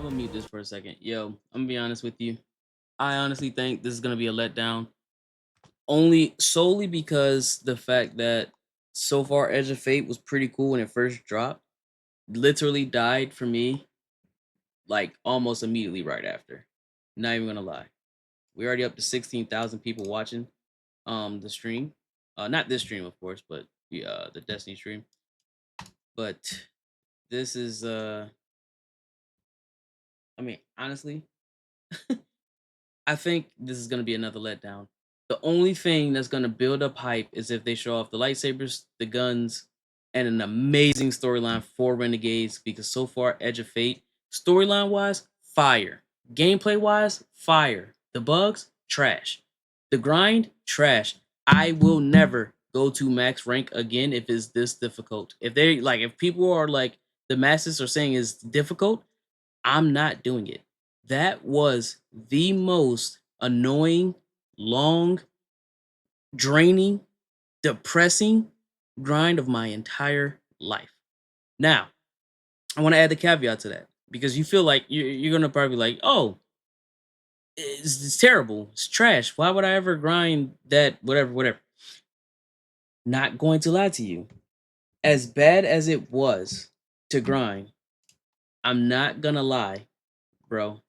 gonna mute this for a second. Yo, I'm gonna be honest with you. I honestly think this is gonna be a letdown. Only solely because the fact that so far Edge of Fate was pretty cool when it first dropped. Literally died for me like almost immediately right after. Not even gonna lie. We're already up to 16,000 people watching the stream. Not this stream, of course, but the Destiny stream. But this is I mean, honestly, I think this is gonna be another letdown. The only thing that's gonna build up hype is if they show off the lightsabers, the guns, and an amazing storyline for Renegades. Because so far, Edge of Fate, storyline wise, fire. Gameplay wise, fire. The bugs, trash. The grind, trash. I will never go to max rank again if it's this difficult. If people are like the masses are saying is difficult, I'm not doing it. That was the most annoying, long, draining, depressing grind of my entire life. Now, I want to add the caveat to that because you feel like you're going to probably be like, oh, it's terrible. It's trash. Why would I ever grind that? Whatever, whatever. Not going to lie to you. As bad as it was to grind, I'm not going to lie, bro.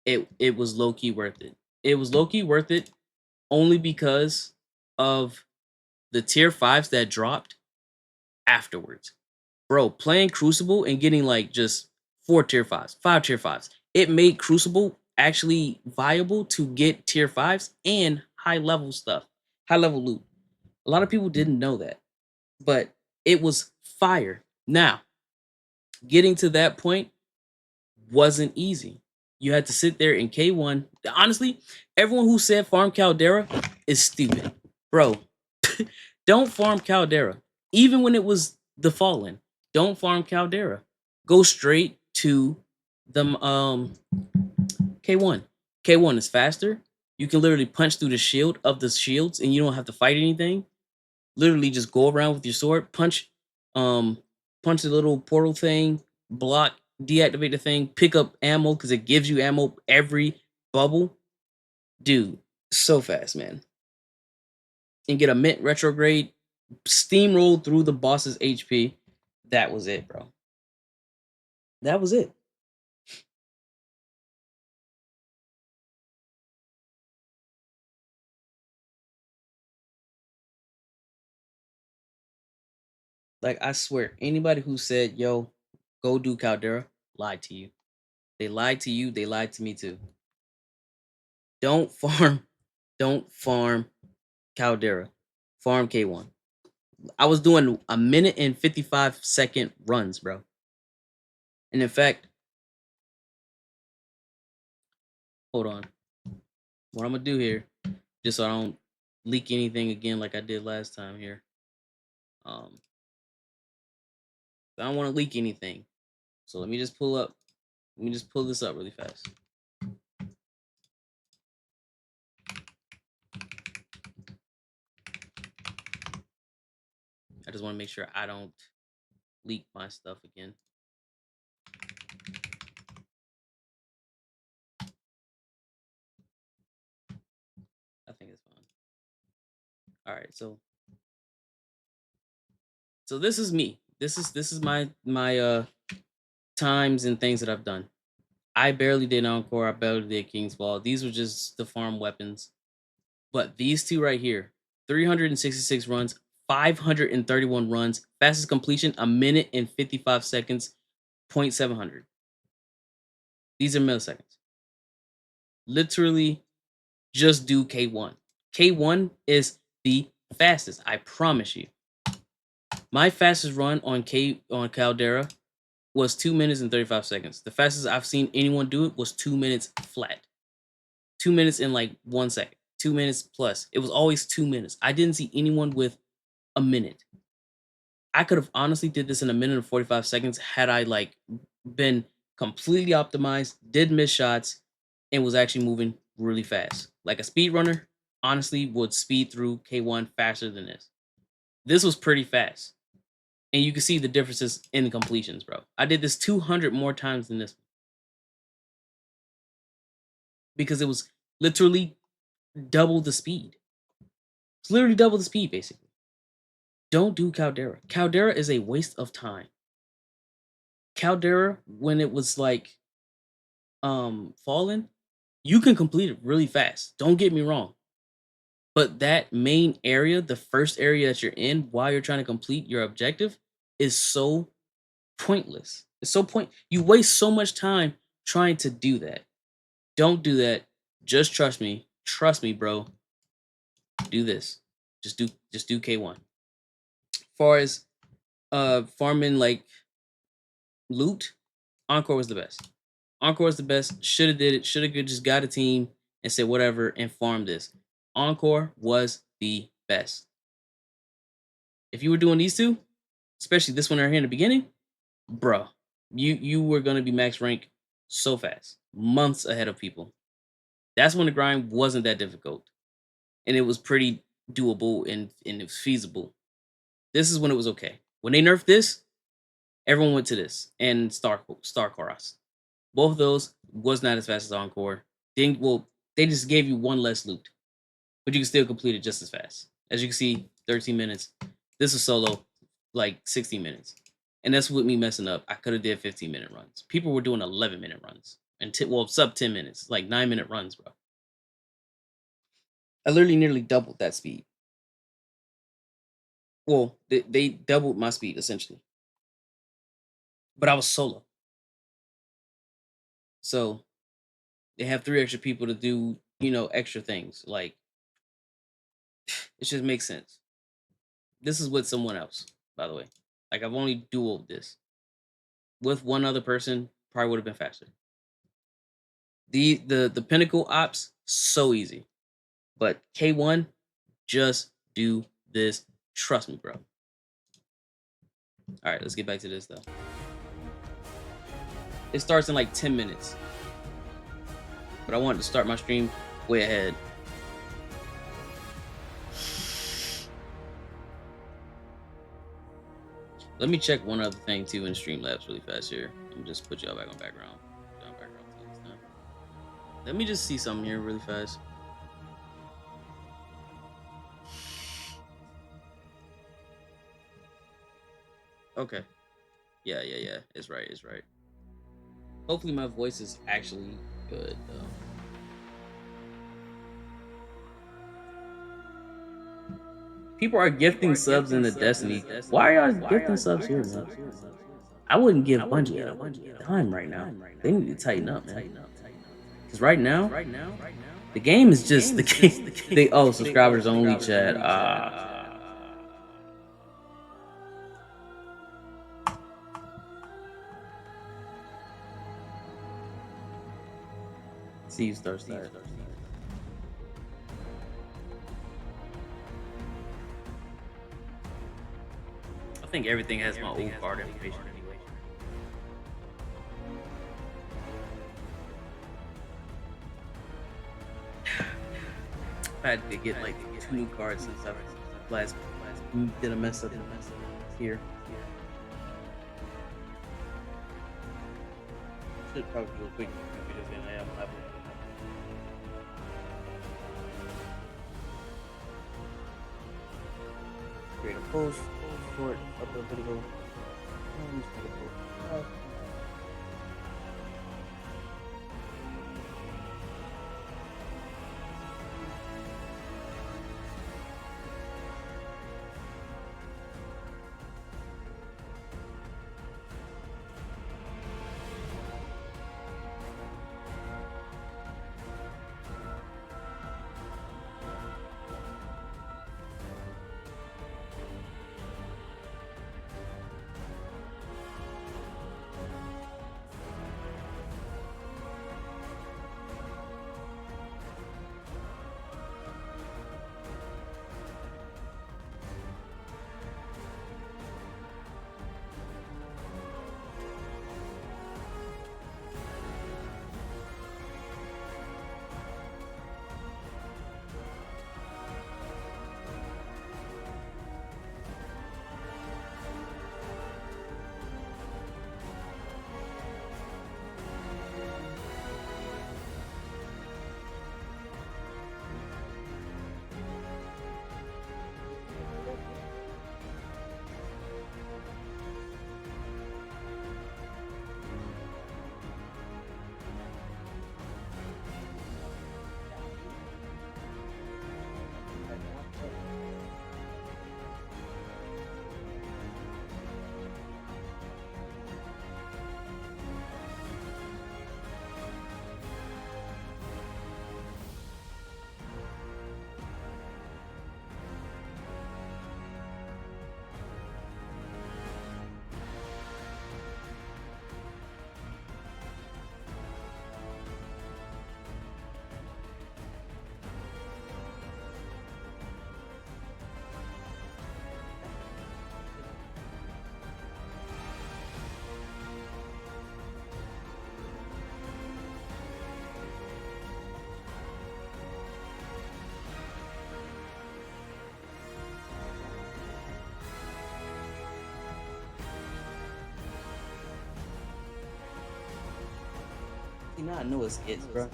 It was low key worth it. It was low key worth it only because of the tier fives that dropped afterwards. Bro, playing Crucible and getting like just 4 tier 5s, 5 tier 5s, it made Crucible actually viable to get tier 5s and high level stuff, high level loot. A lot of people didn't know that, but it was fire. Now, getting to that point wasn't easy. You had to sit there in K1. Honestly, everyone who said farm Caldera is stupid. Bro, don't farm Caldera. Even when it was the Fallen, don't farm Caldera. Go straight to the K1. K1 is faster. You can literally punch through the shield of the shields and you don't have to fight anything. Literally just go around with your sword, um punch the little portal thing, block, deactivate the thing, pick up ammo because it gives you ammo every bubble. Dude, so fast, man. And get a mint retrograde, steamroll through the boss's HP. That was it, bro. That was it. Like, I swear, anybody who said, yo, go do Caldera, lied to you. They lied to you, they lied to me too. Don't farm, don't farm Caldera. Farm K1. I was doing a minute and 55-second runs, bro. And in fact, hold on. What I'm gonna do here, just so I don't leak anything again like I did last time here. Um, I don't want to leak anything. So let me just pull up. Let me just pull this up really fast. I just want to make sure I don't leak my stuff again. I think it's fine. All right, so this is me. This is my times and things that I've done. I barely did Encore. I barely did King's Fall. These were just the farm weapons. But these two right here, 366 runs, 531 runs, fastest completion, a minute and 55 seconds, 0.700. These are milliseconds. Literally just do K1. K1 is the fastest, I promise you. My fastest run on Caldera was 2 minutes and 35 seconds. The fastest I've seen anyone do it was 2 minutes flat. 2 minutes in like 1 second. 2 minutes plus. It was always 2 minutes. I didn't see anyone with a minute. I could have honestly did this in a minute and 45 seconds had I like been completely optimized, did miss shots, and was actually moving really fast. Like a speedrunner, honestly, would speed through K1 faster than this. This was pretty fast. and you can see the differences in completions, bro. I did this 200 more times than this because it was literally double the speed. It's literally double the speed, basically. Don't do Caldera. Caldera is a waste of time. Caldera, when it was like fallen, you can complete it really fast. Don't get me wrong. But that main area, the first area that you're in while you're trying to complete your objective, is so pointless. It's so you waste so much time trying to do that. Don't do that. Just trust me. Trust me, bro. Do this. Just do K1. Far as farming like loot, Encore was the best. Encore was the best. Should have did it. Should have just got a team and said whatever and farmed this. Encore was the best. If you were doing these two, especially this one right here in the beginning, bruh, you were gonna be max rank so fast, months ahead of people. That's when the grind wasn't that difficult, and it was pretty doable and it was feasible. This is when it was okay. When they nerfed this, everyone went to this and Star Chorus. Both of those was not as fast as Encore. They just gave you one less loot, but you can still complete it just as fast. As you can see, 13 minutes. This is solo, like 16 minutes. And that's with me messing up. I could have did 15-minute runs. People were doing 11-minute runs. And sub 10 minutes, like 9-minute runs, bro. I literally nearly doubled that speed. Well, they doubled my speed, essentially. But I was solo. So they have 3 extra people to do, extra things. Like, it just makes sense. This is with someone else, by the way. Like, I've only dueled this. With one other person, probably would have been faster. The pinnacle ops, so easy. But K1, just do this. Trust me, bro. All right, let's get back to this, though. It starts in like 10 minutes. But I wanted to start my stream way ahead. Let me check one other thing, too, in Streamlabs really fast here. Let me just put y'all back on background. Let me just see something here really fast. Okay. Yeah. It's right. Hopefully my voice is actually good, though. People are gifting subs in the Destiny. Why are y'all gifting subs here, man? I wouldn't give Bungie a dime right now. They need to tighten up, man. Because right now, the game is just the game. Subscribers only, chat. See you start. I think everything has my old card information anyway. I had to get like 2 new cards since I last did a mess up here. Should probably do a quick video saying I am happy. Create a post, short, upload video. You know I know it's skits, bro.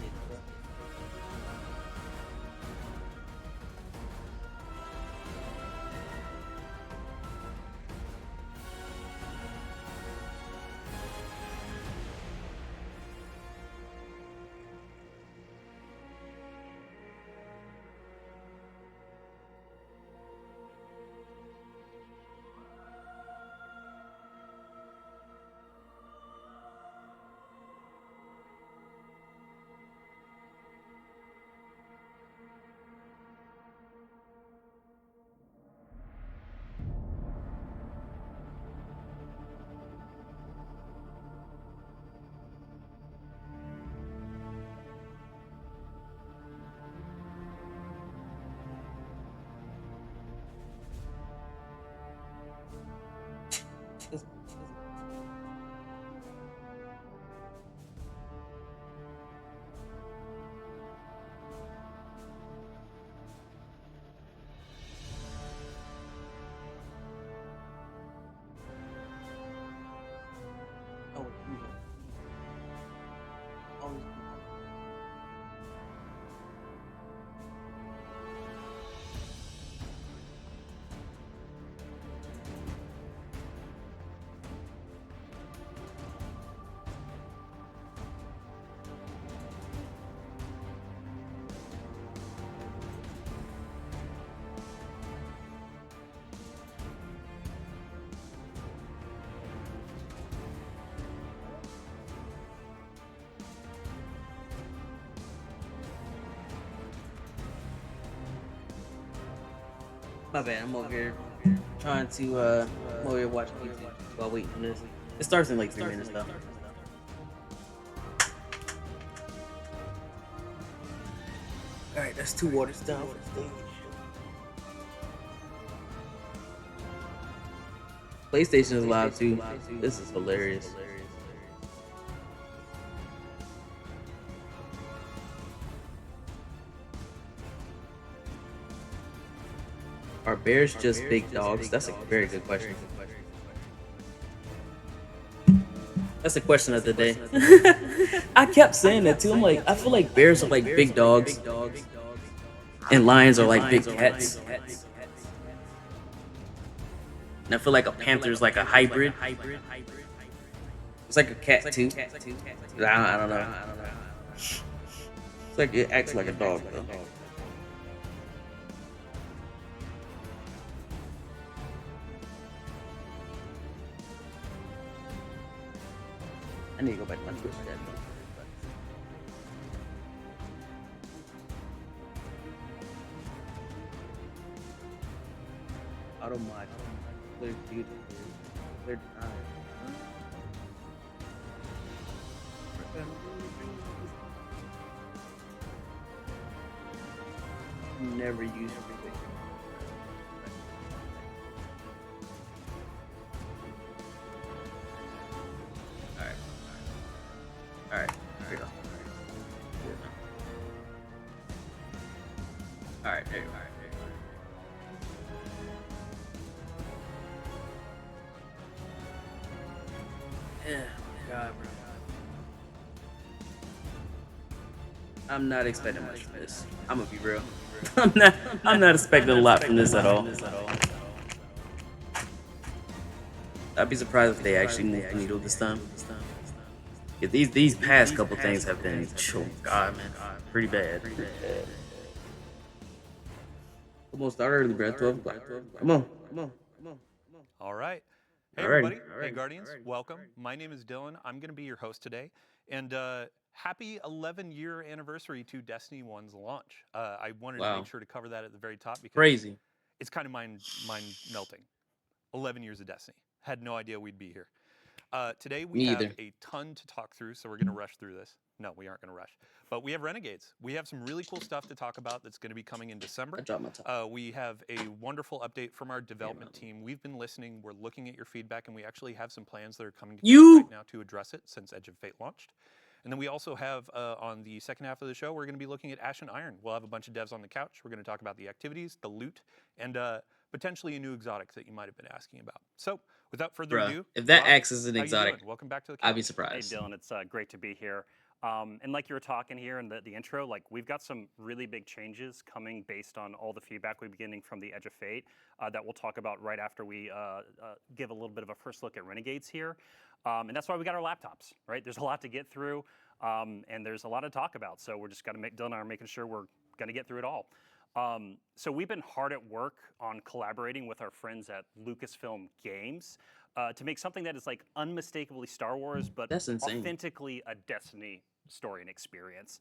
It's- Oh, always. My bad. I'm over here trying to I'm over here watching YouTube while waiting for this. It starts in like 3 minutes though. All right, that's 2 waters down for the stage. PlayStation is live too. This is hilarious. Are bears just big dogs? That's a very good question. That's the question of the day. I kept saying that too. I'm like, I feel like bears are like big dogs, and lions are like big cats. And I feel like a panther is like a hybrid. It's like a cat too. I don't know. It's like it acts like a dog though. I need to go back to my Twitch chat. Auto mod. Clear dude. Clear denied. Never use everything. Alright. Alright. There you go. Alright, there you go. Yeah, God, bro. I'm not expecting much from this. I'm gonna be real. I'm not expecting a lot from this at all. I'd be surprised if they actually move the needle this time. Yeah, these past couple things have been, oh God, man, pretty bad. Almost started early, bro. 12 o'clock. Come on, come on, come on. All right. Hey, All right. everybody. Hey, Guardians. Welcome. My name is Dylan. I'm going to be your host today. And happy 11-year anniversary to Destiny 1's launch. I wanted to Wow. make sure to cover that at the very top because Crazy. it's kind of mind melting. 11 years of Destiny. Had no idea we'd be here. Today we Me have either. a ton to talk through, so we're going to rush through this. No, we aren't going to rush. But we have Renegades. We have some really cool stuff to talk about that's going to be coming in December. I dropped my top. We have a wonderful update from our development team. We've been listening. We're looking at your feedback, and we actually have some plans that are coming together right now to address it since Edge of Fate launched. And then we also have, on the second half of the show, we're going to be looking at Ash and Iron. We'll have a bunch of devs on the couch. We're going to talk about the activities, the loot, and potentially a new exotic that you might have been asking about. So, without further ado, If that Rob, acts as an how you exotic, doing? Welcome back to the couch. I'd be Hey, surprised. Dylan, it's great to be here. And like you were talking here in the intro, like we've got some really big changes coming based on all the feedback we're getting from the Edge of Fate that we'll talk about right after we give a little bit of a first look at Renegades here. And that's why we got our laptops, right? There's a lot to get through, and there's a lot to talk about. So we're just got to Dylan and I are making sure we're going to get through it all. So we've been hard at work on collaborating with our friends at Lucasfilm Games to make something that is like unmistakably Star Wars, but That's insane. authentically a Destiny story and experience.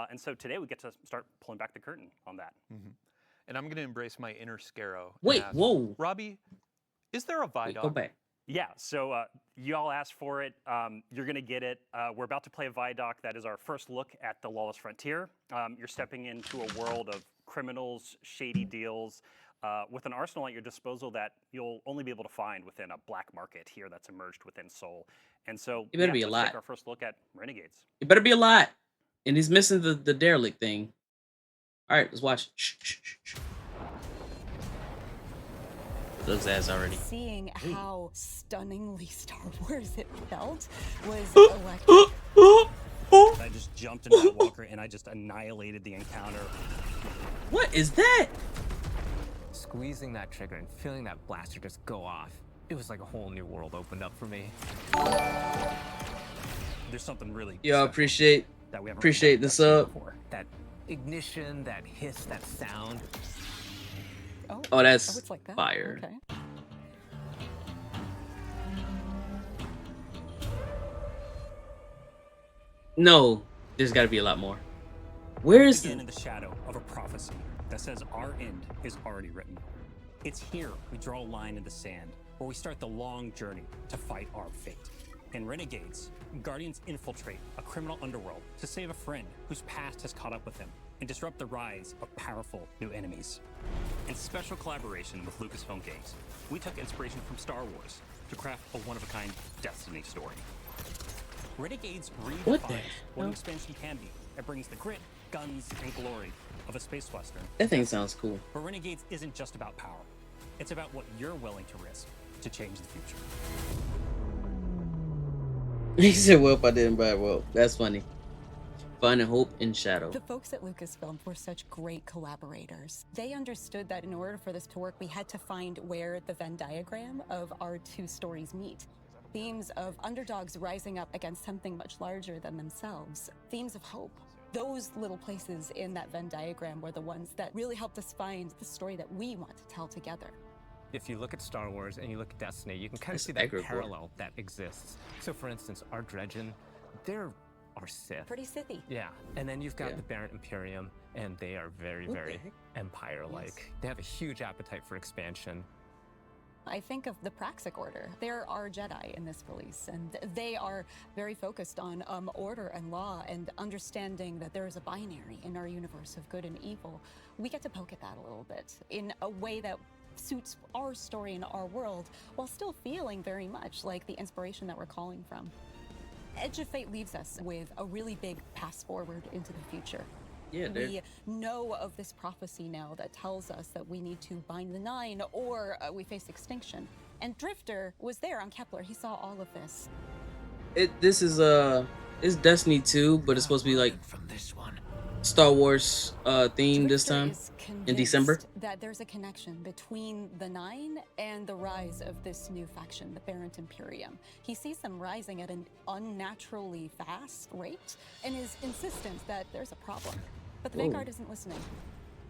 And so today we get to start pulling back the curtain on that. And I'm going to embrace my inner Scarrow. Wait, whoa. Robbie, is there a Vidoc? Go back. Yeah, so you all asked for it. You're going to get it. We're about to play a Vidoc that is our first look at the Lawless Frontier. You're stepping into a world of criminals, shady deals, with an arsenal at your disposal that you'll only be able to find within a black market here that's emerged within Seoul. And so It better be a let's lot. take our first look at Renegades. It better be a lot. And he's missing the derelict thing. All right, let's watch. Shh, shh, shh, shh. Looks ass already. Seeing how stunningly Star Wars it felt was electric. I just jumped into that walker and I just annihilated the encounter. What is that? Squeezing that trigger and feeling that blaster just go off, it was like a whole new world opened up for me. There's something really Yo, special appreciate that we haven't the seen sub. before. That ignition, that hiss, that sound. Oh, that's it's like that. fire. Okay. No, there's got to be a lot more. Where is Begin in the shadow of a prophecy that says our end is already written. It's here we draw a line in the sand, where we start the long journey to fight our fate. In Renegades, Guardians infiltrate a criminal underworld to save a friend whose past has caught up with him and disrupt the rise of powerful new enemies. In special collaboration with Lucasfilm Games, we took inspiration from Star Wars to craft a one-of-a-kind Destiny story. Renegades What the redefines what an hell? expansion can be. It brings the grit, guns, and glory of a space western. that thing sounds cool. But Renegades isn't just about power. It's about what you're willing to risk to change the future. He said, "Well, if I didn't buy it, well, that's funny." Fun and hope in shadow. The folks at Lucasfilm were such great collaborators. They understood that in order for this to work, we had to find where the Venn diagram of our two stories meet. Themes of underdogs rising up against something much larger than themselves. Themes of hope. Those little places in that Venn diagram were the ones that really helped us find the story that we want to tell together. If you look at Star Wars and you look at Destiny, you can kind of That's see that aggro core. parallel that exists. So for instance, our Dredgen, they're our Sith. Pretty Sithy. Yeah, and then you've got Yeah. the Barrett Imperium, and they are very, What the very heck? Empire-like. Yes. They have a huge appetite for expansion. I think of the Praxic Order. There are Jedi in this release, and they are very focused on order and law and understanding that there is a binary in our universe of good and evil. We get to poke at that a little bit in a way that suits our story and our world, while still feeling very much like the inspiration that we're calling from. Edge of Fate leaves us with a really big pass forward into the future. Yeah, dude. We know of this prophecy now that tells us that we need to bind the Nine or we face extinction. And Drifter was there on Kepler. He saw all of this. This is it's Destiny 2, but it's supposed to be like From this one. Star Wars theme this Drifter time. is in December? convinced that there's a connection between the Nine and the rise of this new faction, the Barrett Imperium. He sees them rising at an unnaturally fast rate and is insistent that there's a problem. But the Whoa. Vanguard isn't listening.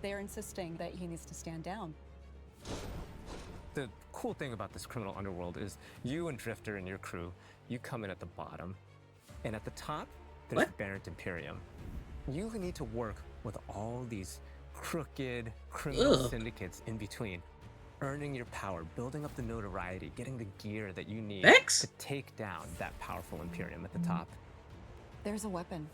They're insisting that he needs to stand down. The cool thing about this criminal underworld is you and Drifter and your crew, you come in at the bottom, and at the top, there's What? the Barrett Imperium. You need to work with all these crooked criminal Ugh. syndicates in between, earning your power, building up the notoriety, getting the gear that you need Vex? to take down that powerful Imperium at the top. There's a weapon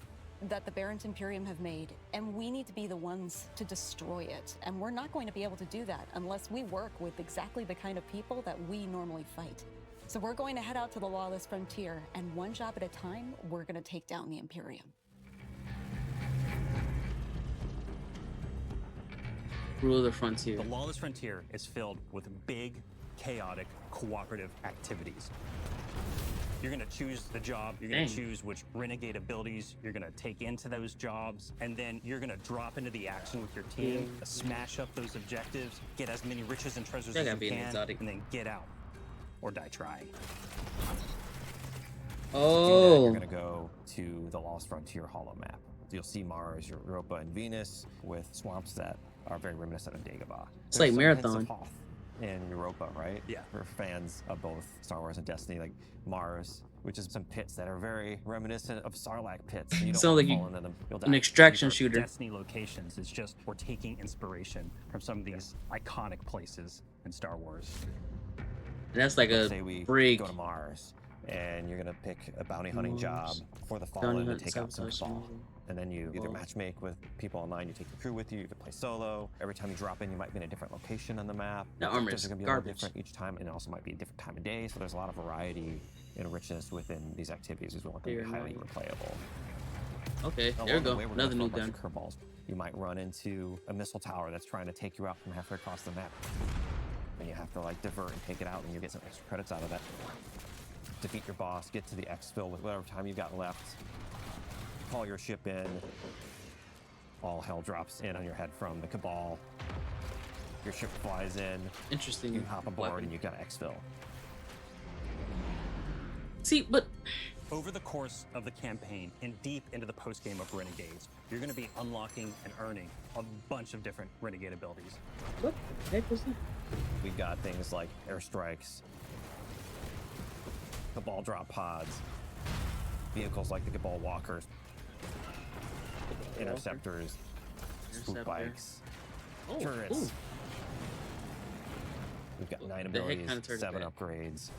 that the Barrett Imperium have made, and we need to be the ones to destroy it. And we're not going to be able to do that unless we work with exactly the kind of people that we normally fight. So we're going to head out to the Lawless Frontier, and one job at a time, we're going to take down the Imperium. Rule of the Frontier. The Lawless Frontier is filled with big, chaotic, cooperative activities. You're gonna choose the job, you're gonna Dang. choose which renegade abilities you're gonna take into those jobs, and then you're gonna drop into the action with your team, smash up those objectives, get as many riches and treasures That as gotta you be an can, exotic. and then get out or die trying. You're Oh, going to go to the Lost Frontier Hollow map. You'll see Mars, Europa, and Venus with swamps that are very reminiscent of Dagobah. It's like There's some hints of Marathon. Hoth in Europa, right? Yeah. For fans of both Star Wars and Destiny, like Mars, which is some pits that are very reminiscent of Sarlacc pits. And you don't Sounds want like to you- fall into them. You'll die. an extraction These are shooter. Destiny locations. It's just we're taking inspiration from some of these iconic places in Star Wars. And that's like Let's a say we brig. go to Mars, and you're gonna pick a bounty hunting Mars. job for the Bounty Fallen to hunt, take out some sabotage, Cabal. removal. And then you either Oh. matchmake with people online, you take your crew with you, you can play solo. Every time you drop in, you might be in a different location on the map. The armor is Objectives are gonna be a little garbage. different each time, and it also might be a different time of day, so there's a lot of variety and richness within these activities as well. It can be Very highly nice. replayable. Okay, Along there we the go. way, we're gonna Another throw new a bunch gun. of curveballs. You might run into a missile tower that's trying to take you out from halfway across the map. And you have to like divert and take it out, and you get some extra credits out of that. Defeat your boss, get to the exfil with whatever time you've got left. Call your ship in. All hell drops in on your head from the Cabal. Your ship flies in. Interesting. You hop aboard, weapon. and you got to exfil. See, but Over the course of the campaign and deep into the post-game of Renegades, you're going to be unlocking and earning a bunch of different Renegade abilities. what the heck was that? We got things like airstrikes, Cabal drop pods, vehicles like the Cabal walkers, interceptors, swoop Interceptor. bikes, Oh, turrets. ooh. We've got 9 The heck abilities, kind of turret is 7 that? upgrades.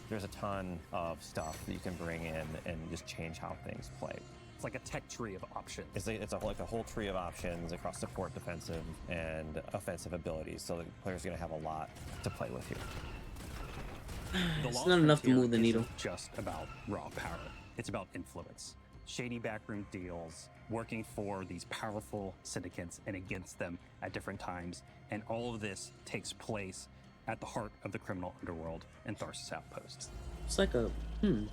There's a ton of stuff that you can bring in and just change how things play. It's like a tech tree of options. It's like a whole tree of options across support, defensive, and offensive abilities. So the player's going to have a lot to play with here. The It's Lost not enough to Frontier move the needle. isn't just about raw power. It's about influence. Shady backroom deals, working for these powerful syndicates and against them at different times. And all of this takes place at the heart of the criminal underworld and Tharsis Outpost. It's like a The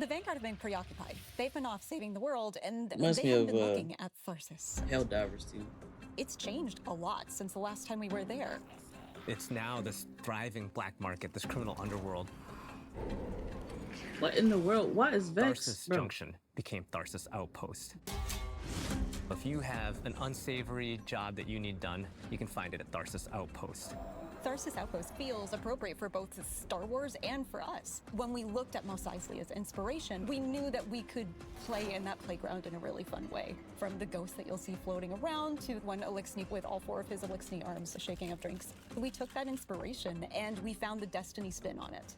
Vanguard have been preoccupied. They've been off saving the world, and Reminds they me have of, been looking at Tharsis. Helldivers too. It's changed a lot since the last time we were there. It's now this thriving black market, this criminal underworld. What in the world? Why is Vex? Tharsis Bro, Junction became Tharsis Outpost. If you have an unsavory job that you need done, you can find it at Tharsis Outpost. Tharsis Outpost feels appropriate for both Star Wars and for us. When we looked at Mos Eisley as inspiration, we knew that we could play in that playground in a really fun way. From the ghosts that you'll see floating around to one Elixni with all 4 of his Elixni arms shaking up drinks. We took that inspiration and we found the Destiny spin on it.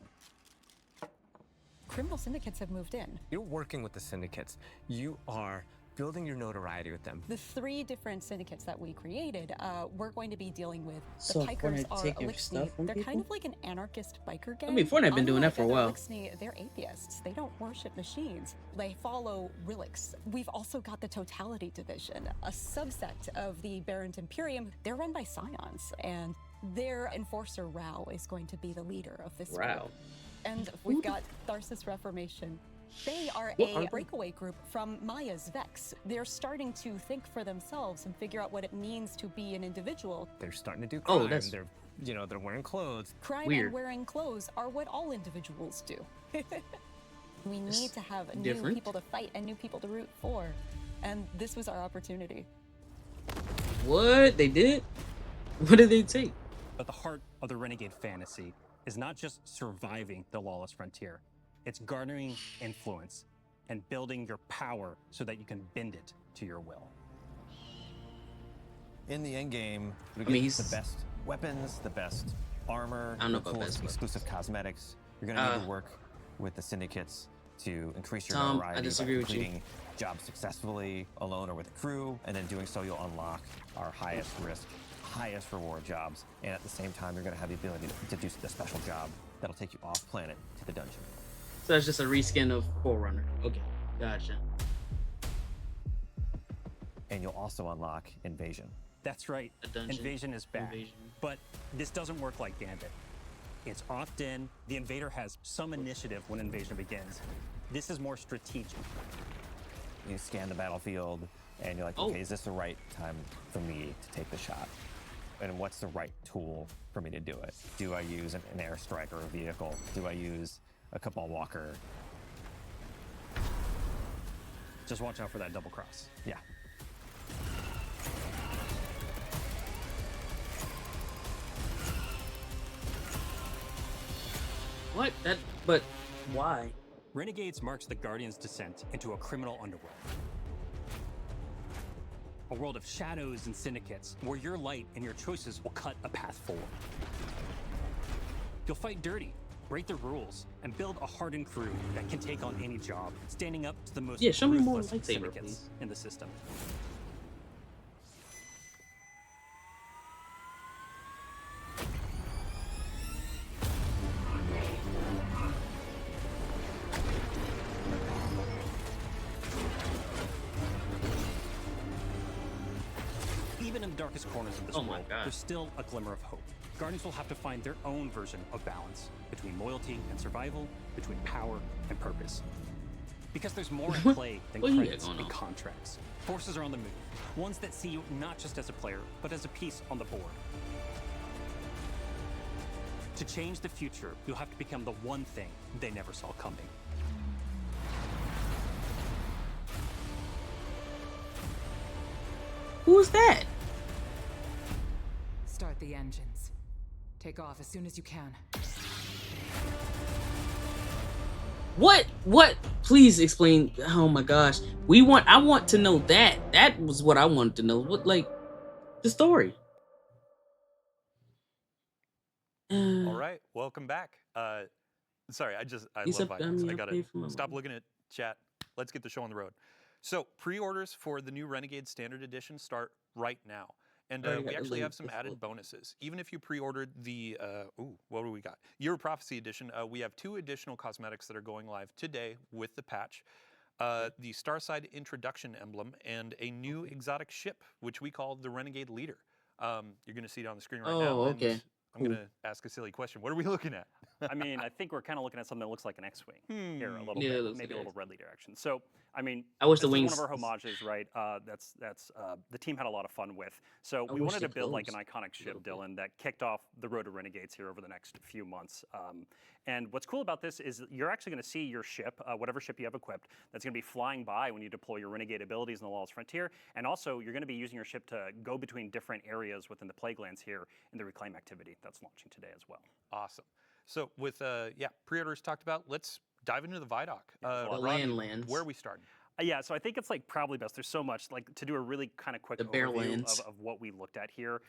Criminal syndicates have moved in. You're working with the syndicates. You are building your notoriety with them. The 3 different syndicates that we created, we're going to be dealing with. The So Pikers Fortnite are take your Elixni. stuff from They're kind people? of like an anarchist biker gang. I mean, Fortnite been doing that for a Unlike while. other Elixni, they're atheists. They don't worship machines. They follow relics. We've also got the Totality Division, a subset of the Barrent Imperium. They're run by Scions, and their enforcer Rao is going to be the leader of this Rao. group. And we've got Tharsis Reformation. They are What a are- breakaway group from Maya's Vex. They're starting to think for themselves and figure out what it means to be an individual. They're starting to do Oh, crime. that's- They're wearing clothes. Crime Weird. and wearing clothes are what all individuals do. We need to have new different. people to fight and new people to root for. And this was our opportunity. What they did? What did they take? But the heart of the Renegade fantasy is not just surviving the lawless frontier. It's garnering influence and building your power so that you can bend it to your will. In the end game, we I get mean, the he's- best weapons, the best armor, I don't know the about coolest best weapons. exclusive cosmetics. You're going to need to work with the syndicates to increase your Tom, I notoriety disagree by with you. completing jobs successfully alone or with a crew, and then doing so you'll unlock our highest risk, highest reward jobs, and at the same time you're going to have the ability to do the special job that'll take you off planet to the dungeon. So that's just a reskin of Forerunner. Okay, gotcha. And you'll also unlock Invasion. That's right. A dungeon Invasion is back. invasion. But this doesn't work like Gambit. It's often the invader has some initiative when invasion begins. This is more strategic. You scan the battlefield, and you're like, Oh. okay, is this the right time for me to take the shot? And what's the right tool for me to do it? Do I use an airstrike or a vehicle? Do I use a cabal walker? Just watch out for that double cross. Yeah. What? But why? Renegades marks the Guardian's descent into a criminal underworld. A world of shadows and syndicates, where your light and your choices will cut a path forward. You'll fight dirty, break the rules, and build a hardened crew that can take on any job, standing up to the most Yeah, show me more ruthless lightsaber, syndicates please. in the system. Even in the darkest corners of this Oh my world, God. there's still a glimmer of hope. Guardians will have to find their own version of balance between loyalty and survival, between power and purpose. Because there's more at play than What you got credits going and on? contracts. Forces are on the move, ones that see you not just as a player, but as a piece on the board. To change the future, you'll have to become the one thing they never saw coming. Who's that? Start the engines. Take off as soon as you can. What? Please explain. Oh my gosh. I want to know that. That was what I wanted to know. What, like, the story. All right, welcome back. Sorry, I These love have violence. done me I up gotta here from stop above. looking at chat. Let's get the show on the road. So pre-orders for the new Renegade Standard Edition start right now. And Already we got the actually link. have some Let's added look. bonuses. Even if you pre-ordered the, what do we got? Year of Prophecy Edition, we have 2 additional cosmetics that are going live today with the patch. The Starside Introduction Emblem and a new exotic ship, which we call the Renegade Leader. You're going to see it on the screen right now. Oh, okay. And I'm going to ask a silly question. What are we looking at? I mean, I think we're kind of looking at something that looks like an X-wing here a little Yeah, it bit, looks maybe a like little red leader action. So, I mean, I wish this the is wings- one of our homages, right? That's the team had a lot of fun with. So I we wish wanted the to build like an clothes iconic ship, little bit. Dylan, that kicked off the road to Renegades here over the next few months. And what's cool about this is you're actually going to see your ship, whatever ship you have equipped, that's going to be flying by when you deploy your Renegade abilities in the Lawless Frontier. And also, you're going to be using your ship to go between different areas within the Plaguelands here in the Reclaim activity that's launching today as well. Awesome. So with, pre-orders talked about, let's dive into the Vidoc. The Robbie, Landlands. where are we starting? Yeah, so I think it's like probably best. There's so much like to do a really kind of quick The overview Bearlands. of what we looked at here.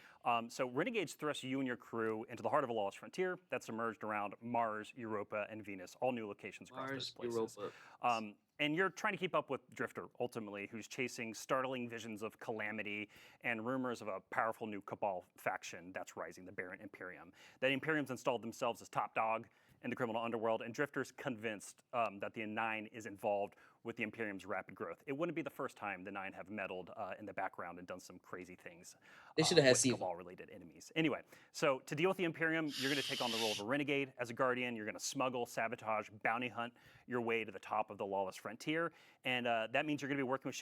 So Renegades thrust you and your crew into the heart of a lawless frontier that's emerged around Mars, Europa, and Venus, all new locations across those Mars, places. Europa. And you're trying to keep up with Drifter, ultimately, who's chasing startling visions of calamity and rumors of a powerful new Cabal faction that's rising, the Baron Imperium. That Imperium's installed themselves as top dog in the criminal underworld, and Drifter's convinced that the Nine is involved with the Imperium's rapid growth. It wouldn't be the first time the Nine have meddled in the background and done some crazy things They should have had with Siva. Cabal-related enemies. Anyway, so to deal with the Imperium, you're going to take on the role of a renegade as a guardian. You're going to smuggle, sabotage, bounty hunt your way to the top of the lawless frontier, and that means you're going to be working with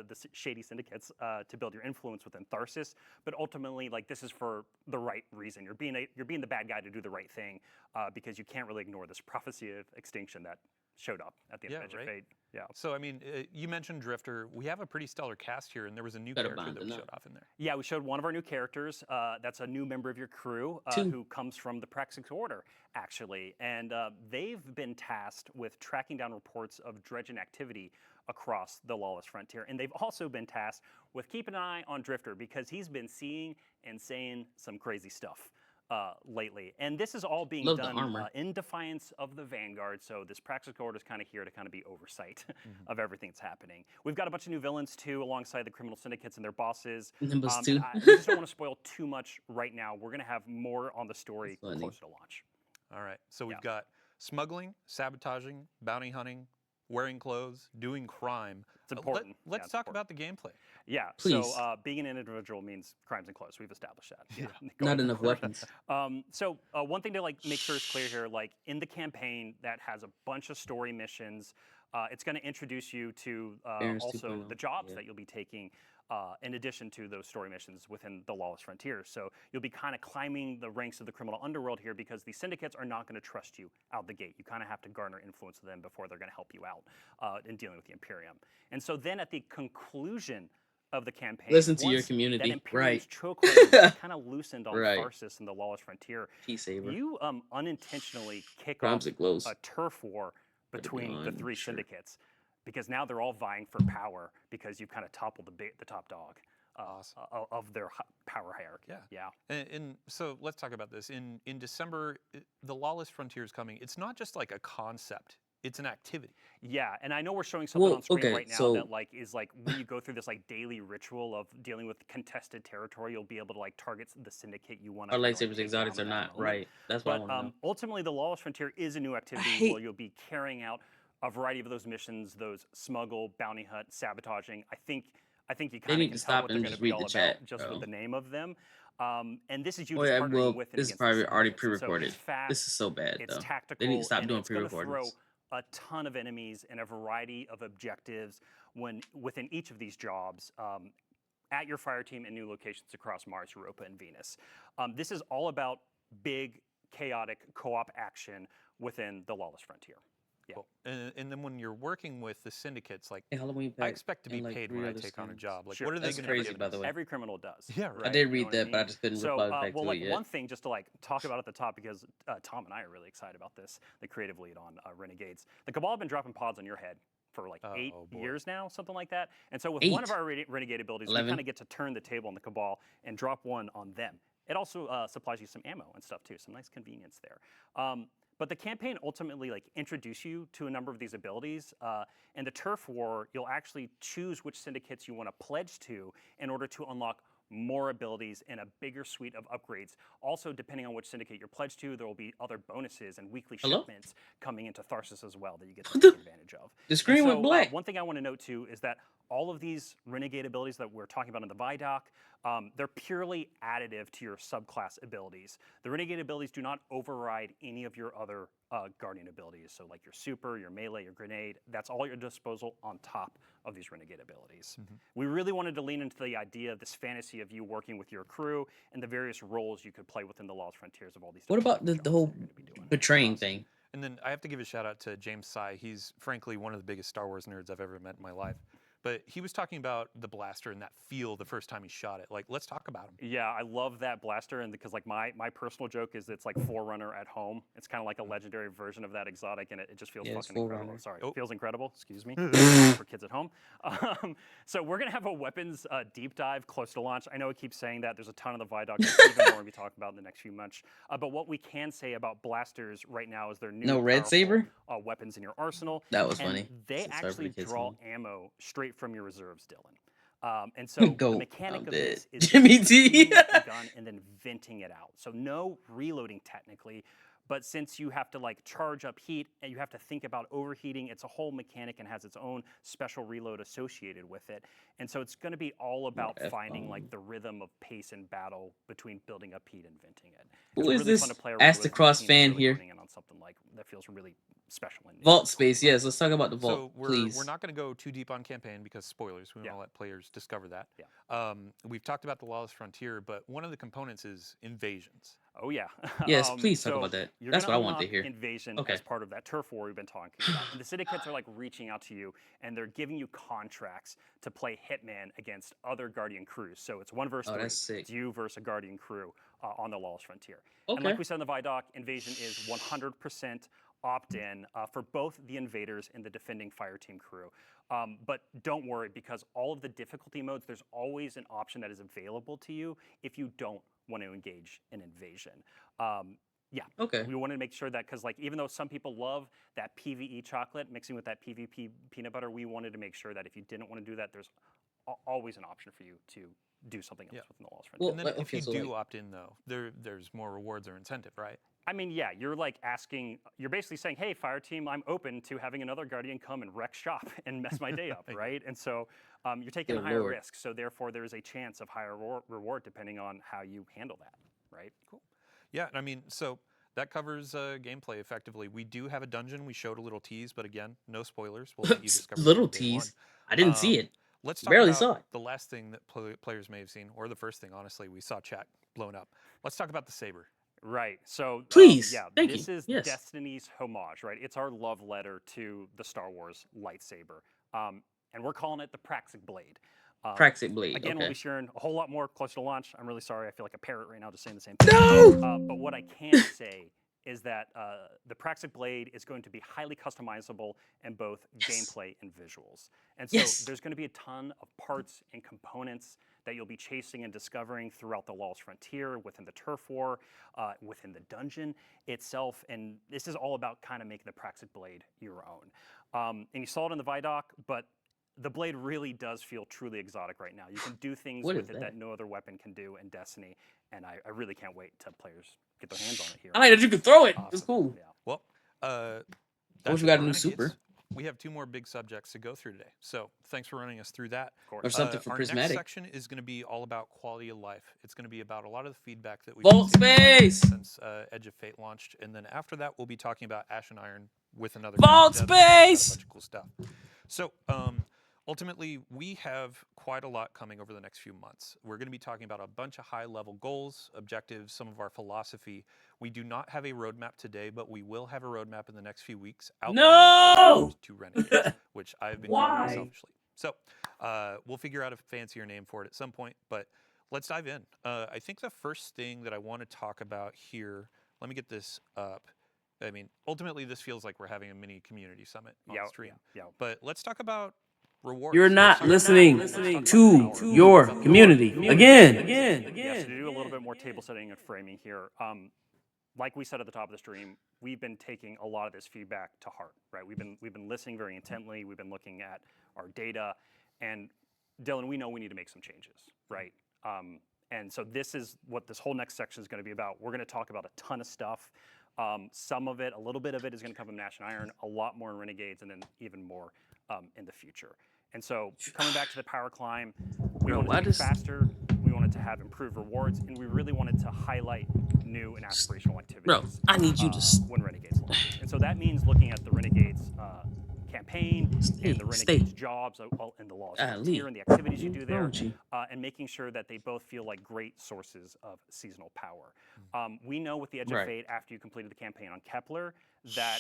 the shady syndicates to build your influence within Tharsis. But ultimately, like this is for the right reason. You're being the bad guy to do the right thing because you can't really ignore this prophecy of extinction that showed up at the end of Edge of right. Fate. Yeah. So, I mean, you mentioned Drifter. We have a pretty stellar cast here, and there was a new Better character bond that than we that. showed off in there. Yeah, we showed one of our new characters. That's a new member of your crew Two. who comes from the Praxis Order, actually. And they've been tasked with tracking down reports of dredging activity across the lawless frontier. And they've also been tasked with keeping an eye on Drifter because he's been seeing and saying some crazy stuff lately. And this is all being Love the done armor. in defiance of the Vanguard. So this Praxis Order is kind of here to kind of be oversight of everything that's happening. We've got a bunch of new villains too, alongside the criminal syndicates and their bosses. Nimbus And 2. we just don't want to spoil too much right now. We're going to have more on the story That's funny. closer to launch. All right. So we've Yeah. got smuggling, sabotaging, bounty hunting, wearing clothes, doing crime. It's important. Let's it's talk important. about the gameplay. Yeah. Please. So being an individual means crimes and clothes. We've established that. Yeah. Not enough weapons. So one thing to like make sure is clear here, like in the campaign that has a bunch of story missions, it's going to introduce you to Barons also 2.0, the jobs yeah. that you'll be taking in addition to those story missions within the Lawless Frontier. So you'll be kind of climbing the ranks of the criminal underworld here because the syndicates are not going to trust you out the gate. You kind of have to garner influence with them before they're going to help you out in dealing with the Imperium. And so then at the conclusion of the campaign, Listen to your once community, that Imperium's right? chokehold is kind of loosened on Right. Tharsis and the Lawless Frontier, Peace saver. you unintentionally kick Crimes off and clothes. a turf war between the on, three sure. syndicates, because now they're all vying for power because you've kind of toppled the top dog of their power hierarchy. Yeah. And so let's talk about this. In December, the Lawless Frontier is coming. It's not just like a concept. It's an activity. Yeah, and I know we're showing something on screen okay, right now so- that like is like when you go through this like daily ritual of dealing with contested territory, you'll be able to like target the syndicate you want to. Our lightsabers exotics are not right. That's what I But want to know. ultimately, the Lawless Frontier is a new activity hate- where you'll be carrying out a variety of those missions, those smuggle, bounty hunt, sabotaging. I think you kind need of can to tell stop what they're and going to just be read all the about chat, just bro. with the name of them. And this is you Oh just yeah, partnering well, with and this is against the probably already syndicates. And so pre-recorded. it's fast, This is so bad, it's though. tactical, They need to stop and doing it's gonna throw pre-recordings. a ton of enemies and a variety of objectives within each of these jobs at your fire team in new locations across Mars, Europa, and Venus. This is all about big, chaotic co-op action within the Lawless Frontier. Yeah. Cool. And then when you're working with the syndicates, like Hey, Halloween I pack expect to be and, like, paid 3 when I other take on a skins. job. Like, Sure. what are they That's going to crazy, give by me? the way. Every criminal does. Yeah, right. I did You know read what I that, but I mean? just couldn't So, reply back well, to like it yet. one thing just to like talk about at the top because Tom and I are really excited about this, the creative lead on Renegades. The Cabal have been dropping pods on your head for like 8 boy. years now, something like that. And so with 8? one of our Renegade abilities, 11? we kind of get to turn the table on the Cabal and drop one on them. It also supplies you some ammo and stuff too, some nice convenience there. But the campaign ultimately like introduce you to a number of these abilities. And the Turf War, you'll actually choose which syndicates you want to pledge to in order to unlock more abilities and a bigger suite of upgrades. Also, depending on which syndicate you're pledged to, there will be other bonuses and weekly Hello? shipments coming into Tharsis as well that you get to What take the- advantage of. The screen And went black. One thing I want to note too is that all of these Renegade abilities that we're talking about in the Vidoc, they're purely additive to your subclass abilities. The Renegade abilities do not override any of your other Guardian abilities. So like your super, your melee, your grenade, that's all at your disposal on top of these Renegade abilities. We really wanted to lean into the idea of this fantasy of you working with your crew and the various roles you could play within the Lost Frontiers of all these What different about the jobs whole that you're gonna be doing. betraying thing? And then I have to give a shout out to James Sy. He's frankly one of the biggest Star Wars nerds I've ever met in my life. But he was talking about the blaster and that feel the first time he shot it. Like, let's talk about him. Yeah, I love that blaster, and because like my personal joke is it's like Forerunner at home. It's kind of like a legendary version of that exotic, and it just feels Yeah, it's fucking incredible. Forerunner. Sorry, Oh. it feels incredible. Excuse me, for kids at home. So we're gonna have a weapons deep dive close to launch. I know I keep saying that. There's a ton of the Vidoc. There's even more we'll be talking about in the next few months. But what we can say about blasters right now is they're new, No red powerful, saber? weapons in your arsenal. That was and funny. They Sorry for actually the kids draw home. ammo straight from your reserves, Dylan. And so Go, the mechanic I'm of dead. this is Jimmy just T. shooting the gun and then venting it out. So no reloading technically, but since you have to like charge up heat and you have to think about overheating, it's a whole mechanic and has its own special reload associated with it. And so it's going to be all about finding like the rhythm of pace and battle between building up heat and venting it. Who It's is really this fun to play around Ask with, the and the Cross team's fan really here? honing in on something like that feels really special and new. Vault space, yes. Let's talk about the vault, So we're please. not going to go too deep on campaign because spoilers. We want Yeah. to let players discover that. Yeah. We've talked about the Lawless Frontier, but one of the components is invasions. Oh yeah. Yes, please talk so about that. You're That's gonna what I wanted to unlock hear. Invasion Okay. as part of that turf war we've been talking about. And the syndicates are like reaching out to you and they're giving you contracts to play Hitman against other Guardian crews. So it's 1 versus 3. that's sick. It's you versus a Guardian crew on the Lawless Frontier. Okay. And like we said in the Vidoc, Invasion is 100% opt-in for both the invaders and the defending fire team crew. But don't worry, because all of the difficulty modes, there's always an option that is available to you if you don't want to engage in invasion. Yeah, Okay. we wanted to make sure that, because like even though some people love that PVE chocolate mixing with that PvP peanut butter, we wanted to make sure that if you didn't want to do that, there's always an option for you to do something else within the Lawless Frontier. Well, And then like, if okay, you so, do like- opt in, though, there's more rewards or incentive, right? I mean, yeah, you're like asking, you're basically saying, hey, fire team, I'm open to having another Guardian come and wreck shop and mess my day up, right? And so you're taking a Good higher Lord. risk. So therefore, there's a chance of higher reward depending on how you handle that, right? Cool. Yeah, I mean, so that covers gameplay effectively. We do have a dungeon. We showed a little tease, but again, no spoilers. We'll let you discover that Little on day one. tease. I didn't see it. Let's talk Barely about saw it. the last thing that players may have seen, or the first thing, honestly. We saw chat blown up. Let's talk about the saber. Right. So, Please. yeah, Thank this you. is Yes. Destiny's homage, right? It's our love letter to the Star Wars lightsaber. And we're calling it the Praxic Blade. Praxic Blade. Again, Okay. we'll be sharing a whole lot more closer to launch. I'm really sorry. I feel like a parrot right now just saying the same thing. No! But what I can say is that the Praxic Blade is going to be highly customizable in both gameplay and visuals. And so there's going to be a ton of parts and components that you'll be chasing and discovering throughout the Lost Frontier, within the Turf War, within the dungeon itself. And this is all about kind of making the Praxic Blade your own. And you saw it in the Vidoc, but the blade really does feel truly exotic right now. You can do things What with is it that? that no other weapon can do in Destiny, and I really can't wait till players get their hands on it here. I like that you can throw it. It's Awesome. cool. Yeah. Well, I that's wish we it got for a new Renegades. super. We have 2 more big subjects to go through today. So thanks for running us through that. Of course. Or something for Our Prismatic. next section is going to be all about quality of life. It's going to be about a lot of the feedback that we've Vault received space! since Edge of Fate launched. And then after that, we'll be talking about Ash and Iron with another Vault Captain Deb. Got a space! bunch of cool stuff. So ultimately, we have quite a lot coming over the next few months. We're going to be talking about a bunch of high-level goals, objectives, some of our philosophy. We do not have a roadmap today, but we will have a roadmap in the next few weeks outlining our road to Renegades, which I've been calling Why? selfishly. So we'll figure out a fancier name for it at some point, but let's dive in. I think the first thing that I want to talk about here, let me get this up. I mean, ultimately, this feels like we're having a mini community summit on stream. Yeah. But let's talk about rewards. You're Let's not talk listening about to power. your community. Again. Yeah, so to do a little bit more table setting and framing here, like we said at the top of the stream, we've been taking a lot of this feedback to heart, right? We've been listening very intently. We've been looking at our data, and Dylan, we know we need to make some changes, right? And so this is what this whole next section is going to be about. We're going to talk about a ton of stuff. Some of it, a little bit of it, is going to come from Ash and Iron, a lot more in Renegades, and then even more in the future. And so coming back to the power climb, we wanted to be faster, we wanted to have improved rewards, and we really wanted to highlight new and aspirational activities. Bro, I need you to when Renegades launches. And so that means looking at the Renegades campaign and the Renegades jobs and the Lost Frontier and the activities you do there, and making sure that they both feel like great sources of seasonal power. We know with the Edge of Fate, after you completed the campaign on Kepler, that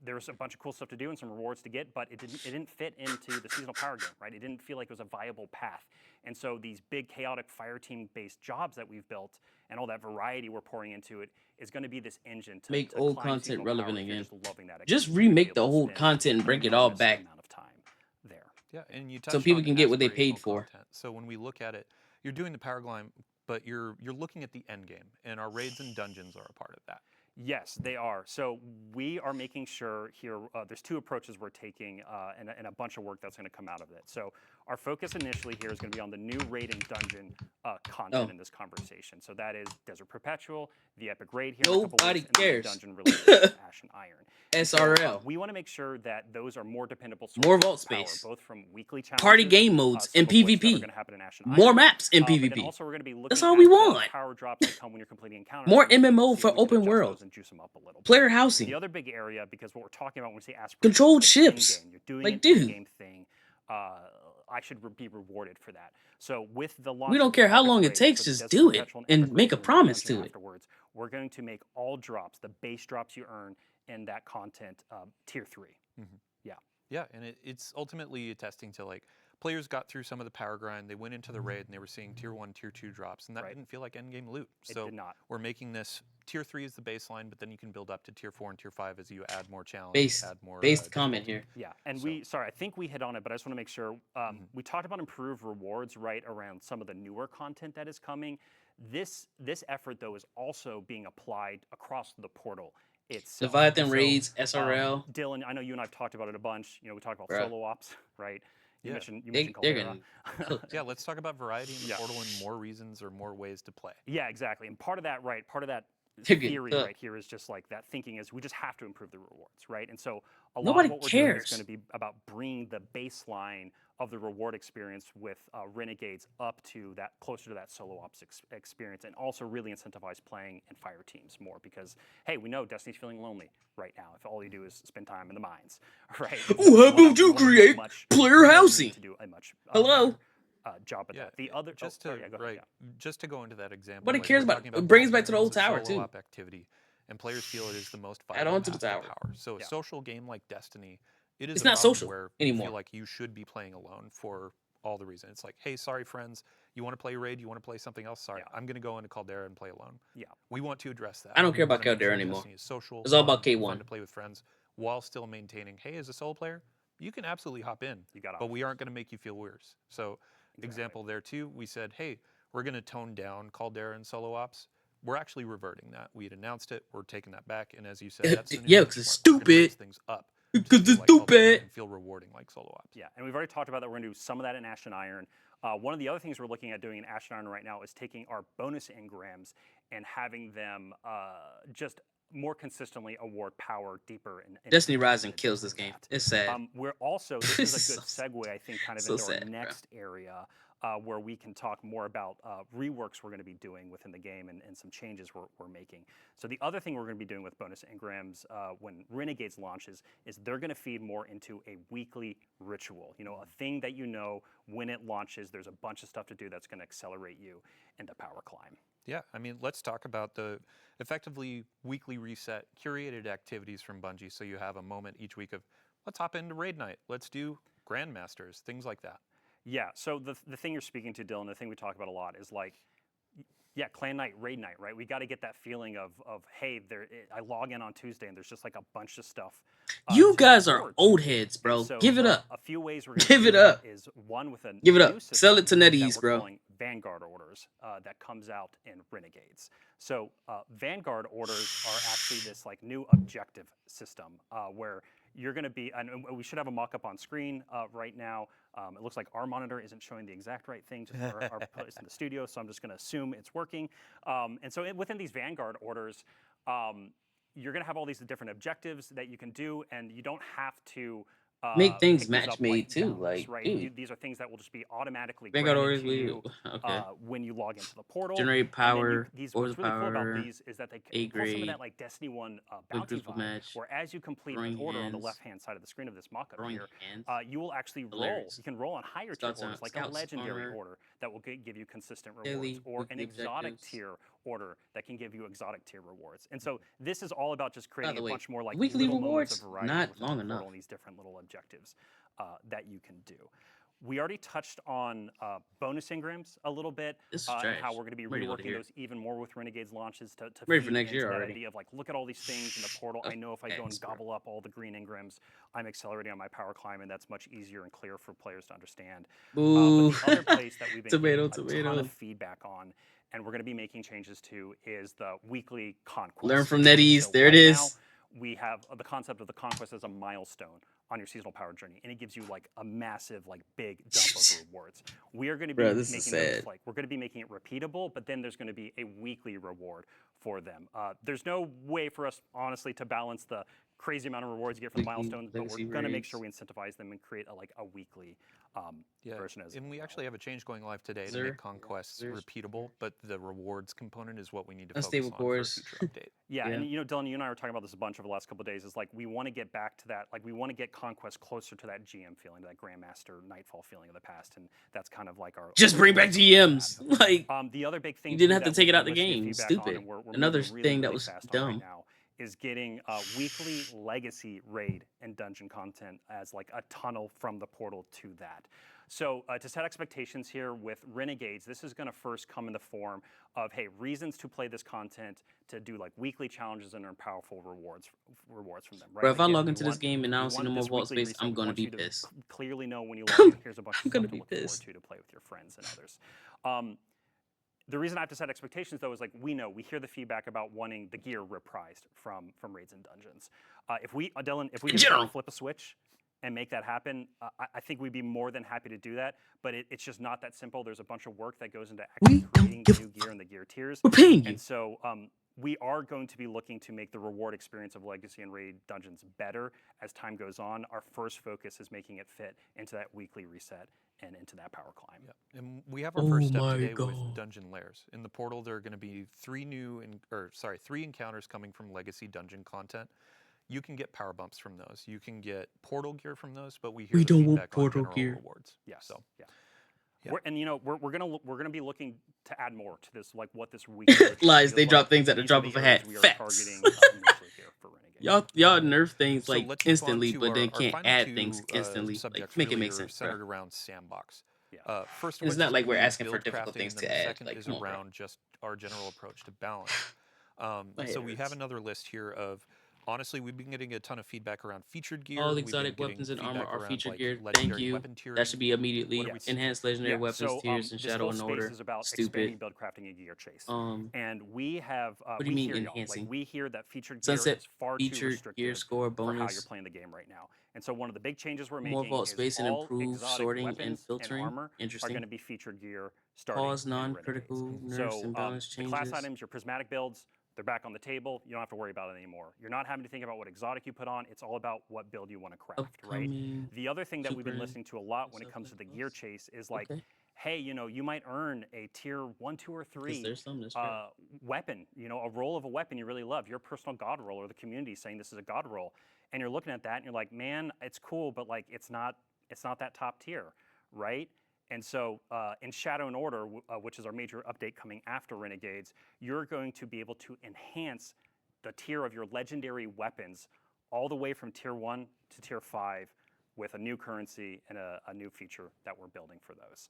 there was a bunch of cool stuff to do and some rewards to get, but it didn't fit into the seasonal power game, right? It didn't feel like it was a viable path. And so these big chaotic fire team based jobs that we've built and all that variety we're pouring into it is going to be this engine to make to old climb content seasonal relevant power if you're again. just loving that Just activity, to be remake the able to old spend content and bring an it all enormous back. amount of time there. Yeah, and you So touched people on can get what they paid aspirational for. content. So when we look at it, you're doing the power climb, but you're looking at the end game, and our raids and dungeons are a part of that. Yes, they are. So we are making sure here, there's 2 approaches we're taking and a bunch of work that's going to come out of it. So our focus initially here is going to be on the new raid and dungeon content in this conversation. So that is Desert Perpetual, the Epic Raid here in a couple Nobody weeks, and then cares. the dungeon related to Ash and Iron. And so, SRL. we want to make sure that those are more dependable More sources vault of power, space. both from weekly challenges, Party game modes some in of which that are PvP. going to happen in Ash and More Iron, maps in but then PvP. also we're going to be looking That's all at we the want. power drops that come when you're completing encounters. More and MMO see for if we can open adjust world. those and juice them up a little bit. Player The housing. other big area, because what we're talking about when we say aspirational, Controlled is like ships. in-game. You're doing Like, an dude. in-game thing. I should be rewarded for that. So with the launch, We don't of the care how Epic long it Raid takes, for the just Desert do it Perpetual and Epic make Raid a and the promise dungeon to it. afterwards, we're going to make all drops, the base drops you earn in that content, tier 3. Yeah. Yeah, and it's ultimately attesting to, like, players got through some of the power grind, they went into the raid, and they were seeing tier 1, tier 2 drops, and that didn't feel like endgame loot. So It did not. we're making this tier 3 is the baseline, but then you can build up to tier 4 and tier 5 as you add more challenges, add more Based comment difficulty. here. Yeah, and I think we hit on it, but I just want to make sure. We talked about improved rewards, right, around some of the newer content that is coming. This effort, though, is also being applied across the portal itself. Leviathan raids, SRL. Dylan, I know you and I have talked about it a bunch. You know, we talked about solo ops, right? You mentioned they're Caldera. gonna Yeah, let's talk about variety in the portal and more reasons or more ways to play. Yeah, exactly. And part of that, right, part of that They're getting theory cooked. right here is just like that thinking is we just have to improve the rewards, right? And so a lot Nobody of what we're doing is cares. going to be about bringing the baseline of the reward experience with Renegades up to that, closer to that solo ops experience, and also really incentivize playing in fire teams more because, hey, we know Destiny's feeling lonely right now if all you do is spend time in the mines, right? Oh, how about you create player housing? To do a much Hello. job at that. The other just oh, to sorry, yeah, go ahead, yeah. just to go into that example, Nobody like, cares we're about talking it. about It brings back to the Caldera old as a tower, solo too. op activity, and players feel it is the most Add viable on to the path tower. power. So a Yeah. social game like Destiny, it is It's a not problem social where anymore. you feel like you should be playing alone for all the reasons. It's like, hey, sorry friends, you want to play raid, you want to play something else? Sorry, Yeah. I'm going to go into Caldera and play alone. Yeah. We want to address that. I don't We care wanna about make Caldera sure anymore. Destiny is social, It's all about fun, K1. fun to play with friends, while still maintaining, hey, as a solo player, you can absolutely hop in, You got but off. we aren't going to make you feel worse. So, example there too, we said, hey, we're going to tone down Caldera and solo ops. We're actually reverting that. We had announced it. We're taking that back. And as you said, that's the new Yeah, 'cause it's benchmark. We're gonna raise stupid. things up. Because to it's feel like Caldera stupid. and feel rewarding like solo ops. Yeah, and we've already talked about that. We're going to do some of that in Ash and Iron. One of the other things we're looking at doing in Ash and Iron right now is taking our bonus engrams and having them just more consistently award power deeper. Destiny Rising kills this game. It's sad. We're also, this is a good segue, I think, kind of so into sad, our bro. next area where we can talk more about reworks we're going to be doing within the game and some changes we're making. So the other thing we're going to be doing with bonus engrams when Renegades launches is they're going to feed more into a weekly ritual. You know, a thing that you know when it launches, there's a bunch of stuff to do that's going to accelerate you into power climb. Yeah, I mean, let's talk about the effectively weekly reset curated activities from Bungie. So you have a moment each week of, let's hop into raid night. Let's do Grandmasters, things like that. Yeah, so the thing you're speaking to, Dylan, the thing we talk about a lot is like, yeah, clan night, raid night, right? We got to get that feeling of hey, I log in on Tuesday and there's just like a bunch of stuff. You to guys look are forward to. old heads, bro. And so, Give it up. A few ways we're going to Give do it that up. is one with a Give it new up. Sell it to system NetEase, that we're bro. calling Vanguard orders that comes out in Renegades. So Vanguard orders are actually this like new objective system where you're going to be, and we should have a mock-up on screen right now. It looks like our monitor isn't showing the exact right thing, just our place in the studio, so I'm just going to assume it's working. And so within these Vanguard orders, you're going to have all these different objectives that you can do, and you don't have to make things pick these match up made like too. downloads, Like, right? dude. These are things that will just be automatically Vanguard granted orders, to you okay. when you log into the portal. Generate And then power, what's orders really cool power, about these is that they A pull some of grade, that like Destiny 1 bounty Crucible vibe, match, where as you complete an throwing order on the hands, left-hand side of the screen of this mock-up throwing here, hands. you will actually roll. Hilarious. You can roll on higher tier Scouts orders, like a Scouts legendary armor, order that will give you consistent daily, rewards, or an weekly exotic objectives. tier order that can give you exotic tier rewards. And so this is all about just creating the a way, bunch more like weekly little moments rewards, of variety not within long the portal enough. and these different little objectives that you can do. We already touched on bonus engrams a little bit, This is and trash. how we're going to be I'm ready to go to reworking here. those even more with Renegades launches to Ready feed for next into year that already. idea of like, look at all these things in the portal. I know if I go and Thanks, bro. gobble up all the green engrams, I'm accelerating on my power climb, and that's much easier and clearer for players to understand. Boo. But the other place that we've been Tomato, getting a tomato. ton of feedback on, and we're going to be making changes to, is the weekly conquest. Learn from NetEase. So There it right is. now, we have the concept of the conquest as a milestone on your seasonal power journey, and it gives you like a massive, like big dump of rewards. We are going to be Bro, this is making those sad. like, we're going to be making it repeatable, but then there's going to be a weekly reward for them. There's no way for us, honestly, to balance the crazy amount of rewards you get from the Weekly milestones, but legacy we're going to make raids. sure we incentivize them and create a weekly version. And we actually have a change going live today to Sir, make conquests there's- repeatable, but the rewards component is what we need to Unstable focus on cores. for a future update. Yeah, Yeah. and you know, Dylan, you and I were talking about this a bunch over the last couple of days. Is like we want to get back to that, like we want to get Conquest closer to that GM feeling, to that Grandmaster Nightfall feeling of the past, and that's kind of like our Just bring back GMs. Like, the other big thing you didn't too have to that take it we're out the listening to game. feedback on, Stupid. and we're Another moving really, thing that really was fast on dumb. right now is getting weekly legacy raid and dungeon content as like a tunnel from the portal to that. So to set expectations here with Renegades, this is going to first come in the form of, hey, reasons to play this content, to do like weekly challenges and earn powerful rewards from them. Right? Bro, if I Again, log we into this want- game and I we don't see want no more this vault weekly space, reset. I'm We gonna want be you to pissed. Clearly know when you log in, here's a bunch of I'm stuff gonna to be look forward pissed. to play with your friends and others. The reason I have to set expectations, though, is like we hear the feedback about wanting the gear reprised from raids and dungeons. Dylan, if we can general. flip a switch and make that happen, I think we'd be more than happy to do that. But it's just not that simple. There's a bunch of work that goes into actually We don't creating give the a new gear and the gear tiers. We're paying you. And so we are going to be looking to make the reward experience of Legacy and Raid dungeons better as time goes on. Our first focus is making it fit into that weekly reset and into that power climb. Yeah. And we have our Oh first step my today with God. dungeon layers. In the portal, there are going to be three encounters coming from Legacy dungeon content. You can get power bumps from those. You can get portal gear from those, but we hear We the don't want feedback on portal general gear. rewards. Yes. So Yeah. Yeah. We're gonna be looking to add more to this, like what this weekly reset Lies, feels they like. drop things at the These are drop the of a areas hat. we are Facts. targeting initially here for Renegades. Y'all nerf things So like let's move on instantly, to but then our can't final add two things instantly. Like, subjects make it really make are sense, bro. centered around sandbox. Yeah. First of It's which not is like gonna we're be asking for build difficult crafting, things and then to the add. second Like, is come on, bro. around just our general approach to balance. My So head we have hurts. another list here of, honestly, we've been getting a ton of feedback around featured gear. All We've been exotic getting weapons and armor feedback are around featured like gear. Thank legendary you. weapon tiering. That should be immediately What are we enhanced legendary weapons so tiers in this Shadow whole and space Order. is about Stupid. expanding build crafting and gear chase. And we have What do you we mean hear y'all. enhancing? Like we hear that featured gear Sunset is far too featured restrictive gear score for how you're bonus. playing the game right now. And so one of the big changes we're More making vault is space and all improved exotic sorting and weapons and filtering. armor are Interesting. going to be featured gear starting Pause in non-critical Renegades. nerfs So and balance the class changes. items, your prismatic builds, they're back on the table. You don't have to worry about it anymore. You're not having to think about what exotic you put on. It's all about what build you want to craft, right? Upcoming The other thing that we've been super listening to a lot when it stuff comes to like the gear this. chase is like, Okay. hey, you might earn a tier 1, 2, or Because 3 there's some that's right. weapon, a roll of a weapon you really love, your personal god roll, or the community saying this is a god roll, and you're looking at that and you're like, man, it's cool, but like it's not that top tier, right? And so in Shadow and Order, which is our major update coming after Renegades, you're going to be able to enhance the tier of your legendary weapons all the way from tier 1 to tier 5 with a new currency and a new feature that we're building for those.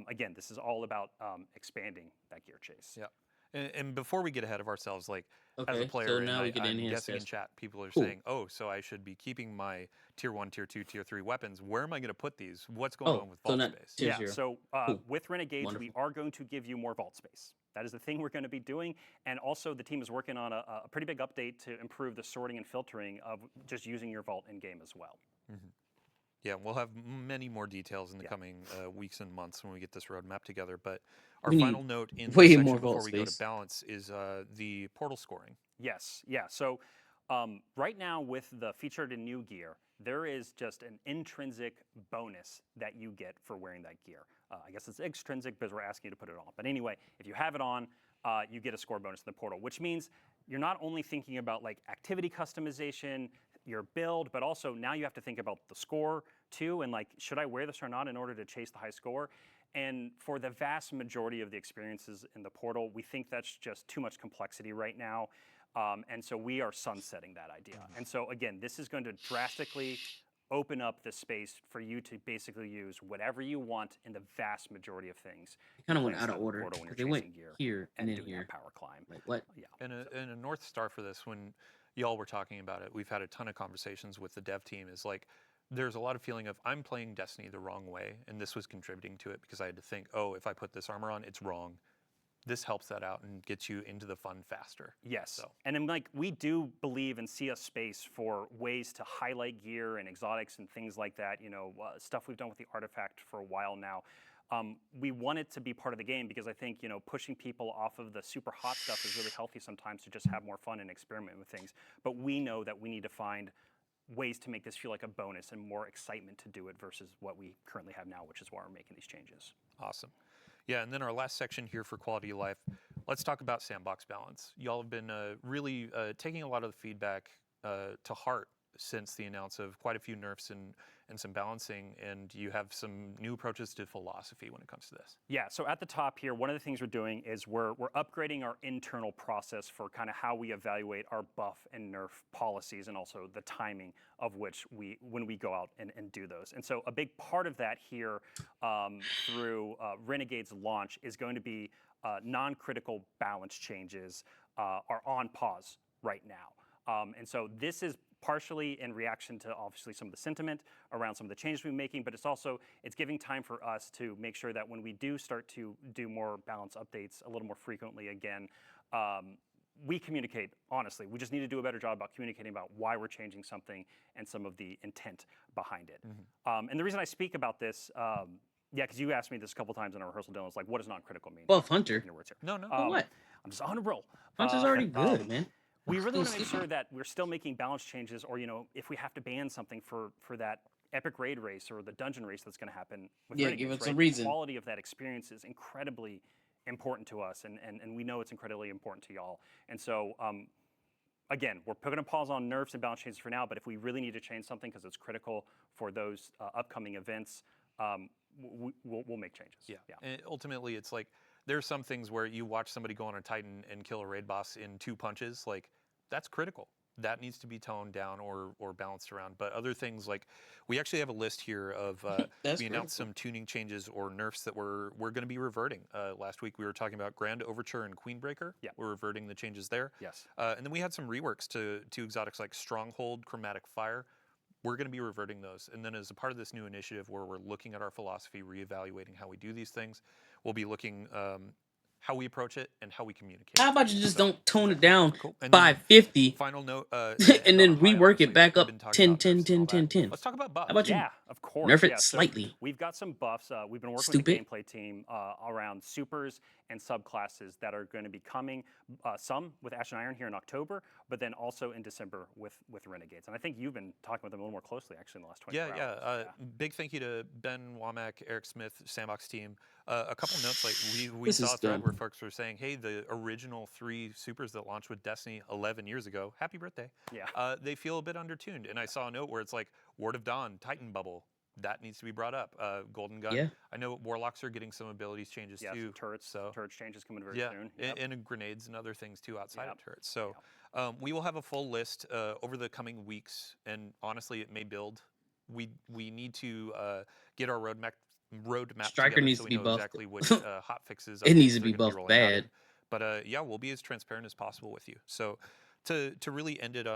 Again, this is all about expanding that gear chase. Yeah. And before we get ahead of ourselves, like as a Okay, player, so and now we can I'm enhance guessing in this. chat, people are Cool. saying, oh, so I should be keeping my tier 1, tier 2, tier 3 weapons. Where am I going to put these? What's going on with so vault not space? tier Yeah, 0. so Cool. with Renegades, we Wonderful. are going to give you more vault space. That is the thing we're going to be doing. And also the team is working on a pretty big update to improve the sorting and filtering of just using your vault in-game as well. Mm-hmm. Yeah, we'll have many more details in the Yeah. coming weeks and months when we get this roadmap together. But our We final need note in way this section more before vault we go to space. balance is the portal scoring. Yes, yeah. So right now with the featured and new gear, there is just an intrinsic bonus that you get for wearing that gear. I guess it's extrinsic because we're asking you to put it on. But anyway, if you have it on, you get a score bonus in the portal, which means you're not only thinking about like activity customization, your build, but also now you have to think about the score too, and like, should I wear this or not in order to chase the high score? And for the vast majority of the experiences in the portal, we think that's just too much complexity right now. And so we are sunsetting that idea. And so again, this is going to drastically open up the space for you to basically use whatever you want in the vast majority of things. It kind of you went play out of inside the order portal when because you're they went chasing gear here and then doing here. that power climb. Like what? Yeah. And a North Star for this, when y'all were talking about it, we've had a ton of conversations with the dev team, is like, there's a lot of feeling of, I'm playing Destiny the wrong way, and this was contributing to it because I had to think, oh, if I put this armor on, it's wrong. This helps that out and gets you into the fun faster. Yes, So. and I'm like, we do believe and see a space for ways to highlight gear and exotics and things like that, stuff we've done with the artifact for a while now. We want it to be part of the game because I think, pushing people off of the super hot stuff is really healthy sometimes to just have more fun and experiment with things. But we know that we need to find ways to make this feel like a bonus and more excitement to do it versus what we currently have now, which is why we're making these changes. Awesome. Yeah, and then our last section here for quality of life, let's talk about sandbox balance. Y'all have been really taking a lot of the feedback to heart since the announce of quite a few nerfs and some balancing, and you have some new approaches to philosophy when it comes to this. Yeah, so at the top here, one of the things we're doing is we're upgrading our internal process for kind of how we evaluate our buff and nerf policies and also the timing of which when we go out and do those. And so a big part of that here through Renegade's launch is going to be non-critical balance changes are on pause right now. And so this is partially in reaction to obviously some of the sentiment around some of the changes we're making, but it's giving time for us to make sure that when we do start to do more balance updates a little more frequently again, we communicate honestly. We just need to do a better job about communicating about why we're changing something and some of the intent behind it. And the reason I speak about this Yeah, because you asked me this a couple times in our rehearsal, Dylan. It's like, what does non-critical mean? Buff Hunter. Your words here. No, no. For what? I'm just on a roll. Hunter's already good, man. We really want to Still make sure that we're still making balance changes, or if we have to ban something for that epic raid race or the dungeon race that's going to happen with Yeah, Renegades, give us right? a reason. The quality of that experience is incredibly important to us, and we know it's incredibly important to y'all. And so, again, we're putting a pause on nerfs and balance changes for now, but if we really need to change something because it's critical for those upcoming events, we'll make changes. Yeah. And ultimately, it's like there's some things where you watch somebody go on a Titan and kill a raid boss in 2 punches. Like, that's critical. That needs to be toned down or balanced around. But other things, like we actually have a list here of we announced some tuning changes or nerfs that we're going to be reverting. Last week we were talking about Grand Overture and Queenbreaker. Yeah. We're reverting the changes there. Yes. And then we had some reworks to exotics like Stronghold, Chromatic Fire. We're going to be reverting those. And then as a part of this new initiative where we're looking at our philosophy, reevaluating how we do these things, we'll be looking how we approach it and how we communicate. How about you just don't tone it down Cool. And 550 final note, and then rework it back up we've been talking 10, about 10, nerfs and 10, all 10, that. 10. Let's talk about buffs. How about you Yeah, of course. nerf it Yeah, so slightly? we've got some buffs. We've been working Stupid. with the gameplay team around supers and subclasses that are going to be coming. Some with Ash and Iron here in October, but then also in December with Renegades. And I think you've been talking with them a little more closely actually in the last 24 hours. Big thank you to Ben Womack, Eric Smith, Sandbox team. A couple notes, like we This saw is a thread dumb. where folks were saying, hey, the original 3 supers that launched with Destiny 11 years ago, happy birthday. Yeah. They feel a bit undertuned. And I saw a note where it's like Ward of Dawn, Titan Bubble. That needs to be brought up. Golden Gun. Yeah. I know Warlocks are getting some abilities changes Yeah, too. turrets, So turret changes coming very yeah, soon. Yep. and grenades and other things too outside of Yep. turrets. So we will have a full list over the coming weeks, and honestly, it may build. We need to get our roadmap Striker together needs so to we be know buffed. exactly which hot fixes. It needs to updates be they're gonna buffed rolling out bad. in. But yeah, we'll be as transparent as possible with you. So to really end it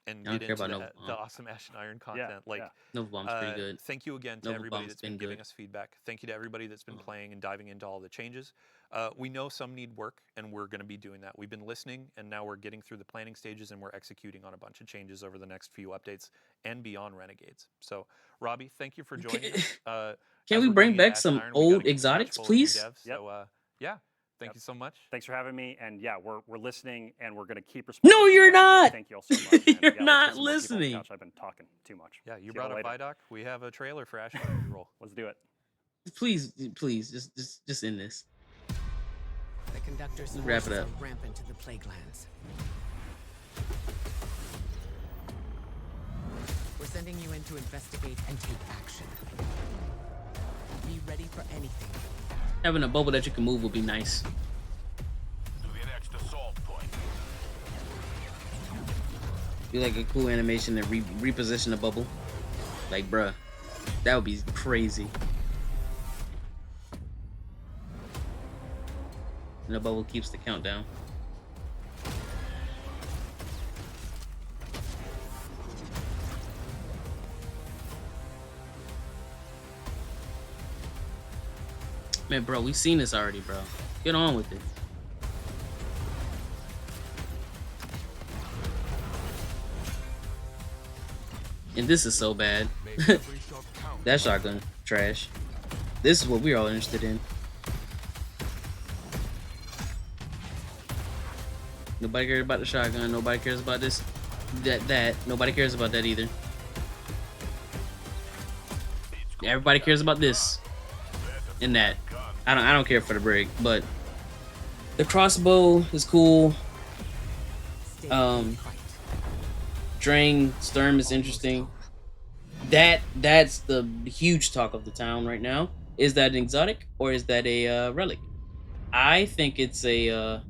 and I don't get care into about the Nova awesome Ash and Iron content, like. Nova Bomb's pretty good. Thank you again to Nova everybody Bomb's that's been been giving good. us feedback. Thank you to everybody that's been playing and diving into all the changes. We know some need work, and we're going to be doing that. We've been listening, and now we're getting through the planning stages, and we're executing on a bunch of changes over the next few updates and beyond Renegades. So, Robbie, thank you for joining us. Can as we we're bring going into back Ash and some Iron, we gotta old get the patch exotics, full of new please? devs. So, yeah, thank you so much. Thanks for having me, and yeah, we're listening, and we're going to keep responding. No, to you're feedback, so not. Thank you all so much. And, You're yeah, let's get not some more people on the listening. couch. I've been talking too much. Yeah, See you all brought up later. Vidoc. We have a trailer for Ash and Iron roll. Let's do it. Please, just end this. The conductor's Wrap it forces up. are rampant to the plague lands. We're sending you in to investigate and take action. Be ready for anything. Having a bubble that you can move would be nice. To the next assault point. Be like a cool animation and reposition the bubble. Like, bruh, that would be crazy. And the bubble keeps the countdown. Man, bro, we seen this already, bro. Get on with it. And this is so bad. That shotgun, trash. This is what we're all interested in. Nobody cares about the shotgun. Nobody cares about this. That. Nobody cares about that either. Everybody cares about this. And that. I don't care for the break, but the crossbow is cool. Stay fight. Drain Sturm is interesting. That's the huge talk of the town right now. Is that an exotic or is that a relic? I think it's a.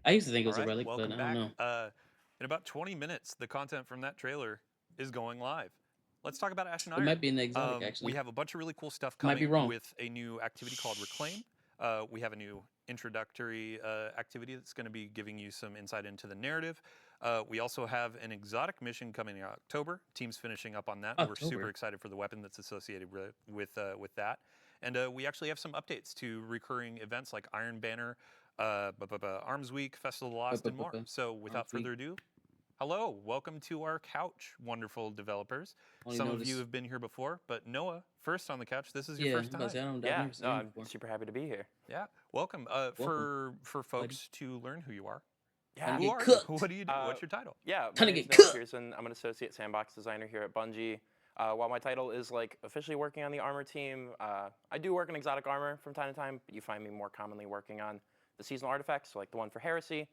I used to think it was All a right, relic, welcome but I don't back. know. In about 20 minutes, the content from that trailer is going live. Let's talk about Ash and It Iron. might be an exotic, actually. We have a bunch of really cool stuff Might be coming wrong. with a new activity called Reclaim. We have a new introductory activity that's going to be giving you some insight into the narrative. We also have an exotic mission coming in October. Team's finishing up on that. We're super October. excited for the weapon that's associated with that. And we actually have some updates to recurring events like Iron Banner, Arms Week, Festival of the Lost, and more. So without Arms Week. further ado, Hello, welcome to our couch, wonderful developers. Only Some of noticed- you have been here before, but Noah, first on the couch. This is your Yeah, first I was time. about to say, I've never seen him before. super happy to be here. Yeah, welcome. For folks to learn who you are. Yeah. Who get are cooked. you? What do you do? Uh, What's your title? Yeah, my Kinda name's get Noah cooked. Pearson. I'm an associate sandbox designer here at Bungie. While my title is like officially working on the armor team, I do work in exotic armor from time to time, but you find me more commonly working on the seasonal artifacts, like the one for Heresy,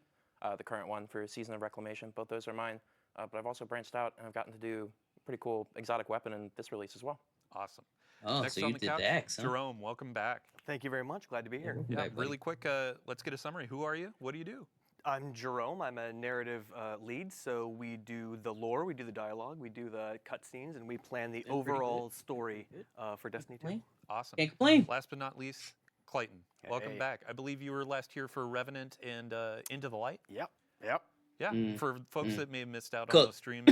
the current one for Season of Reclamation. Both those are mine. But I've also branched out and I've gotten to do a pretty cool exotic weapon in this release as well. Awesome. Oh, Next so on you the did couch, the axe, huh? Jerome, welcome back. Thank you very much. Glad to be here. Welcome Yeah, back, buddy. really quick, let's get a summary. Who are you? What do you do? I'm Jerome. I'm a narrative lead, so we do the lore, we do the dialogue, we do the cutscenes, and we plan the Doing pretty overall good. story for Destiny 2. Awesome. Can't complain. Last but not least, Clayton. Welcome Hey. back. I believe you were last here for Revenant and Into the Light. Yep. Yeah, Mm, for folks mm. that may have missed out on Cook. those streams.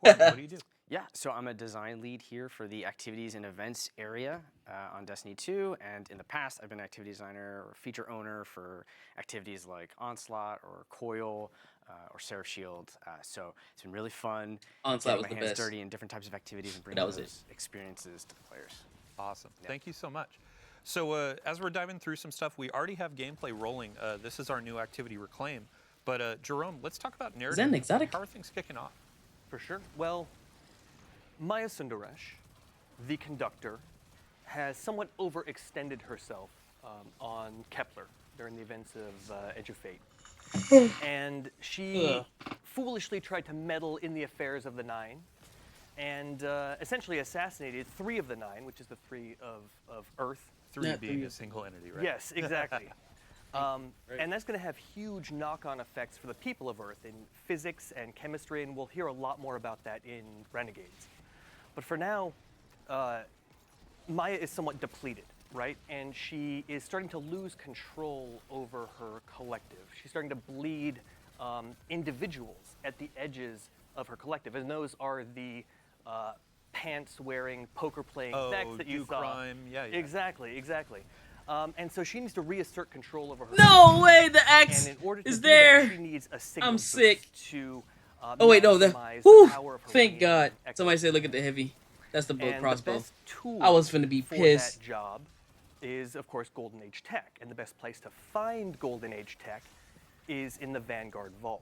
What do you do? Yeah, so I'm a design lead here for the activities and events area on Destiny 2, and in the past I've been an activity designer or feature owner for activities like Onslaught or Coil or Seraph Shield. So it's been really fun Onslaught getting was my the hands best. dirty in different types of activities and bringing that was it. those experiences to the players. Awesome. Thank you so much. So as we're diving through some stuff, we already have gameplay rolling. This is our new activity, Reclaim. But Jerome, let's talk about narrative. an exotic? How are things kicking off? For sure. Well, Maya Sundaresh, the conductor, has somewhat overextended herself on Kepler during the events of Edge of Fate. And she foolishly tried to meddle in the affairs of the Nine and essentially assassinated 3 of the 9, which is the 3 of Earth. 3 Yeah, being three. a single entity, right? Yes, exactly. And that's going to have huge knock-on effects for the people of Earth in physics and chemistry, and we'll hear a lot more about that in Renegades. But for now, Maya is somewhat depleted, right? And she is starting to lose control over her collective. She's starting to bleed individuals at the edges of her collective, and those are the pants-wearing, poker-playing Vex that you do saw. crime. Yeah. Exactly. And so she needs to reassert control over her. No way, the And axe in order to is do there. that, she needs a signal I'm boost sick. to Oh wait, no, maximize whew, the power of her thank range God. and Somebody excellence. said, look at the heavy. That's the bow And crossbow. the best tool I was finna be for pissed. that job is, of course, Golden Age tech. And the best place to find Golden Age tech is in the Vanguard Vault,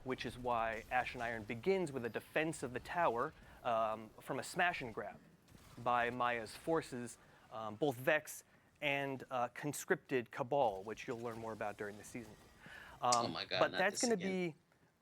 which is why Ash and Iron begins with a defense of the tower from a smash and grab by Maya's forces, both Vex and conscripted Cabal, which you'll learn more about during the season. Oh my God, But not that's this going to again. be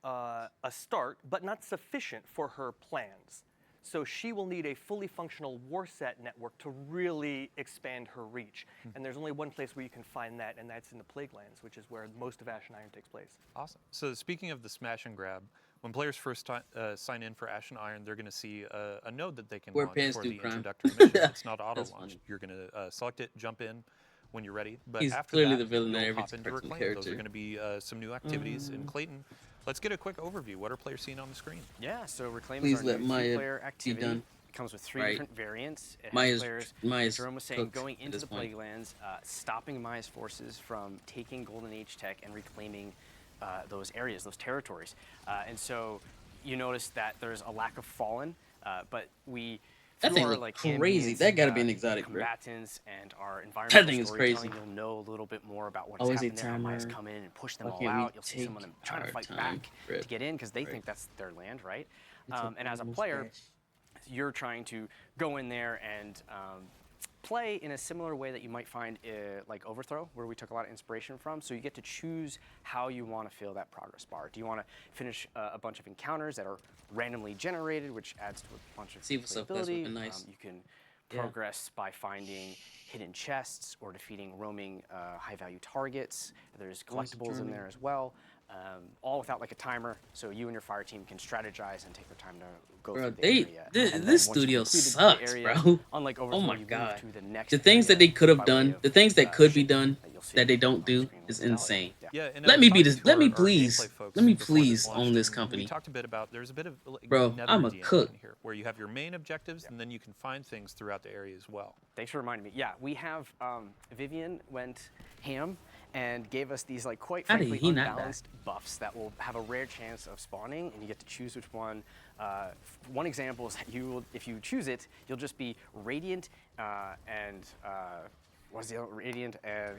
a start, but not sufficient for her plans. So she will need a fully functional Warsat network to really expand her reach. And there's only one place where you can find that, and that's in the Plaguelands, which is where most of Ash and Iron takes place. Awesome. So speaking of the smash and grab, when players first sign in for Ash and Iron, they're going to see a node that they can Wear launch pants, for do the crime. introductory mission. It's not That's auto-launched. funny. You're going to select it, jump in when you're ready. But He's after clearly that, the villain that you'll every hop into cartoon Reclaim. Those character. are going to be some new activities. And Clayton, let's get a quick overview. What are players seeing on the screen? Yeah, so Reclaim Please is our let new Maya 2-player be activity. done. It comes with 3 Right. different variants. It has Maya's players, as Jerome was saying, cooked going at into this the point. Plaguelands, stopping Maya's forces from taking Golden Age tech and reclaiming those areas, those territories. And so you notice that there's a lack of Fallen, but we That through thing our, look like, crazy. ambience, That gotta be an exotic, bro. combatants and our That environmental thing is storytelling, crazy. you'll know a little bit more about what's Always a happening there, how Maya's timer. come in and push them Why all can't we out. You'll see some of them take trying to our fight time? back Rip. to get in because they Right. think that's their land, right? It's And as a player, you're trying to go in there and play in a similar way that you might find like Overthrow, where we took a lot of inspiration from. So you get to choose how you want to fill that progress bar. Do you want to finish a bunch of encounters that are randomly generated, which adds to a bunch of See what's up, that's replayability? looking nice. You can Yeah. progress by finding hidden chests or defeating roaming high-value targets. There's collectibles in journey. there as well, all without like a timer, so you and your fire team can strategize and take their time to go Bro, through the they area. this, And then this once you've studio completed the sucks, area, bro. Unlike Oh Overthrow, my you move God. to the next The things that area they could have by way done, of, the things that could be mission done that you'll see that they on don't the do screen is with Valley. insane. Yeah, and Let me be talking this. to Let me our please. gameplay folks Let me before this please launched, own this and company. We talked a bit about there's a bit of like, Bro, nether I'm a DMing cook. here, where you have your main objectives, and then you can find things throughout the area as well. Thanks for reminding me. Yeah, we have Vivian went ham and gave us these like quite How did frankly he not die? unbalanced buffs that will have a rare chance of spawning, and you get to choose which one. One example is that if you choose it, you'll just be radiant and what's the other? Radiant and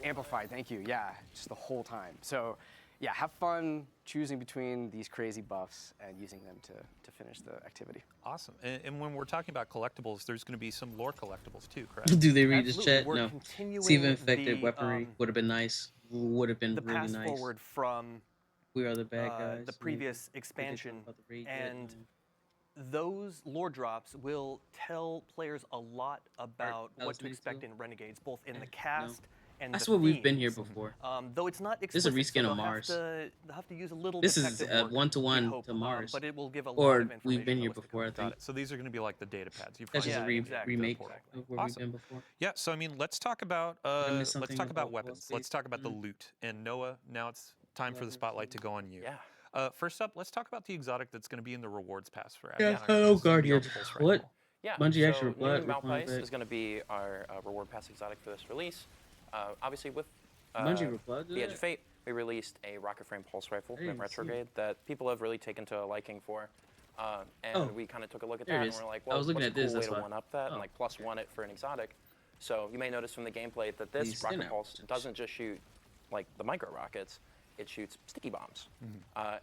amplified. Thank you. Yeah, just the whole time. So yeah, have fun choosing between these crazy buffs and using them to finish the activity. Awesome. And when we're talking about collectibles, there's going to be some lore collectibles too, correct? Do they read this Absolutely. chat? We're No. continuing See if infected the, weaponry would have been nice. Would have been the really pass nice. forward from We are the bad guys. the Maybe. previous What they expansion, talk about the raid yet, and those lore drops will tell players a lot about that what was to me expect too. in Renegades, both in the No. cast and That's the what we've been here themes. before. Though it's not This is a explicit, reskin so of they'll Mars. They'll have to use a little This is detective work, one-to-one we hope, to Mars. but it will give a lot Or of information. we've been about here what's to before, I come. think. Got it. So these are going to be like the data pads. You That's find just a Yeah, exactly. remake Exactly. of where Awesome. we've been before. Yeah, so I mean, let's talk about I missed something about weapons. Wall Let's talk about the Street? loot. And Noah, now it's time for the spotlight to go on you. Yeah. First up, let's talk about the exotic that's going to be in the rewards pass for Ash Yeah, and Iron. hello, This is gonna be Guardian. on Pulse What? Rifle. Yeah, Bungie extra so replied, new replying Malpais back. is going to be our reward pass exotic for this release. Obviously, with Bungie replied to the Edge that? of Fate, we released a rocket frame pulse rifle I didn't from even see Retrograde that people have really taken to a liking for. And Oh, we kind of took a look at there it that and is. we're like, I well, was what's looking a at cool this, way that's to why. one-up that Oh. and like plus one it for an exotic? So you may notice from the gameplay that this These rocket thin pulse outputs. doesn't just shoot like the micro rockets, it shoots sticky bombs.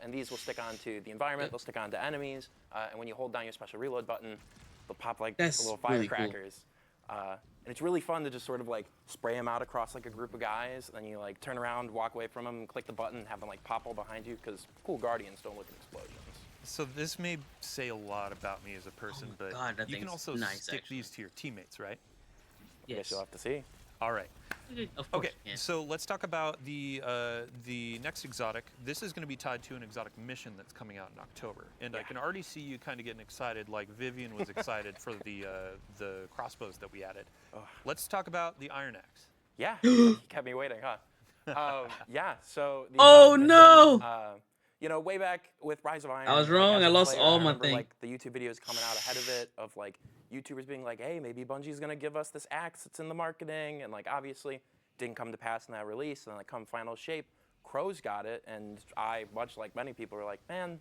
And these will stick onto the environment, they'll stick onto enemies, and when you hold down your special reload button, they'll pop like That's little really cool. firecrackers. And it's really fun to just sort of like spray them out across like a group of guys, and then you like turn around, walk away from them, click the button, have them like pop all behind you, because cool Guardians don't look at explosions. So this may say a lot about me as a person, but God, that you can thing's also nice, stick actually. these to your teammates, right? I guess Yes. you'll have to see. All right. Of course Okay, you can. so let's talk about the next exotic. This is going to be tied to an exotic mission that's coming out in October, and I can already see you kind of getting excited, like Vivian was excited for the crossbows that we added. Let's talk about the Iron Axe. Yeah, you kept me waiting, huh? Yeah, so the Oh, exotic no! mission, you know, way back with Rise of Iron, I was like, wrong, as I a lost player, all I my remember, thing. like the YouTube videos coming out ahead of it, of like YouTubers being like, hey, maybe Bungie's gonna give us this axe that's in the marketing, and like obviously didn't come to pass in that release, and then like come final shape, Crows got it, and I, much like many people, were like, man,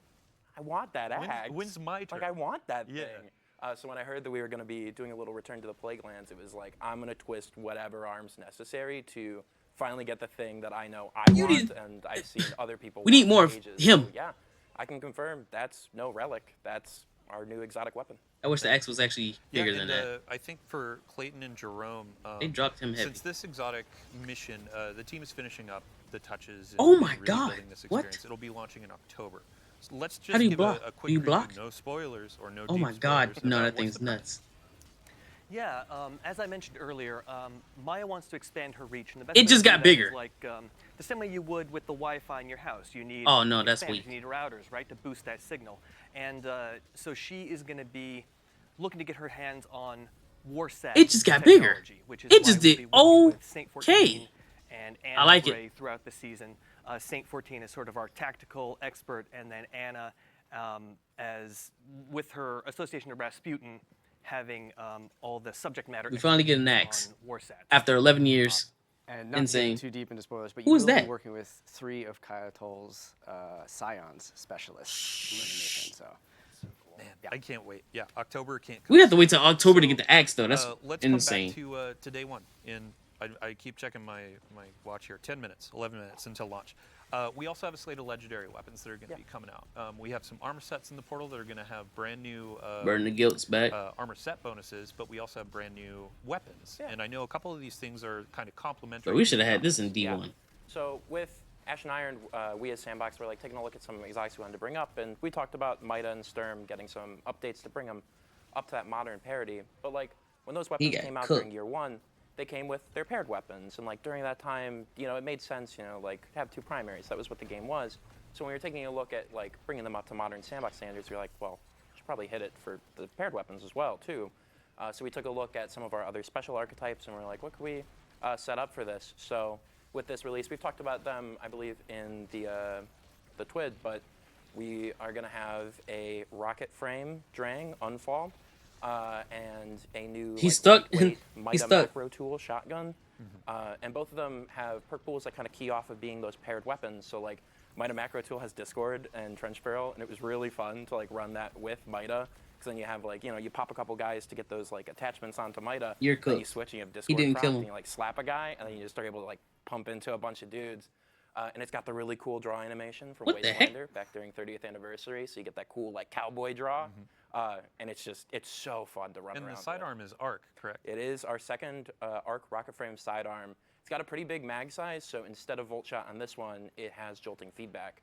I want that axe. When's my turn? Like I want that Yeah. thing. So when I heard that we were going to be doing a little return to the Plaguelands, it was like, I'm going to twist whatever arms necessary to finally get the thing that I know I want, and I've seen other people We need want more for of ages. him. So, yeah, I can confirm that's no relic. That's our new exotic weapon. I wish the X was actually bigger and, than that. I think for Clayton and Jerome, They dropped him heavy. Since this exotic mission, the team is finishing up the touches. And Oh my really God, building this what? experience. It'll be launching in October. So let's just How do you give block? a Do quick you preview. block? No spoilers or no Oh deep my God, spoilers no, about that what's thing's the premise. nuts. Yeah, as I mentioned earlier, Maya wants to expand her reach, and the best It way just to do got that is bigger. like the same way you would with the Wi-Fi in your house. You need Oh, no, that's expanders, weak. You need routers, right, to boost that signal. And so she is going to be looking to get her hands on Warsat. It just got bigger. technology, which is It why just we'll did. be working with Saint 14 Okay. and Anna I like Gray it. throughout the season. Saint 14 is sort of our tactical expert, and then Anna, as with her association to Rasputin, having all the subject matter. We finally get an expertise axe. on Warsat. After 11 years. And not to Insane. get too deep into spoilers, but Who you is will that? be working with 3 of Kayatol's Scions specialists in the mission. So, Man, I can't wait. Yeah, October can't. We have to wait till October to get the axe, though. That's Let's insane. come back to day one. I keep checking my watch here. 10 minutes, 11 minutes until launch. We also have a slate of legendary weapons that are going to be coming out. We have some armor sets in the portal that are going to have brand new Burn the Guilt's back. armor set bonuses, but we also have brand new weapons. Yeah. And I know a couple of these things are kind of complementary. But we to should have each had other. this in D1. So with Ash and Iron, we as Sandbox were like taking a look at some exotics we wanted to bring up, and we talked about Mida and Sturm getting some updates to bring them up to that modern parity. But like when those weapons got came out cooked. during year one, they came with their paired weapons, and like during that time, you know, it made sense, you know, like to have 2 primaries. That was what the game was. So when we were taking a look at like bringing them up to modern Sandbox standards, we were like, well, we should probably hit it for the paired weapons as well too. So we took a look at some of our other special archetypes, and we're like, what could we set up for this? So with this release, we've talked about them, I believe, in the TWID, but we are going to have a rocket frame Drang Unfall. and a new He's stuck. lightweight He's Mida stuck. macro tool shotgun. And both of them have perk pools that kind of key off of being those paired weapons. So like Mida macro tool has Discord and Trench Barrel, and it was really fun to like run that with Mida. Because then you have like, you pop a couple guys to get those like attachments onto Mida. You're Then you cooked. switch and you have He Discord didn't proc, kill and him. you like slap a guy, and then you just are able to like pump into a bunch of dudes. And it's got the really cool draw animation from What the heck? Wastelander back during 30th anniversary. So you get that cool like cowboy draw. And it's so fun to run And around the with. sidearm is arc, correct? It is our second arc rocket frame sidearm. It's got a pretty big mag size, so instead of volt shot on this one, it has jolting feedback,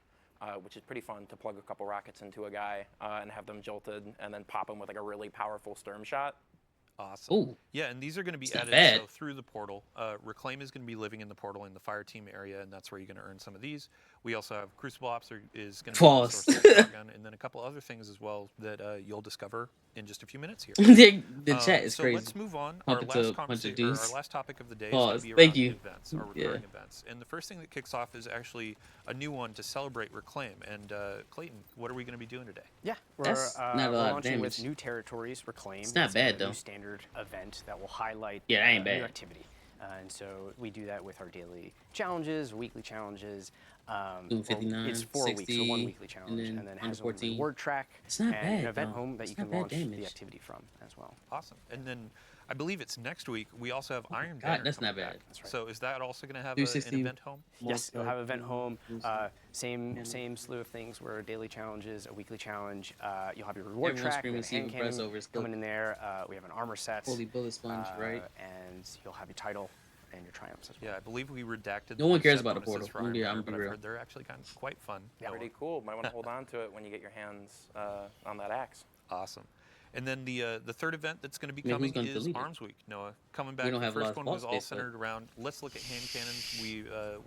which is pretty fun to plug a couple rockets into a guy and have them jolted, and then pop them with like a really powerful sturm shot. Awesome. Ooh. Yeah, and these are going to be It's not added bad. so through the portal. Reclaim is going to be living in the portal in the fire team area, and that's where you're going to earn some of these. We also have Crucible Ops is going to be a Pause. source of shotgun, and then a couple other things as well that you'll discover in just a few minutes here. The chat is so crazy. let's move on. Pump Our it to a last bunch of conversation, dudes. our last topic of the day is Pause. going to be Thank around you. events, our Yeah. recurring events. And the first thing that kicks off is actually a new one to celebrate Reclaim. And Clayton, what are we going to be doing today? Yeah, we're, That's not a we're lot of launching with damage. New Territories Reclaim. It's not bad, a though. New standard event that will highlight Yeah, that ain't new bad. activity. And so we do that with our daily challenges, weekly challenges. Doing Well, 59, it's 4 weeks, so 60, one weekly challenge, and then has a 114. reward track It's not and an bad, event though. home that It's you not can bad launch damage. the activity from as well. Awesome. And then I believe it's next week. We also have Iron God, Banner that's coming not bad. back. That's right. So is that also going to have an 360 event home? Yes, you'll have event home. More Same slew of things where daily challenges, a weekly challenge. You'll have your reward Everyone's track, you have a screaming hand Steven cannon Pressover's coming cooked. in there. We have an armor set. Holy bullet sponge, right? And you'll have your title and your triumphs as well. Yeah, I believe we redacted. No one the cares set about the bonuses portal. for Iron Yeah, Banner, I'm but be I've real. heard they're actually kind of quite fun. Pretty cool. Might want to hold on to it when you get your hands on that axe. Awesome. And then the third event that's going to be Yeah, who's coming gonna is delete it? Arms Week. Noah, coming back. don't The have a lot first of one was wall all space, though. centered around. Let's look at hand cannons.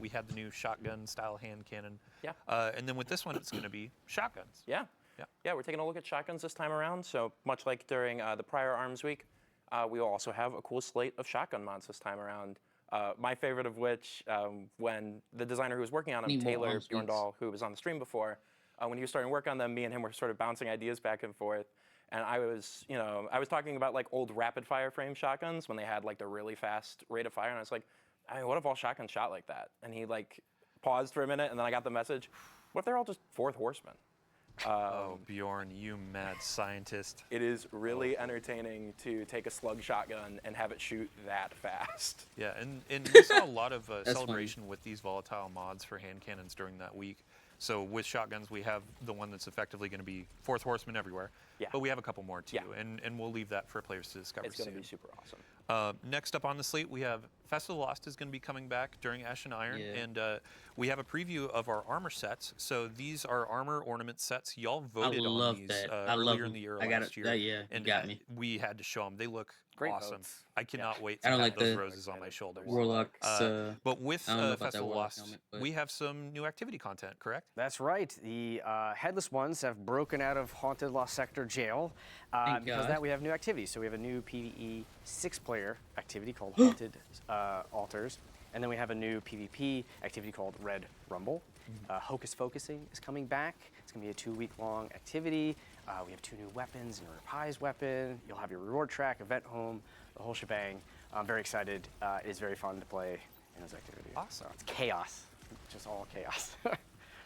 We had the new shotgun style hand cannon. Yeah. And then with this one, it's going to be shotguns. Yeah. Yeah. Yeah, we're taking a look at shotguns this time around. So much like during the prior Arms Week, we will also have a cool slate of shotgun mods this time around. My favorite of which, when the designer who was working on them, Need more Taylor Arms Weeks. Bjorndal, who was on the stream before, when he was starting work on them, me and him were sort of bouncing ideas back and forth. And I was talking about like old rapid fire frame shotguns when they had like the really fast rate of fire. And I was like, I mean, what if all shotguns shot like that? And he like paused for a minute, and then I got the message, what if they're all just fourth horsemen? Oh, Bjorn, you mad scientist. It is really entertaining to take a slug shotgun and have it shoot that fast. Yeah, and we saw a lot of funny. celebration with these volatile mods for hand cannons during that week. So with shotguns, we have the one that's effectively going to be fourth horseman everywhere. Yeah. But we have a couple more too, Yeah. and we'll leave that for players to discover It's going soon. to be super awesome. Next up on the slate, we have Festival Lost is going to be coming back during Ash and Iron, Yeah. and we have a preview of our armor sets. So these are armor ornament sets. Y'all voted love on these that. I love earlier in them. the year I got last it. year. Yeah, you and got me. we had to show them. They look Great awesome. votes. I cannot wait I to don't have like those the roses on my shoulders. Warlock's. But with I don't know about that Festival Warlock Lost, helmet, but- we have some new activity content, correct? That's right. The Headless Ones have broken out of Haunted Lost Sector jail. Thank Because of God. that, we have new activities. So we have a new PvE 6-player activity called Haunted Altars. And then we have a new PvP activity called Red Rumble. Hocus Focusing is coming back. It's going to be a 2-week-long activity. We have 2 new weapons, and a reprised weapon. You'll have your reward track, event home, the whole shebang. I'm very excited. It is very fun to play in those activities. Awesome. It's chaos. Just all chaos.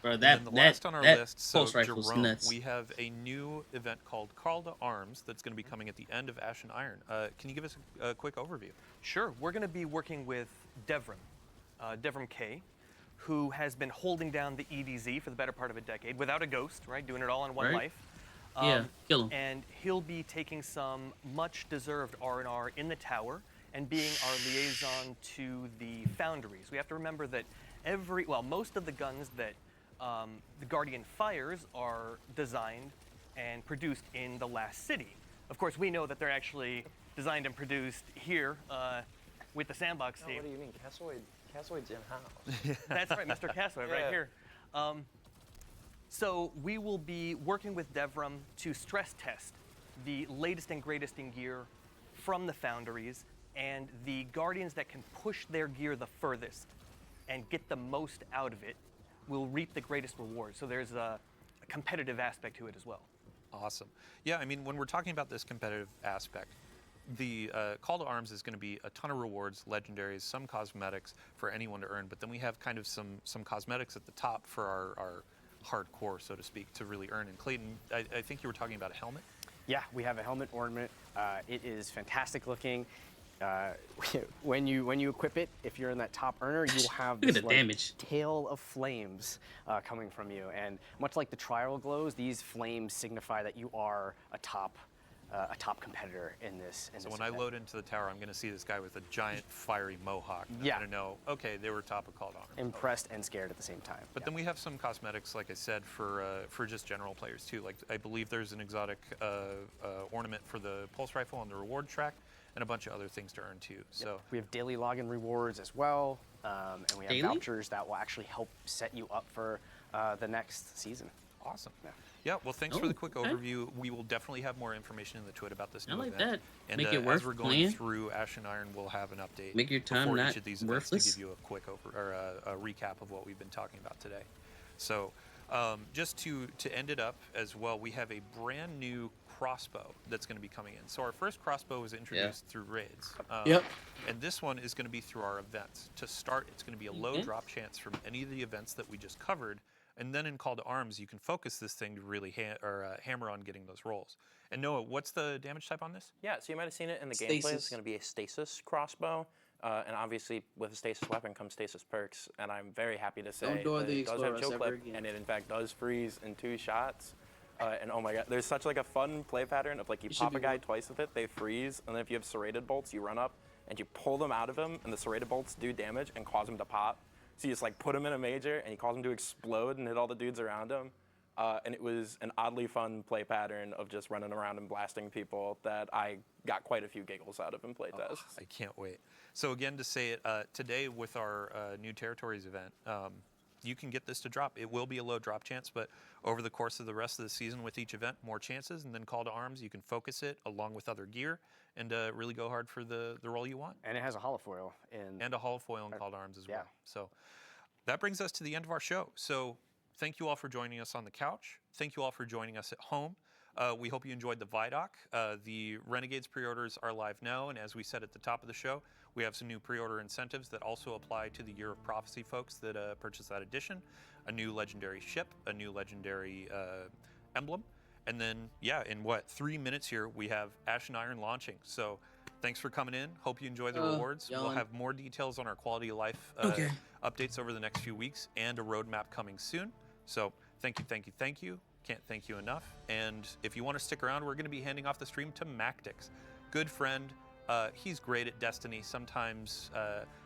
Bro, And that then the that last on our that list, so pulse rifle's Jerome, nuts. we have a new event called Call to Arms that's going to be coming at the end of Ash and Iron. Can you give us a quick overview? Sure. We're going to be working with Devrim, Devrim K, who has been holding down the EDZ for the better part of a decade without a ghost, right? Doing it all in one Right. life. Yeah, kill him. And he'll be taking some much-deserved R&R in the tower and being our liaison to the foundries. We have to remember that most of the guns that the Guardian fires are designed and produced in the last city. Of course, we know that they're actually designed and produced here with the Sandbox team. What do you mean? Cassoid's in-house. That's right, Mr. Cassoid, right Yeah. here. So we will be working with Devrim to stress test the latest and greatest in gear from the foundries, and the Guardians that can push their gear the furthest and get the most out of it will reap the greatest reward. So there's a competitive aspect to it as well. Awesome. Yeah, I mean, when we're talking about this competitive aspect, the Call to Arms is going to be a ton of rewards, legendaries, some cosmetics for anyone to earn, but then we have kind of some cosmetics at the top for our hardcore, so to speak, to really earn. And Clayton, I think you were talking about a helmet? Yeah, we have a helmet ornament. It is fantastic looking. When you equip it, if you're in that top earner, you'll have this like, tail of flames coming from you. And much like the trial glows, these flames signify that you are a top competitor in this. So when I load into the tower, I'm going to see this guy with a giant fiery mohawk. Yeah. I'm going to know, okay, they were top of Call to Arms. Impressed and scared at the same time. But then we have some cosmetics, like I said, for just general players too. Like I believe there's an exotic ornament for the pulse rifle on the reward track, and a bunch of other things to earn too. So we have daily login rewards as well, and we have vouchers that will actually help set you up for the next season. Awesome. Yeah, well, thanks for the quick overview. We will definitely have more information in the tweet about this new event. That. And Make it worth as we're going playing. through Ash and Iron, we'll have an update. Make your time before not each of these events worthless. to give you a quick a recap of what we've been talking about today. So just to end it up as well, we have a brand new crossbow that's going to be coming in. So our first crossbow was introduced through raids. And this one is going to be through our events. To start, it's going to be a low drop chance from any of the events that we just covered. And then in Call to Arms, you can focus this thing to really hammer on getting those rolls. And Noah, what's the damage type on this? Yeah, so you might have seen it in the gameplay. It's going to be a stasis crossbow. And obviously, with a stasis weapon comes stasis perks. And I'm very happy to say that it does have choke clip, and it in fact does freeze in 2 shots. And oh my god, there's such like a fun play pattern of like you pop a guy twice with it, they freeze, and then if you have serrated bolts, you run up and you pull them out of him, and the serrated bolts do damage and cause him to pop. So you just like put him in a major, and you cause him to explode and hit all the dudes around him. And it was an oddly fun play pattern of just running around and blasting people that I got quite a few giggles out of in playtest. I can't wait. So again, to say it, today with our New Territories event, you can get this to drop. It will be a low drop chance, but over the course of the rest of the season with each event, more chances, and then Call to Arms, you can focus it along with other gear and really go hard for the role you want. And it has a holofoil and a holofoil in Call to Arms as well. So that brings us to the end of our show. So thank you all for joining us on the couch. Thank you all for joining us at home. We hope you enjoyed the Vidoc. The Renegades pre-orders are live now, and as we said at the top of the show, we have some new pre-order incentives that also apply to the Year of Prophecy folks that purchase that edition. A new legendary ship, a new legendary emblem, and then, yeah, in 3 minutes here, we have Ash and Iron launching. So thanks for coming in. Hope you enjoy the rewards. We'll have more details on our quality of life updates over the next few weeks and a roadmap coming soon. So thank you, thank you, thank you. Can't thank you enough. And if you want to stick around, we're going to be handing off the stream to Mactix. Good friend. He's great at Destiny. Sometimes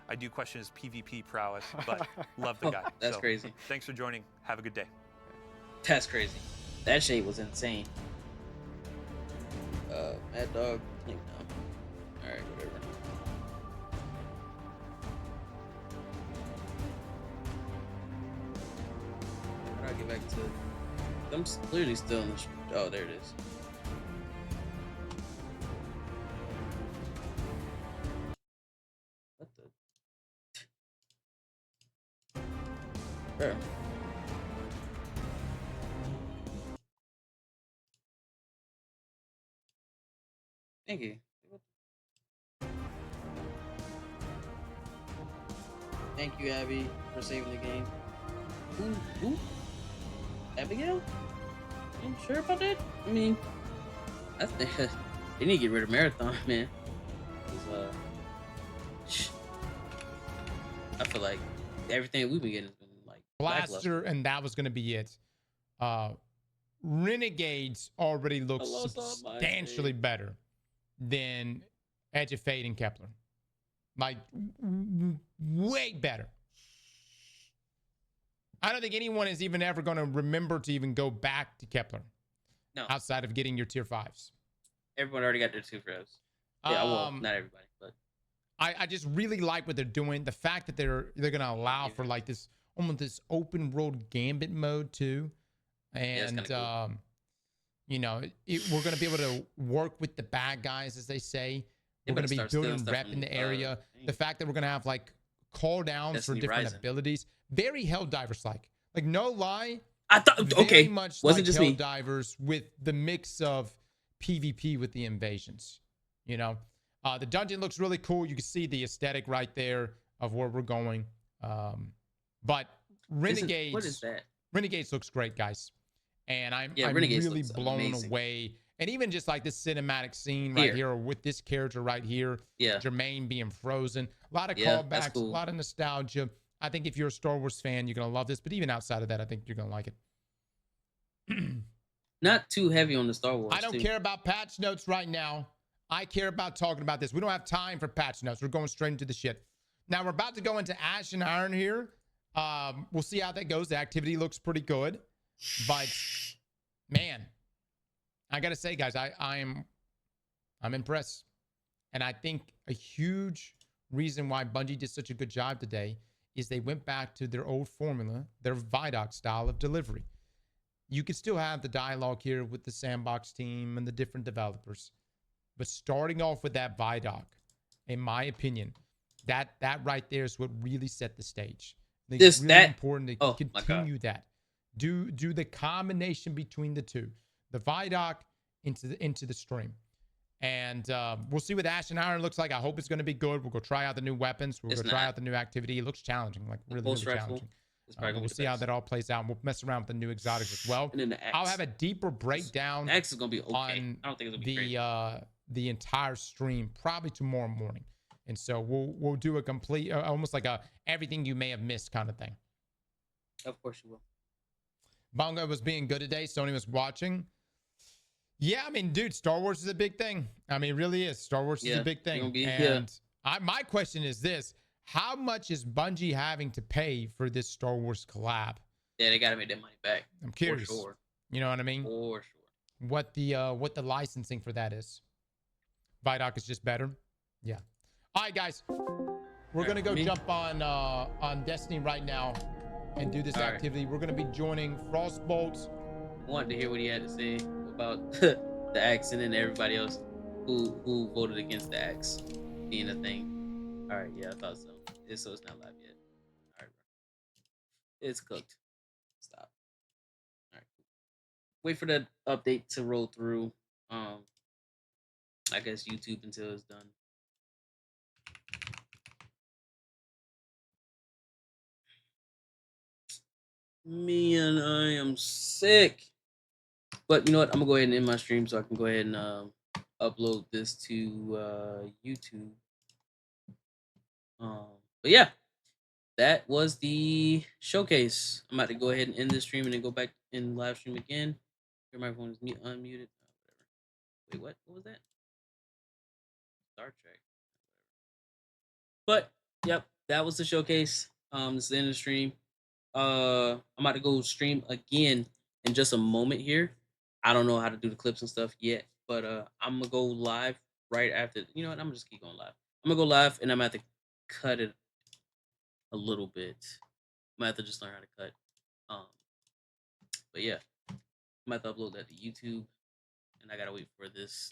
I do question his PvP prowess, but love the guy. That's crazy. Thanks for joining. Have a good day. That's crazy. That shit was insane. Mad Dog. No. Alright, whatever. How do I get back to... I'm literally still in the... Oh, there it is. What the... Bro. Thank you. Thank you, Abby, for saving the game. Ooh. Abigail? You sure about that? I mean, I think they need to get rid of Marathon, man. I feel like everything we've been getting has been like Blaster, and that was going to be it. Renegades already looks substantially better than Edge of Fate and Kepler. Like, way better. I don't think anyone is even ever going to remember to even go back to Kepler. No. Outside of getting your tier 5s. Everyone already got their tier 5s. Yeah, well, not everybody, but I just really like what they're doing. The fact that they're going to allow for like this almost this open world gambit mode too. And cool. You know, we're going to be able to work with the bad guys, as they say. We're going to be building rep in the area. The fact that we're going to have like call downs for different abilities. Very Helldivers like. Like, no lie. I thought Very okay, much wasn't like just me. Helldivers with the mix of PvP with the invasions. You know, the dungeon looks really cool. You can see the aesthetic right there of where we're going. But Renegades, what is that? Renegades looks great, guys, and I'm Renegades really looks blown amazing. away. And even just like this cinematic scene right here with this character right here, Jermaine being frozen, a lot of callbacks, cool. a lot of nostalgia. I think if you're a Star Wars fan, you're gonna love this. But even outside of that, I think you're gonna like it. Not too heavy on the Star Wars. I don't care about patch notes right now. I care about talking about this. We don't have time for patch notes. We're going straight into the shit. Now we're about to go into Ash and Iron here. We'll see how that goes. The activity looks pretty good, but man, I gotta say, guys, I'm impressed, and I think a huge reason why Bungie did such a good job today is they went back to their old formula, their Vidoc style of delivery. You could still have the dialogue here with the sandbox team and the different developers, but starting off with that Vidoc, in my opinion, that right there is what really set the stage. It's really important to continue that. Do the combination between the two, the Vidoc into the stream, and we'll see what Ash and Iron looks like. I hope it's going to be good. We'll go try out the new weapons. We'll go try out the new activity. It looks challenging, like really challenging. We'll see how that all plays out. And we'll mess around with the new exotics as well. And then the X. I'll have a deeper breakdown. The X is gonna be okay. On I don't think it's gonna be great. The entire stream probably tomorrow morning, and so we'll do a complete, almost like a everything you may have missed kind of thing. Of course you will. Bongo was being good today. Sony was watching. Yeah, I mean, dude, Star Wars is a big thing. I mean, it really is. Star Wars is a big thing. My question is this: how much is Bungie having to pay for this Star Wars collab? Yeah, they gotta make that money back. I'm curious. For sure. You know what I mean? For sure. What the licensing for that is? Vidoc is just better. Yeah. All right, guys, we're gonna go jump on Destiny right now and do this activity. We're gonna be joining Frostbolt. I wanted to hear what he had to say about the axe, and then everybody else who voted against the axe being a thing. All right, yeah, I thought so. So it's not live yet. All right, bro. It's cooked. Stop. All right. Wait for the update to roll through. I guess YouTube until it's done. Man, I am sick. But you know what? I'm gonna go ahead and end my stream so I can go ahead and upload this to YouTube. But yeah, that was the showcase. I'm about to go ahead and end this stream and then go back in live stream again. Your microphone is unmuted. Whatever. Wait, what? What was that? Star Trek. But yep, that was the showcase. This is the end of the stream. I'm about to go stream again in just a moment here. I don't know how to do the clips and stuff yet, but I'm gonna go live right after. You know what? I'm gonna just keep going live. I'm gonna go live and I'm gonna have to cut it a little bit. I'm gonna have to just learn how to cut. But yeah, I'm gonna have to upload that to YouTube, and I gotta wait for this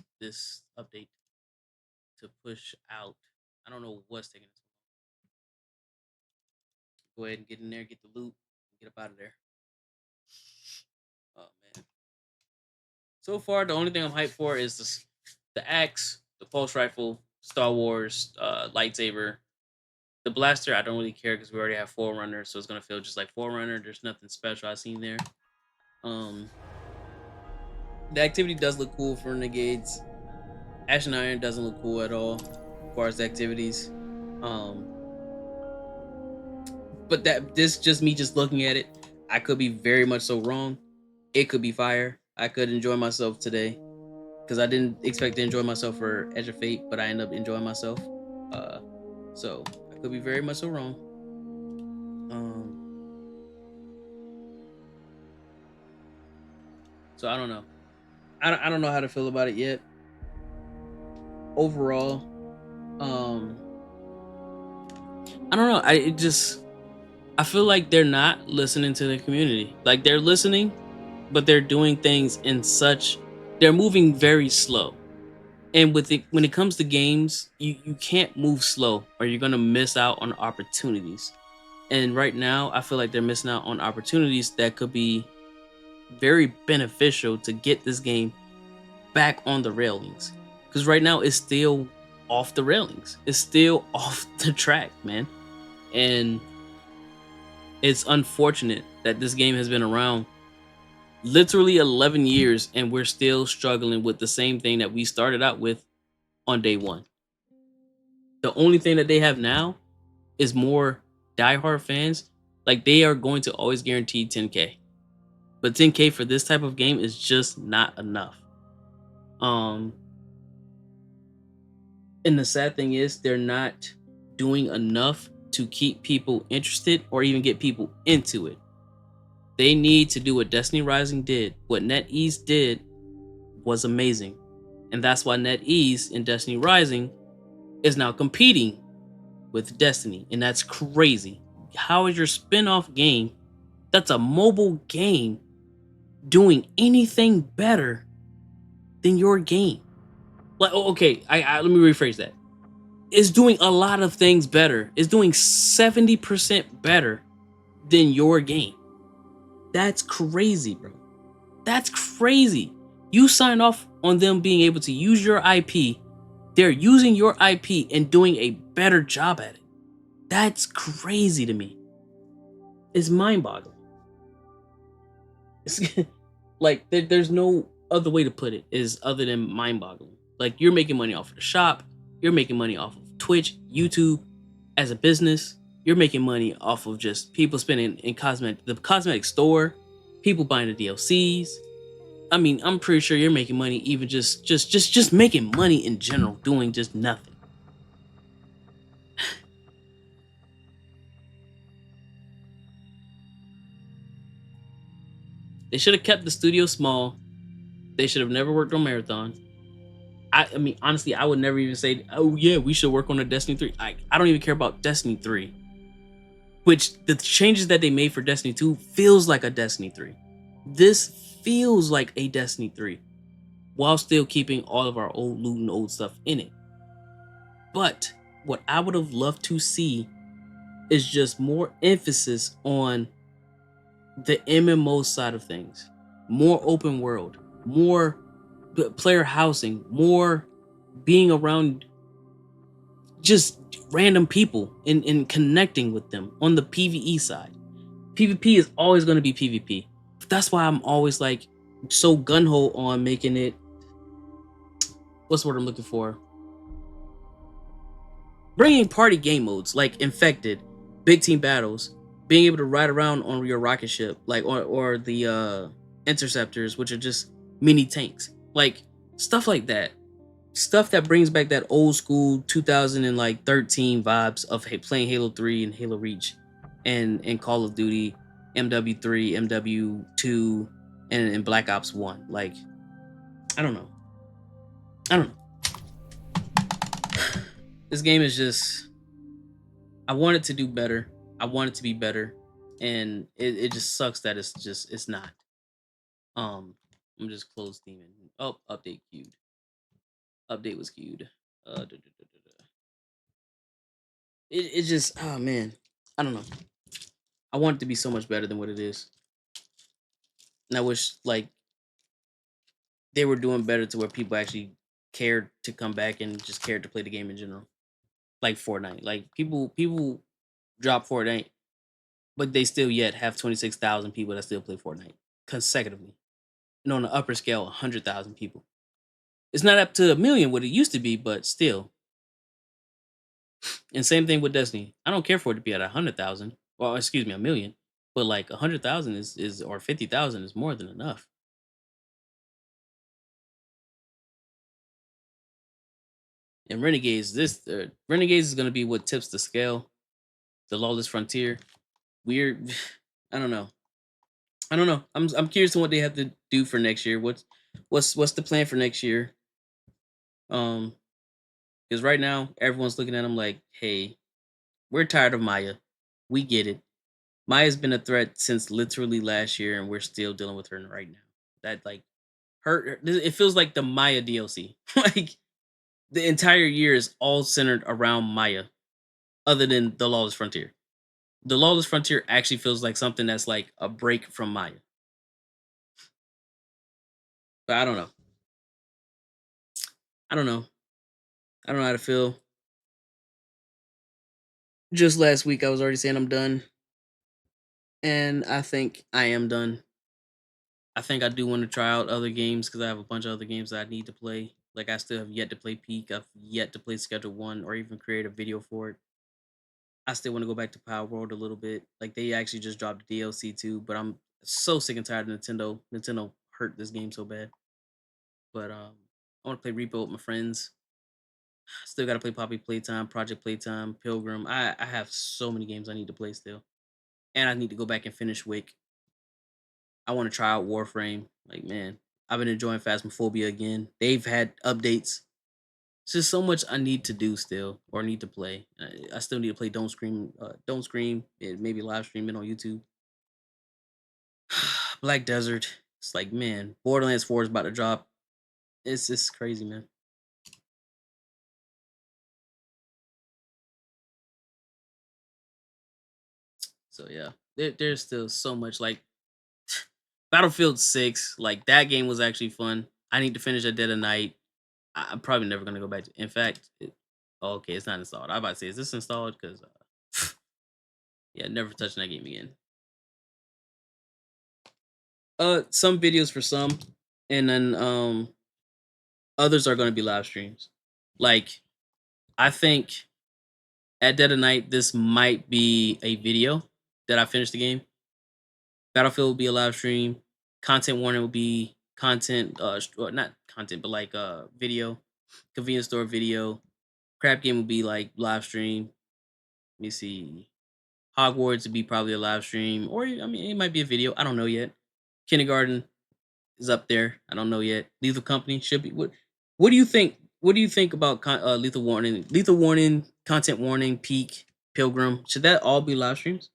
update to push out. I don't know what's taking so long. Go ahead and get in there, get the loot, and get up out of there. Oh man. So far, the only thing I'm hyped for is the axe, the pulse rifle, Star Wars, lightsaber. The blaster, I don't really care because we already have Forerunner, so it's gonna feel just like Forerunner. There's nothing special I've seen there. The activity does look cool for Renegades. Ash and Iron doesn't look cool at all as far as the activities. But this just me just looking at it. I could be very much so wrong. It could be fire. I could enjoy myself today because I didn't expect to enjoy myself for Edge of Fate, but I ended up enjoying myself. So I could be very much so wrong. So I don't know. I don't know how to feel about it yet. Overall, I don't know. I feel like they're not listening to the community. Like they're listening, but they're doing things in they're moving very slow. And when it comes to games, you can't move slow or you're gonna miss out on opportunities. And right now, I feel like they're missing out on opportunities that could be very beneficial to get this game back on the railings. Because right now it's still off the railings. It's still off the track, man. And it's unfortunate that this game has been around literally 11 years and we're still struggling with the same thing that we started out with on day one. The only thing that they have now is more diehard fans. Like, they are going to always guarantee 10K. But 10K for this type of game is just not enough. And the sad thing is they're not doing enough to keep people interested or even get people into it. They need to do what Destiny Rising did. What NetEase did was amazing. And that's why NetEase in Destiny Rising is now competing with Destiny. And that's crazy. How is your spin-off game that's a mobile game doing anything better than your game? Like, okay, let me rephrase that. It's doing a lot of things better. It's doing 70% better than your game. That's crazy, bro. That's crazy. You sign off on them being able to use your IP. They're using your IP and doing a better job at it. That's crazy to me. It's mind-boggling. It's like there's no other way to put it is other than mind-boggling. Like, you're making money off of the shop. You're making money off of Twitch, YouTube, as a business. You're making money off of just people spending in the cosmetic store, people buying the DLCs. I mean, I'm pretty sure you're making money even just making money in general, doing just nothing. They should have kept the studio small. They should have never worked on Marathon. I mean, honestly, I would never even say, oh yeah, we should work on a Destiny 3. I don't even care about Destiny 3. Which, the changes that they made for Destiny 2 feels like a Destiny 3. This feels like a Destiny 3. While still keeping all of our old loot and old stuff in it. But what I would have loved to see is just more emphasis on the MMO side of things. More open world. More player housing. More being around just random people and connecting with them on the PvE side. PvP is always going to be PvP. That's why I'm always like so gun-ho on making it, what's the word I'm looking for? Bringing party game modes like Infected, big team battles, being able to ride around on your rocket ship, like or the interceptors, which are just mini tanks, like stuff like that. Stuff that brings back that old school 2013 vibes of playing Halo 3 and Halo Reach and Call of Duty, MW3, MW2, and Black Ops 1. Like, I don't know. This game is just, I want it to do better. I want it to be better. And it just sucks that it's not. I'm just close theming. Oh, update queued. Update was queued. It just, oh man, I don't know. I want it to be so much better than what it is. And I wish like they were doing better to where people actually cared to come back and just cared to play the game in general. Like Fortnite. Like people drop Fortnite, but they still yet have 26,000 people that still play Fortnite consecutively. And on the upper scale, 100,000 people. It's not up to 1 million what it used to be, but still. And same thing with Destiny. I don't care for it to be at 100,000. Well, excuse me, 1 million. But like 100,000 is or 50,000 is more than enough. And Renegades, Renegades is gonna be what tips the scale. The Lawless Frontier. Weird. I don't know. I'm curious to what they have to do for next year. What's the plan for next year? Because right now everyone's looking at them like, hey, we're tired of Maya. We get it. Maya's been a threat since literally last year, and we're still dealing with her right now. That like it feels like the Maya DLC. Like the entire year is all centered around Maya, other than the Lawless Frontier. The Lawless Frontier actually feels like something that's like a break from Maya. But I don't know. I don't know. I don't know how to feel. Just last week, I was already saying I'm done, and I think I am done. I think I do want to try out other games because I have a bunch of other games that I need to play. Like I still have yet to play Peak. I've yet to play Schedule One or even create a video for it. I still want to go back to Power World a little bit. Like they actually just dropped DLC too, but I'm so sick and tired of Nintendo. Nintendo hurt this game so bad. But I want to play Repo with my friends. Still got to play Poppy Playtime, Project Playtime, Pilgrim. I have so many games I need to play still, and I need to go back and finish Wick. I want to try out Warframe. Like man, I've been enjoying Phasmophobia again. They've had updates. It's just so much I need to do still, or need to play. I still need to play Don't Scream. Don't Scream. Maybe live stream it on YouTube. Black Desert. It's like man, Borderlands 4 is about to drop. It's just crazy, man. So yeah, there's still so much like Battlefield 6. Like that game was actually fun. I need to finish a Dead of Night. I'm probably never gonna go back to. In fact, oh, okay, it's not installed. I about to say, is this installed? Because yeah, never touching that game again. Some videos for some, and then others are gonna be live streams. Like I think at Dead of Night, this might be a video that I finished the game. Battlefield will be a live stream. Content warning will be content, well, not content, but like video. Convenience store video. Crap game will be like live stream. Let me see. Hogwarts would be probably a live stream, or I mean, it might be a video. I don't know yet. Kindergarten is up there. I don't know yet. Lethal Company should be. What do you think? What do you think about Lethal Warning? Lethal Warning, Content Warning, Peak, Pilgrim. Should that all be live streams?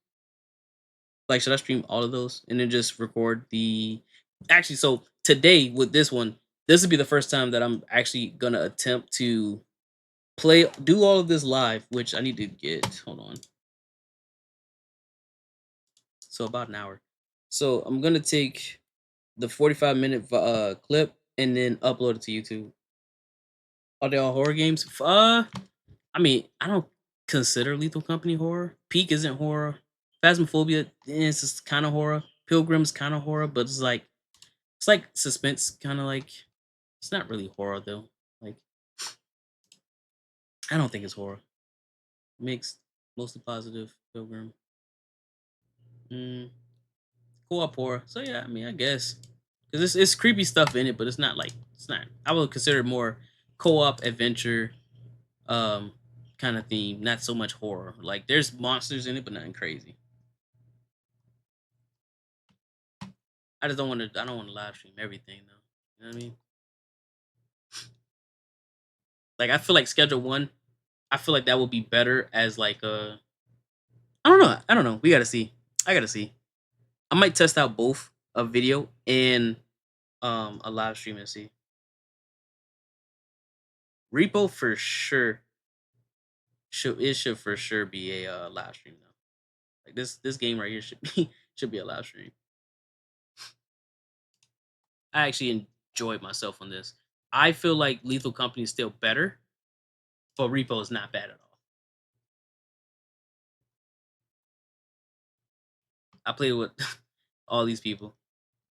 Like, should I stream all of those and then just record the? Actually, so today with this one, this would be the first time that I'm actually gonna attempt to do all of this live, which I need to get. Hold on. So about an hour. So I'm gonna take the 45-minute clip and then upload it to YouTube. Are they all horror games? I mean, I don't consider Lethal Company horror. Peak isn't horror. Phasmophobia is just kind of horror. Pilgrim's kind of horror, but it's like suspense, kind of like it's not really horror though. Like I don't think it's horror. Mixed, mostly positive. Pilgrim. Co-op horror. So yeah, I mean, I guess because it's creepy stuff in it, but it's not like it's not. I would consider it more co-op adventure, um, kind of theme. Not so much horror. Like there's monsters in it, but nothing crazy. I just don't want to. I don't want to live stream everything though. You know what I mean? Like I feel like Schedule One. I feel like that would be better as like a. I don't know. I don't know. We gotta see. I gotta see. I might test out both a video and a live stream and see. Repo for sure. Should for sure be a live stream though. Like this game right here should be a live stream. I actually enjoyed myself on this. I feel like Lethal Company is still better, but Repo is not bad at all. I played with all these people.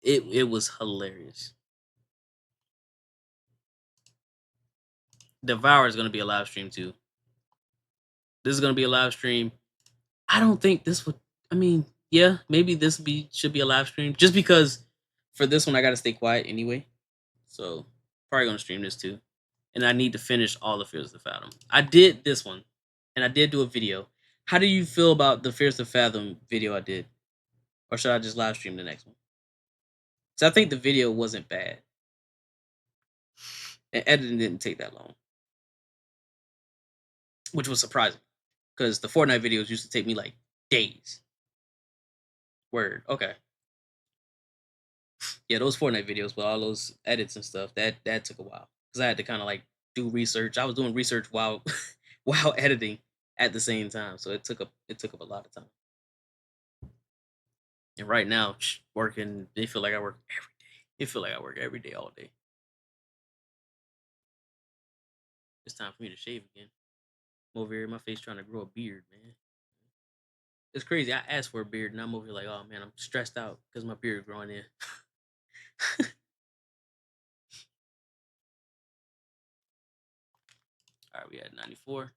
It was hilarious. Devour is gonna be a live stream too. This is gonna be a live stream. I don't think this would. I mean, yeah, maybe this should be a live stream just because for this one I gotta stay quiet anyway. So probably gonna stream this too, and I need to finish all the Fears to Fathom. I did this one, and I did do a video. How do you feel about the Fears to Fathom video I did, or should I just live stream the next one? So I think the video wasn't bad, and editing didn't take that long, which was surprising because the Fortnite videos used to take me like days. Word. Okay. Yeah, those Fortnite videos with all those edits and stuff that took a while because I had to kind of like do research. I was doing research while while editing at the same time, so it took up a lot of time. And right now, working, they feel like I work every day. It feel like I work every day, all day. It's time for me to shave again. I'm over here in my face trying to grow a beard, man. It's crazy. I asked for a beard, and I'm over here like, oh man, I'm stressed out because my beard growing in. All right, we at 94.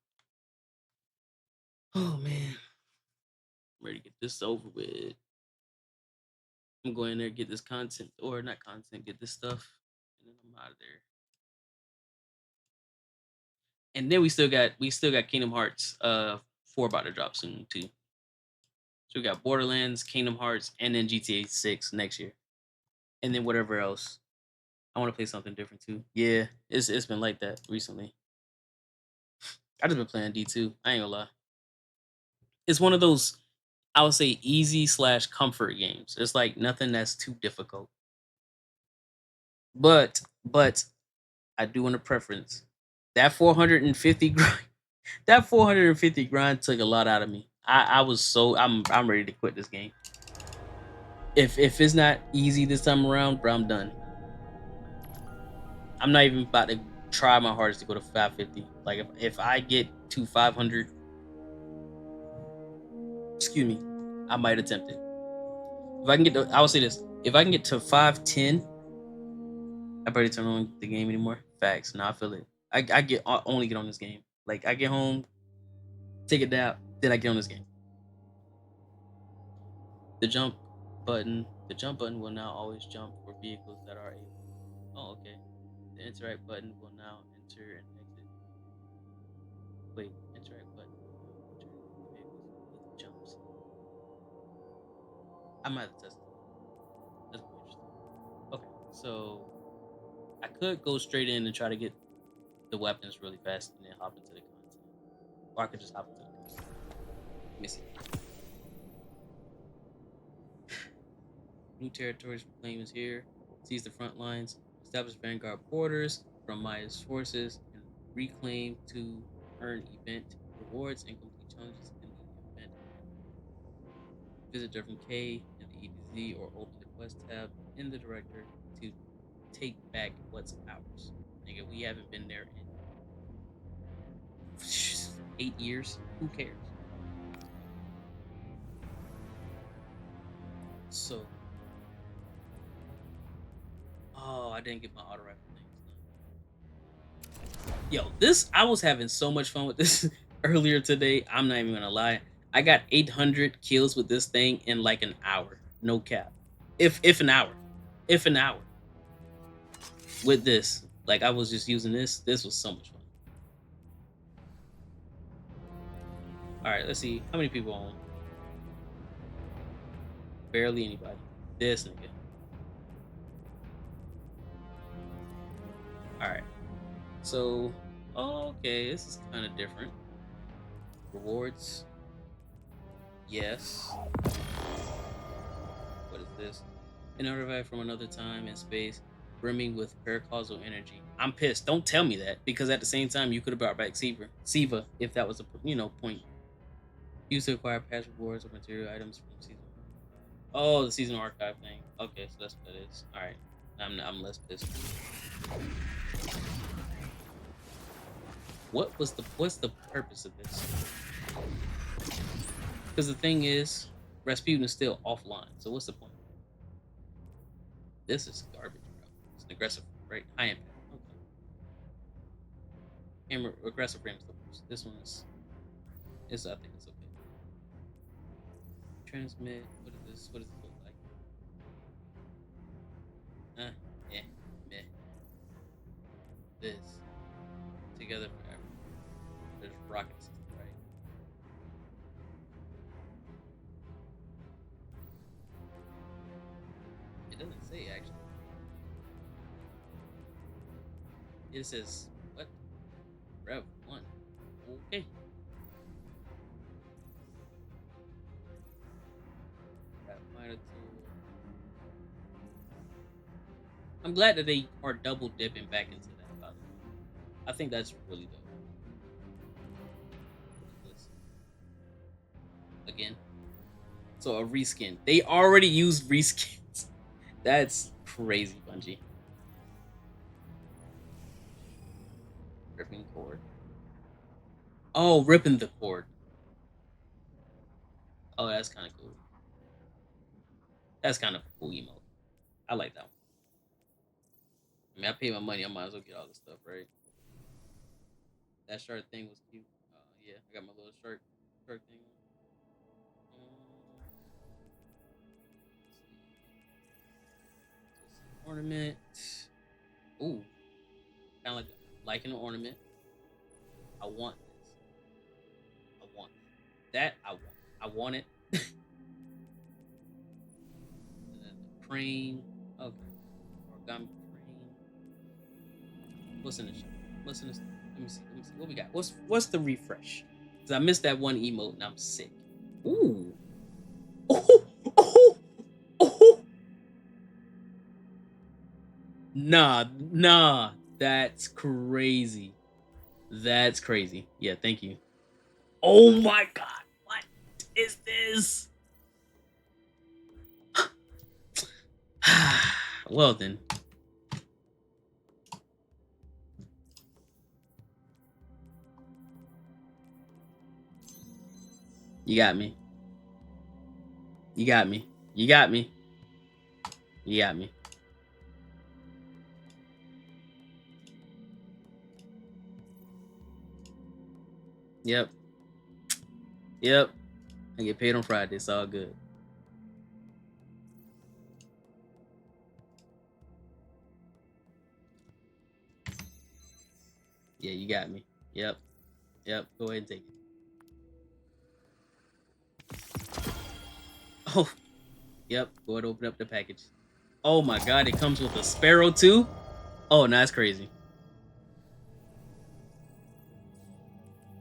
Oh man, I'm ready to get this over with. I'm going in there get this content, or not content, get this stuff, and then I'm out of there. And then we still got Kingdom Hearts 4 about to drop soon too. So we got Borderlands, Kingdom Hearts, and then GTA 6 next year. And then whatever else. I want to play something different too. Yeah, it's been like that recently. I just been playing D2. I ain't gonna lie. It's one of those, I would say, easy/comfort games. It's like nothing that's too difficult. But I do want a preference. That 450 grind, that 450 grind took a lot out of me. I'm ready to quit this game. If it's not easy this time around, bro, I'm done. I'm not even about to try my hardest to go to 550. Like if I get to 500, excuse me, I might attempt it. If I can get to, I will say this: if I can get to 510, I barely turn on the game anymore. Facts. Now I feel it. I only get on this game. Like I get home, take it down, then I get on this game. The jump button will now always jump for vehicles that are able. Oh, okay. The interact button will now enter and exit. Wait, interact button will now enter vehicles with jumps. I might have to test it. That's gonna be interesting. Okay, so I could go straight in and try to get the weapons really fast and then hop into the content. Or I could just hop into the content. Let me see. New territories for claim is here. Seize the front lines. Establish vanguard borders from Maya's forces and reclaim to earn event rewards and complete challenges in the event. Visit different K in the EDZ or open the quest tab in the director to take back what's ours. Nigga, we haven't been there in 8 years. Who cares? So, oh, I didn't get my auto rifle things done. Yo, I was having so much fun with this earlier today. I'm not even gonna lie. I got 800 kills with this thing in like an hour. No cap. If an hour. If an hour. With this. Like I was just using this. This was so much fun. Alright, let's see. How many people on? Barely anybody. This nigga. Alright. So, okay, this is kind of different. Rewards. Yes. What is this? An artifact from another time and space, brimming with paracausal energy. I'm pissed. Don't tell me that, because at the same time, you could have brought back Siva, if that was a point. Used to acquire past rewards or material items from season. Oh, the seasonal archive thing. Okay, so that's what that is. All right, I'm less pissed. What's the purpose of this? Because the thing is, Rasputin is still offline. So what's the point? This is garbage, bro. It's an aggressive, right? High impact. Okay. Camera aggressive frames the worst. This one is I think it's okay. Transmit. What is this? What does it look like? Yeah, meh. This. Together forever. There's rocket system, right? It doesn't say actually. It says what? Rev 1. Okay. I'm glad that they are double dipping back into that, by the way. I think that's really dope. Again. So a reskin. They already used reskins. That's crazy, Bungie. Ripping cord. Oh, ripping the cord. Oh, that's kind of cool. That's kind of a cool emote. I like that one. I mean, I paid my money. I might as well get all this stuff, right? That shirt thing was cute. Yeah, I got my little shirt thing. Ornament. Ooh, kind of like an ornament. I want this. I want that. I want. I want it. And then the crane. Okay. Origami crane. What's in this? What's in this? Let me see. Let me see. What we got? What's the refresh? Cause I missed that one emote and I'm sick. Ooh. Oh. Oh. Oh. Nah. That's crazy. That's crazy. Yeah, thank you. Oh my god. What is this? Well then. You got me. You got me. You got me. You got me. Yep. Yep. I get paid on Friday. It's all good. Yeah, you got me. Yep. Yep. Go ahead and take it. Oh. Yep. Go ahead and open up the package. Oh my god, it comes with a sparrow too? Oh, no, that's crazy.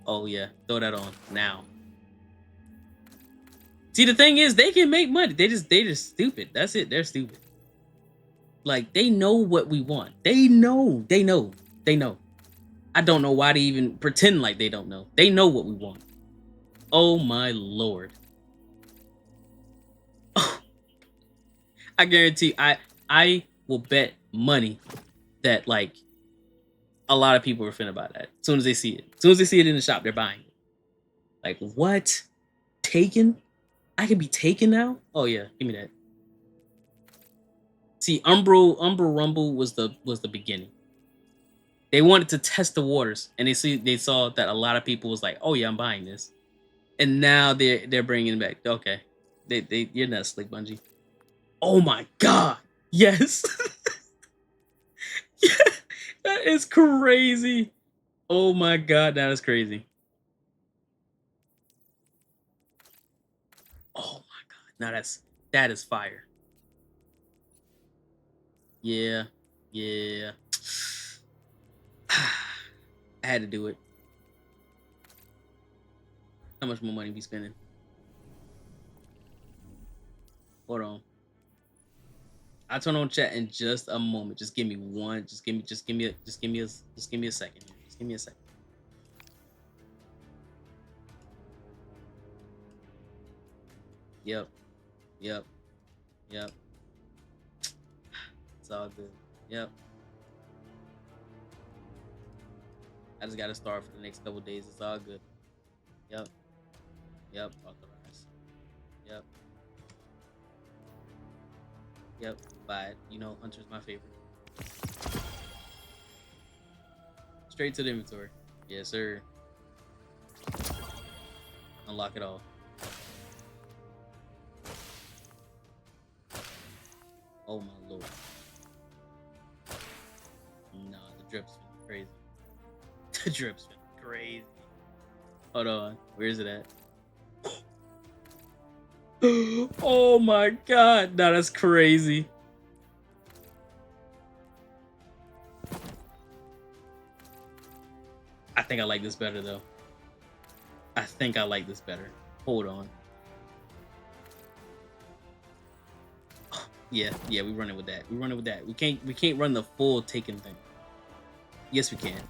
Oh yeah, throw that on now. See, the thing is, they can make money. They just stupid. That's it. They're stupid. Like, they know what we want. They know. I don't know why they even pretend like they don't know. They know what we want. Oh my lord. I guarantee I will bet money that like a lot of people are finna buy that. As soon as they see it. As soon as they see it in the shop, they're buying it. Like, what? Taken? I can be taken now? Oh yeah, give me that. See, Umbral Rumble was the beginning. They wanted to test the waters, and they saw that a lot of people was like, "Oh yeah, I'm buying this," and now they're bringing it back. Okay, you're not slick, Bungie. Oh my god, yes, yeah, that is crazy. Oh my god, that is crazy. Oh my god, now that is fire. Yeah. I had to do it. How much more money we spending? Hold on. I'll turn on chat in just a moment. Just give me one. Just give me a second here. Just give me a second. Yep. It's all good. Yep. I just gotta start for the next couple days. It's all good. Yep. Authorize. Yep. Buy it. You know, Hunter's my favorite. Straight to the inventory. Yes, sir. Unlock it all. Oh my lord. Nah, the drip's been crazy. The drip's been crazy. Hold on. Where is it at? Oh my god. Nah, that's crazy. I think I like this better though. Hold on. Yeah, we're running with that. We can't run the full Taken thing. Yes, we can.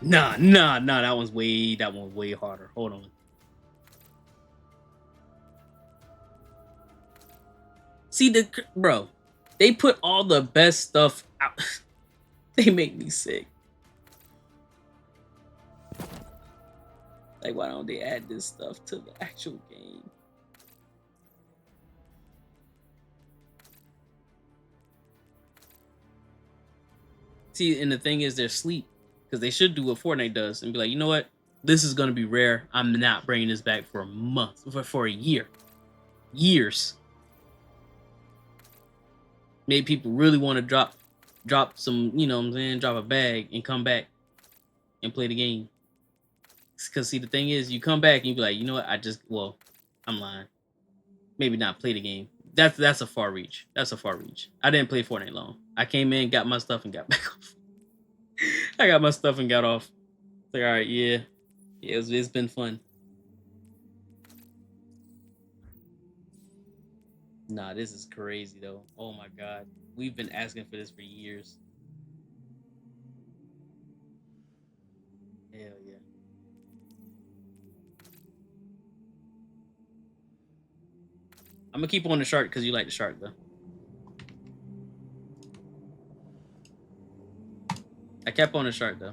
Nah, that one's way harder. Hold on. See bro, they put all the best stuff out. They make me sick. Like, why don't they add this stuff to the actual game? See, and the thing is, they're asleep because they should do what Fortnite does and be like, you know what? This is gonna be rare. I'm not bringing this back for a month, for a year, years. Made people really want to drop some, you know what I'm saying, drop a bag and come back and play the game. Because see, the thing is, you come back and you be like, you know what? I'm lying. Maybe not play the game. That's a far reach. That's a far reach. I didn't play Fortnite long. I came in, got my stuff, and got back off. I got my stuff and got off. It's like, all right, yeah, it's been fun. Nah, this is crazy though. Oh my god, we've been asking for this for years. Hell yeah. I'm gonna keep on the shark because you like the shark though. I kept on the shark though.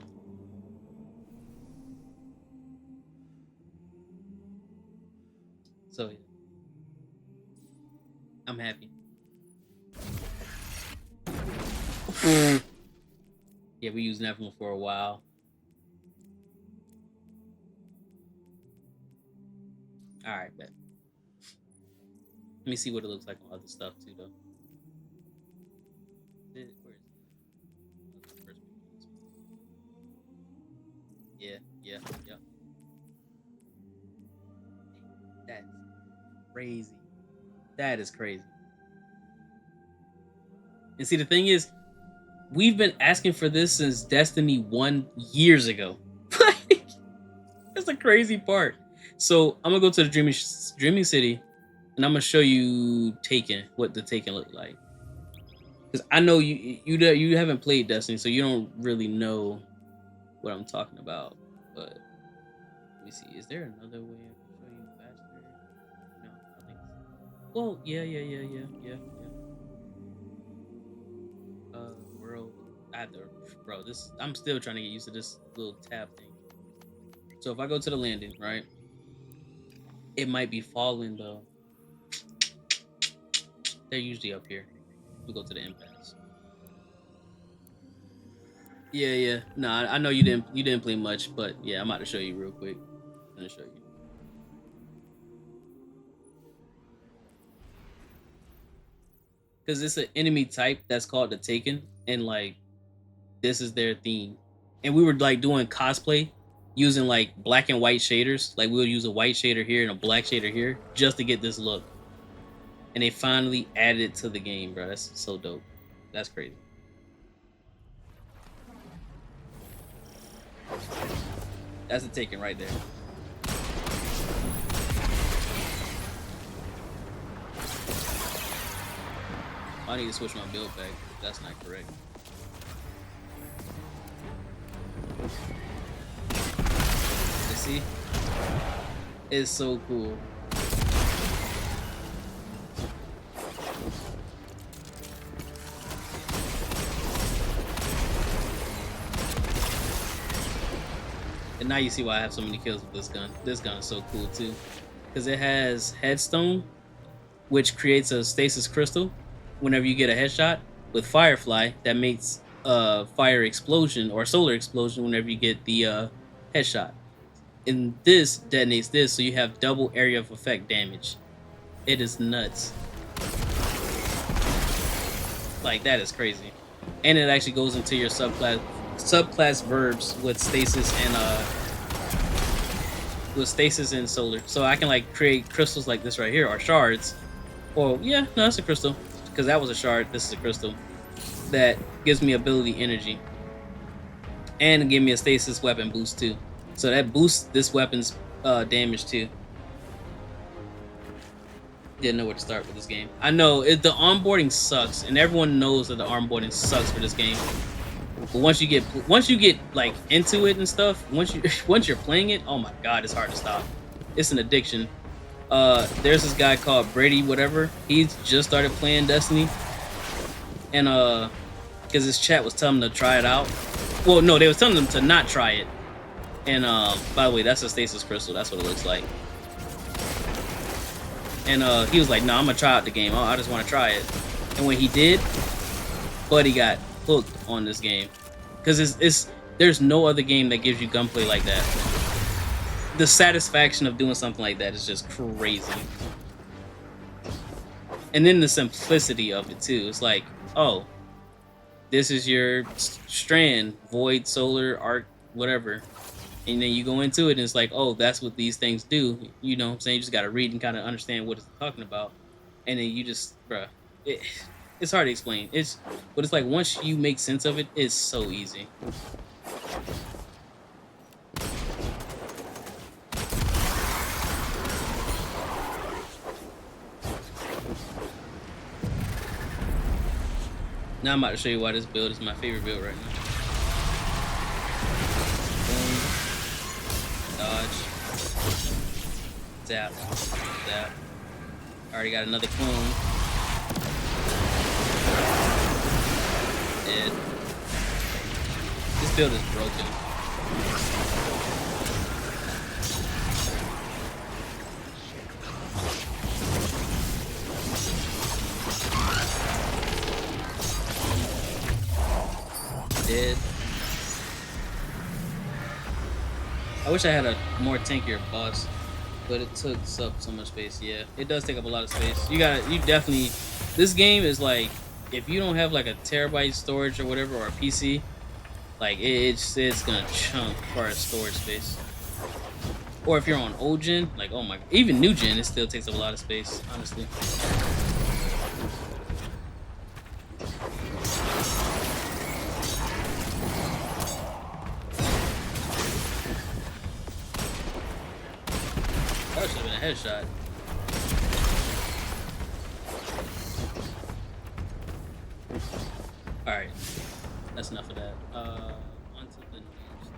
So yeah. I'm happy. Yeah, we used that one for a while. Alright, bet. Let me see what it looks like on other stuff too though. Where is it? Yeah. That's crazy. That is crazy. And see, the thing is, we've been asking for this since Destiny 1 years ago. That's the crazy part. So I'm gonna go to the Dreaming City, and I'm gonna show you Taken, what the Taken look like. Because I know you haven't played Destiny, so you don't really know what I'm talking about. But let me see. Is there another way I can show you faster? No, I think. Well, yeah. World. Bro, I'm still trying to get used to this little tab thing. So if I go to the landing, right? It might be falling though. They're usually up here. We go to the impasse. Yeah. No, I know you didn't play much, but yeah, I'm about to show you real quick. I'm gonna show you. Because it's an enemy type that's called the Taken, and like this is their theme. And we were like doing cosplay using like black and white shaders. Like we would use a white shader here and a black shader here just to get this look. And they finally added it to the game, bro. That's so dope. That's crazy. That's the Taken right there. I need to switch my build back. That's not correct. You see? It's so cool. And now you see why I have so many kills with this gun. This gun is so cool too. Because it has Headstone, which creates a stasis crystal whenever you get a headshot. With Firefly, that makes fire explosion or solar explosion whenever you get the headshot. And this detonates this, so you have double area of effect damage. It is nuts. Like, that is crazy. And it actually goes into your subclass verbs with stasis and solar. So I can like create crystals like this right here, or shards. Or yeah, no, that's a crystal. Because that was a shard, this is a crystal. That gives me ability energy. And give me a stasis weapon boost too. So that boosts this weapon's damage too. Didn't know where to start with this game. I know the onboarding sucks, and everyone knows that the onboarding sucks for this game. But once you get like into it and stuff, once you're playing it, oh my god, it's hard to stop. It's an addiction. There's this guy called Brady whatever. He's just started playing Destiny, and because his chat was telling him to try it out. Well, no, they was telling him to not try it. And by the way, that's a stasis crystal. That's what it looks like. And he was like, "No, I'm gonna try out the game. I just want to try it." And when he did, Buddy got hooked on this game because there's no other game that gives you gunplay like that. The satisfaction of doing something like that is just crazy. And then the simplicity of it too. It's like, oh, this is your strand, void, solar, arc, whatever. And then you go into it and it's like, oh, that's what these things do. You know what I'm saying? You just got to read and kind of understand what it's talking about. And then you just, bruh, it's hard to explain. But it's like once you make sense of it, it's so easy. Now I'm about to show you why this build is my favorite build right now. Boom. Dodge. Zap. Zap. Already got another clone. Dead. This build is broken. Dead. I wish I had a more tankier boss, but it took up so much space. Yeah, it does take up a lot of space. You definitely, this game is like, if you don't have like a terabyte storage or whatever, or a PC, like it's gonna chunk as far as storage space. Or if you're on old gen, like, oh my, even new gen, it still takes up a lot of space, honestly. That should have been a headshot. Alright. That's enough of that. Onto the new stuff.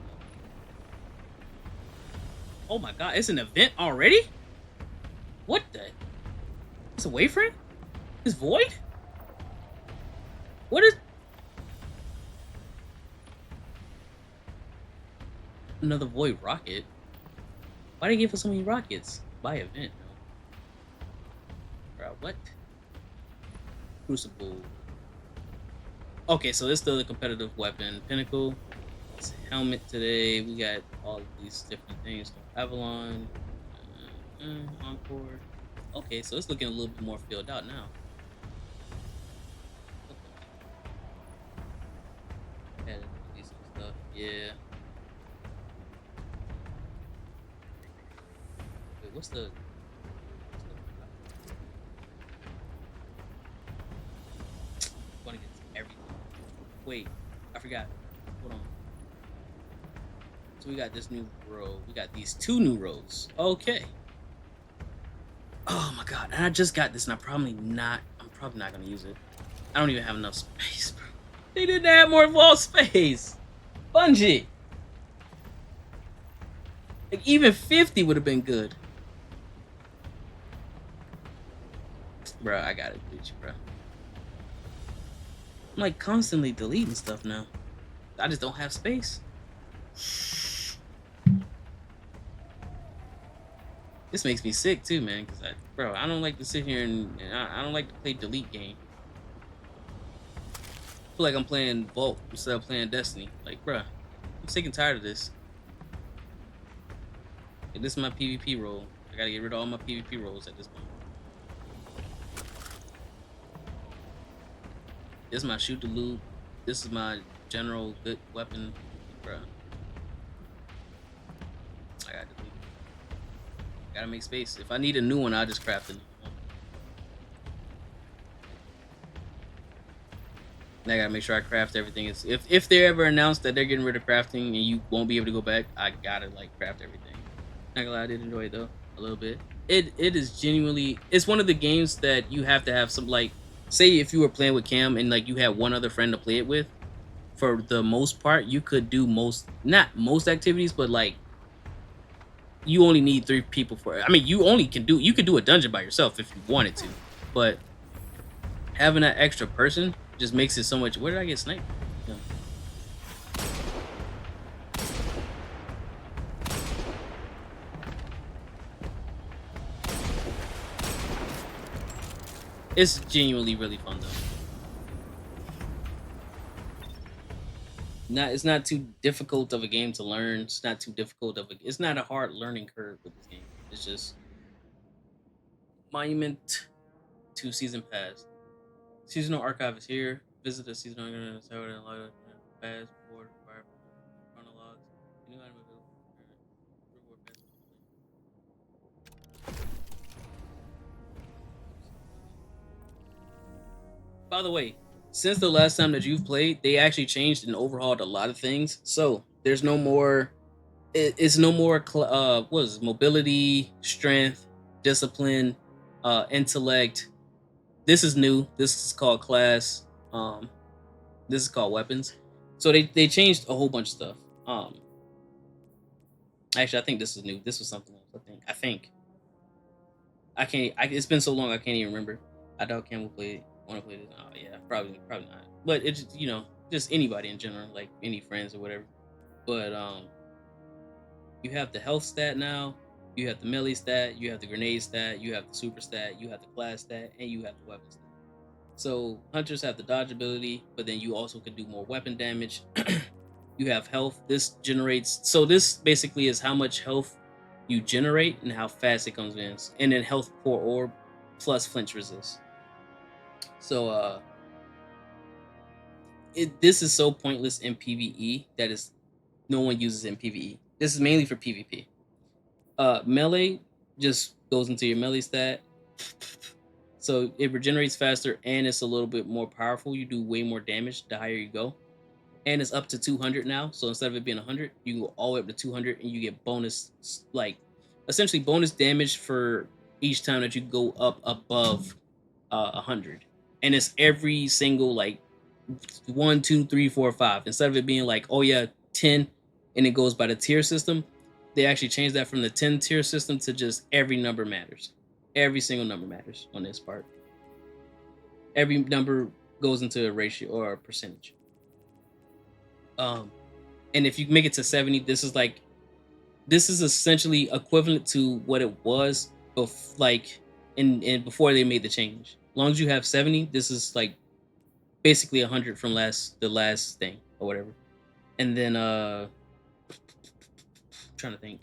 Oh my god, it's an event already? What the? It's a wayframe? It's void? What is... Another void rocket? Why did they give us so many rockets? By event, no. Bro, what? Crucible. Okay, so it's still a competitive weapon. Pinnacle. It's helmet today. We got all of these different things. Avalon. Encore. Okay, so it's looking a little bit more filled out now. Okay. Added decent stuff. Yeah. What's the want to get everything. Wait, I forgot. Hold on. So we got this new row. We got these two new rows. Okay. Oh my god. And I just got this and I'm probably not gonna use it. I don't even have enough space, bro. They didn't have more wall space. Bungie. Like even 50 would have been good. Bro, I gotta beat you, bro. I'm like constantly deleting stuff now. I just don't have space. This makes me sick too, man. Cause I don't like to sit here and I don't like to play delete game. I feel like I'm playing Vault instead of playing Destiny. Like, bro, I'm sick and tired of this. Like, this is my PvP role. I gotta get rid of all my PvP roles at this point. This is my shoot to loot. This is my general good weapon, bro. I gotta delete. Gotta make space. If I need a new one, I'll just craft a new one. And I gotta make sure I craft everything. If they ever announce that they're getting rid of crafting and you won't be able to go back, I gotta like craft everything. Not gonna lie, I did enjoy it though a little bit. It is genuinely. It's one of the games that you have to have some like. Say if you were playing with Cam and like you had one other friend to play it with, for the most part, you could do not most activities, but like you only need 3 people for it. I mean, you could do a dungeon by yourself if you wanted to, but having that extra person just makes it so much. Where did I get sniped? No. It's genuinely really fun though. It's not too difficult of a game to learn. It's not too difficult of a. It's not a hard learning curve with this game. It's just Monument 2 Season Pass. Seasonal archive is here. Visit the seasonal pass board chronologues. New item available. Reward pass. By the way, since the last time that you've played, they actually changed and overhauled a lot of things. So there's no more. It's no more. What is it? Mobility, strength, discipline, intellect. This is new. This is called class. This is called weapons. So they changed a whole bunch of stuff. Actually, I think this is new. This was something else. I think. I can't. It's been so long. I can't even remember. I doubt Cam will play. Want to play this? Oh yeah, probably not. But it's just anybody in general, like any friends or whatever. But you have the health stat now. You have the melee stat. You have the grenade stat. You have the super stat. You have the class stat, and you have the weapon stat. So hunters have the dodge ability, but then you also can do more weapon damage. You have health. This generates. So this basically is how much health you generate and how fast it comes in, and then health per orb plus flinch resist. So this is so pointless in PvE that is no one uses it in PvE. This is mainly for PvP. Melee just goes into your melee stat. So it regenerates faster and it's a little bit more powerful. You do way more damage the higher you go. And it's up to 200 now. So instead of it being 100, you go all the way up to 200 and you get bonus, like essentially bonus damage for each time that you go up above 100. And it's every single like 1, 2, 3, 4, 5. Instead of it being like, oh yeah, 10 and it goes by the tier system, they actually changed that from the 10 tier system to just every number matters. Every single number matters on this part. Every number goes into a ratio or a percentage. And if you make it to 70, this is essentially equivalent to what it was before they made the change. As long as you have 70, this is like basically 100 from the last thing or whatever. And then I'm trying to think.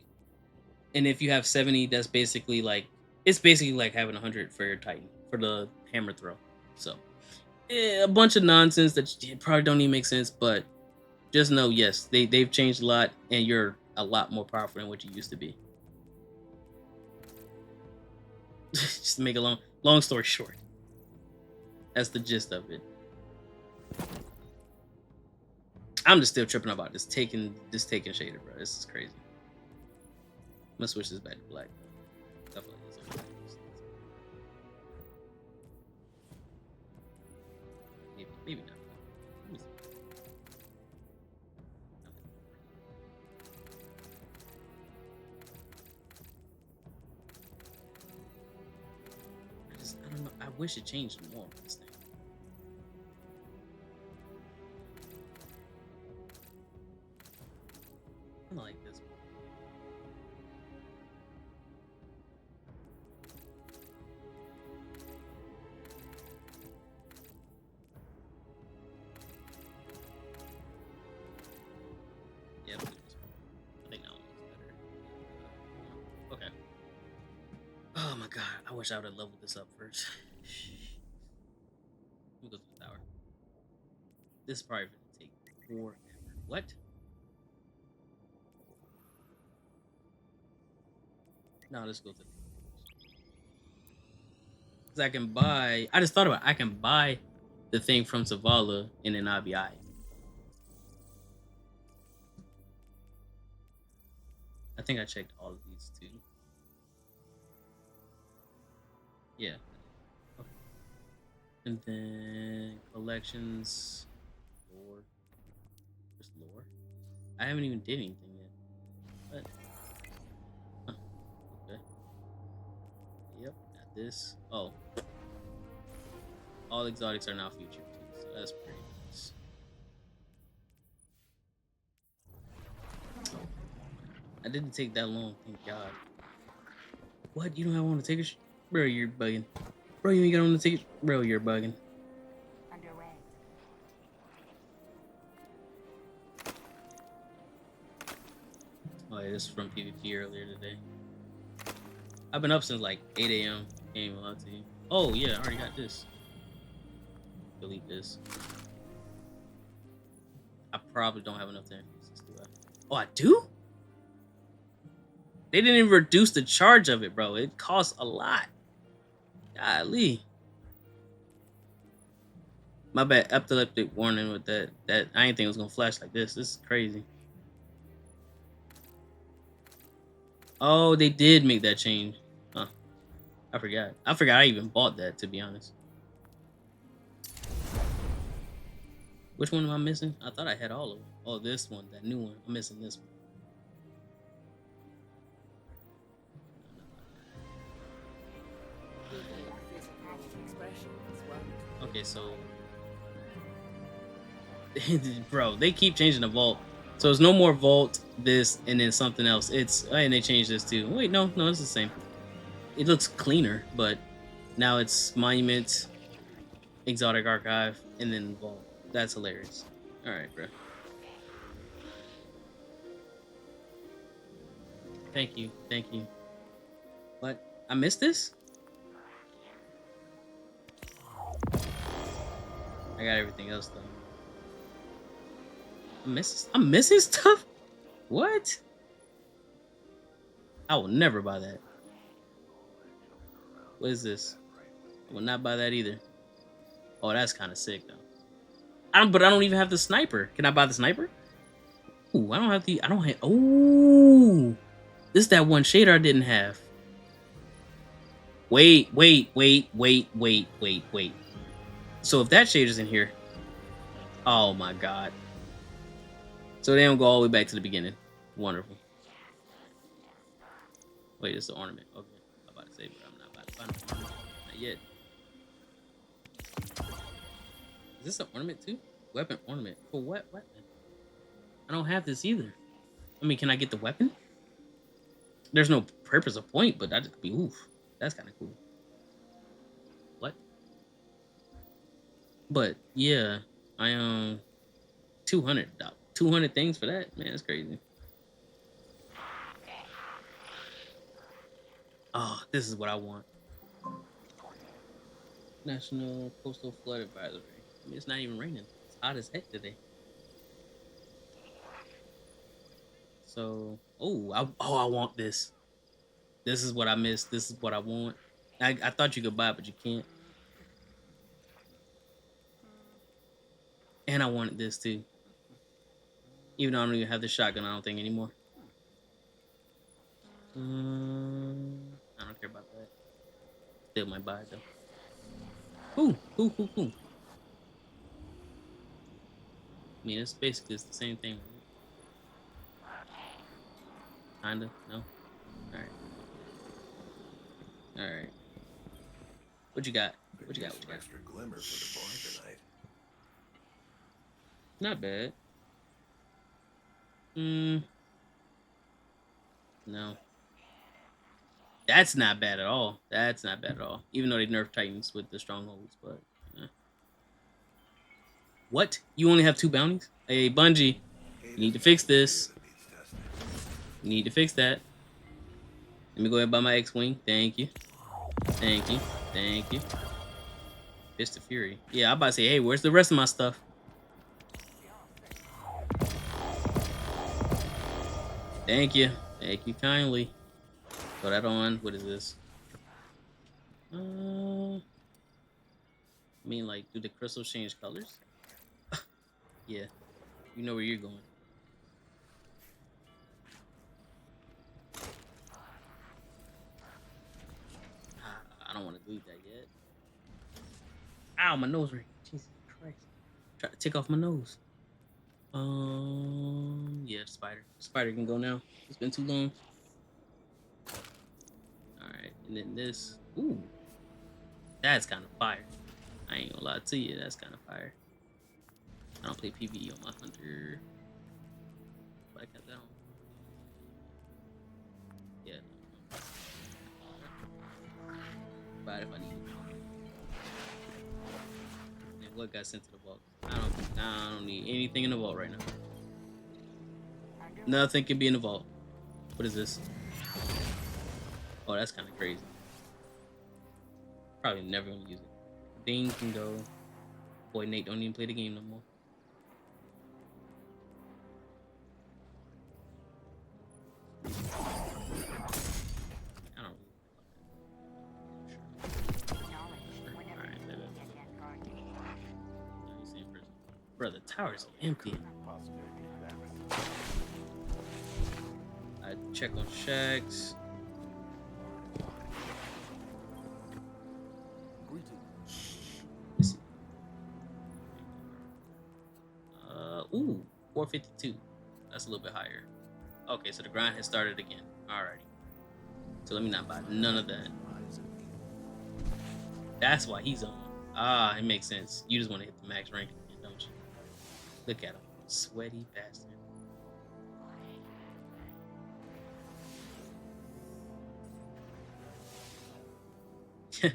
And if you have 70, that's basically like having 100 for your Titan for the hammer throw. So a bunch of nonsense that probably don't even make sense, but just know, yes, they've changed a lot, and you're a lot more powerful than what you used to be. Just to make a long story short, that's the gist of it. I'm just still tripping about this taking shader, bro. This is crazy. I'm gonna switch this back to black. Stuff like this. Maybe not. I don't know. I wish it changed more of this thing. I like this one. Yeah, I think that one looks better. Okay. Oh my god, I wish I would have leveled this up first. Let me go to the tower. This is probably going to take forever. What? No, let's go to the... Because I can buy... I just thought about it. I can buy the thing from Zavala and then I'll be alright. I think I checked all of these too. Yeah. Okay. And then collections, lore. Just lore. I haven't even did anything yet. What? Huh. this. Oh. All exotics are now featured too, so that's pretty nice. I didn't take that long, thank God. What? You don't have one to take a Bro, you're bugging. Bro, you ain't got on the ticket? Bro, you're bugging. Underway. Oh yeah, this is from PvP earlier today. I've been up since like 8 a.m. Can't even lie to you. Oh yeah, I already got this. Delete this. I probably don't have enough to increase this, do I? Oh, I do? They didn't even reduce the charge of it, bro. It costs a lot. Golly. My bad. Epileptic warning with that. I didn't think it was gonna flash like this. This is crazy. Oh, they did make that change. Huh. I forgot. I forgot I even bought that, to be honest. Which one am I missing? I thought I had all of them. Oh, this one, that new one. I'm missing this one. Okay, so bro, they keep changing the vault. So it's no more vault, this, and then something else. It's and they changed this too. Wait, no, it's the same. It looks cleaner, but now it's monument, exotic archive, and then vault. That's hilarious. All right, bro. Thank you. What? I missed this? I got everything else though. I'm missing stuff? What? I will never buy that. What is this? I will not buy that either. Oh, that's kind of sick though. But I don't even have the sniper. Can I buy the sniper? Ooh, I don't have. Ooh, this is that one shader I didn't have. Wait. So if that shader's in here, oh my god. So they don't go all the way back to the beginning. Wonderful. Wait, it's the ornament. Okay, I'm about to say, but I'm not about to find an ornament. Not yet. Is this an ornament too? Weapon ornament. For what weapon? I don't have this either. I mean, can I get the weapon? There's no purpose or point, but that could be oof. That's kind of cool. What? But yeah, I 200 things for that, man. That's crazy. Oh, this is what I want. National Coastal Flood Advisory. I mean, it's not even raining. It's hot as heck today. So, I want this. This is what I missed. This is what I want. I thought you could buy it, but you can't. And I wanted this too. Even though I don't even have the shotgun, I don't think anymore. I don't care about that. Still might buy it though. Cool. I mean, it's basically the same thing. Kinda, no? Alright. What you got? Extra glimmer for the bar tonight. Not bad. No. That's not bad at all. Even though they nerfed Titans with the strongholds, but What? You only have 2 bounties? Hey, Bungie, you need to fix this. You need to fix that. Let me go ahead and buy my X-Wing. Thank you. Fist of Fury. Yeah, I'm about to say, hey, where's the rest of my stuff? Thank you kindly. Throw that on. What is this? I mean, like, do the crystals change colors? Yeah, you know where you're going. I don't want to delete that yet. Ow, my nose ring. Jesus Christ. Try to take off my nose. Yeah, spider. Spider can go now. It's been too long. Alright, and then this. Ooh. That's kind of fire. I ain't gonna lie to you, that's kind of fire. I don't play PvE on my hunter. But I got that on. Yeah. But if I need it. And what got sent to the vault? I don't need anything in the vault right now. Nothing can be in the vault. What is this? Oh, that's kind of crazy. Probably never gonna use it. Ding can go. Boy, Nate don't even play the game no more. I don't really. Bro, the tower's empty. I check on Shags. Ooh, 452. That's a little bit higher. Okay, so the grind has started again. Alrighty. So let me not buy none of that. That's why he's on. Ah, it makes sense. You just want to hit the max rank again, don't you? Look at him. Sweaty bastard. Yeah.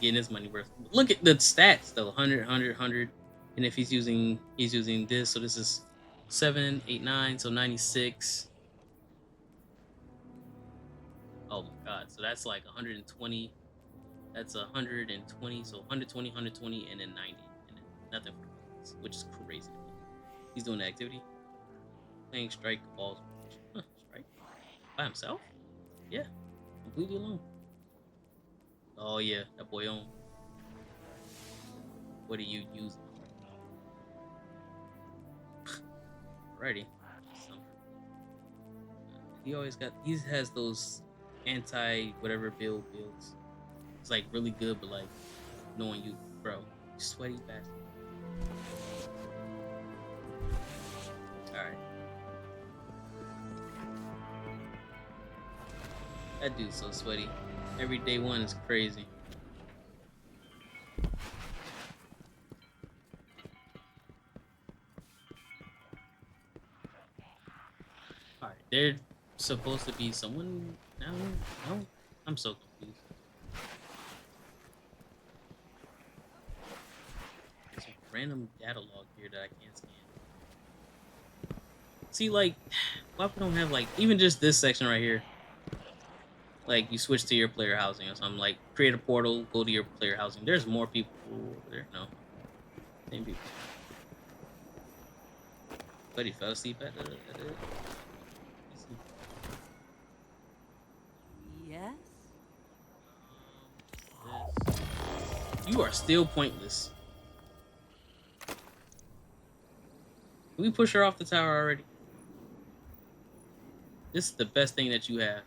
Getting his money worth. Look at the stats though. 100, 100, 100. And if he's using this, so this is 7, 8, 9, so 96. Oh my god, so that's like 120. That's 120, so 120, 120, and then 90. And then nothing for the points, which is crazy. He's doing the activity. Playing strike balls. Huh, strike? By himself? Yeah. Completely alone. Oh yeah, that boy on. What are you using? Alrighty. He always got. He has those anti whatever builds. It's like really good, but like knowing you, bro, you sweaty bastard. All right. That dude's so sweaty. Every day one is crazy. Alright, there's supposed to be someone now? No? I'm so confused. There's a random data log here that I can't scan. See, like, why we don't have, like, even just this section right here? Like, you switch to your player housing or something. Like, create a portal, go to your player housing. There's more people over there. No. Same people. But he fell asleep at it. Yes? You are still pointless. Can we push her off the tower already? This is the best thing that you have.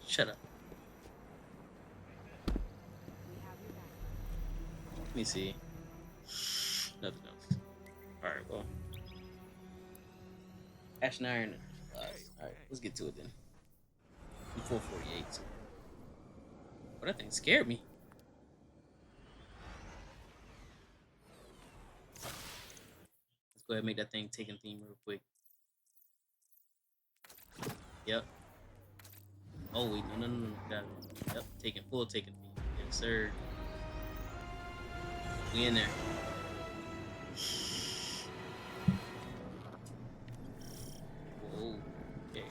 Shut up. Let me see. Nothing else. Alright, well. Ash and Iron. Alright, let's get to it then. I'm 448. So. But that thing scared me. Let's go ahead and make that thing Taken theme real quick. Yep. Oh wait, no. Got it. Yep, full Taken theme. Yes, sir. We in there. Okay.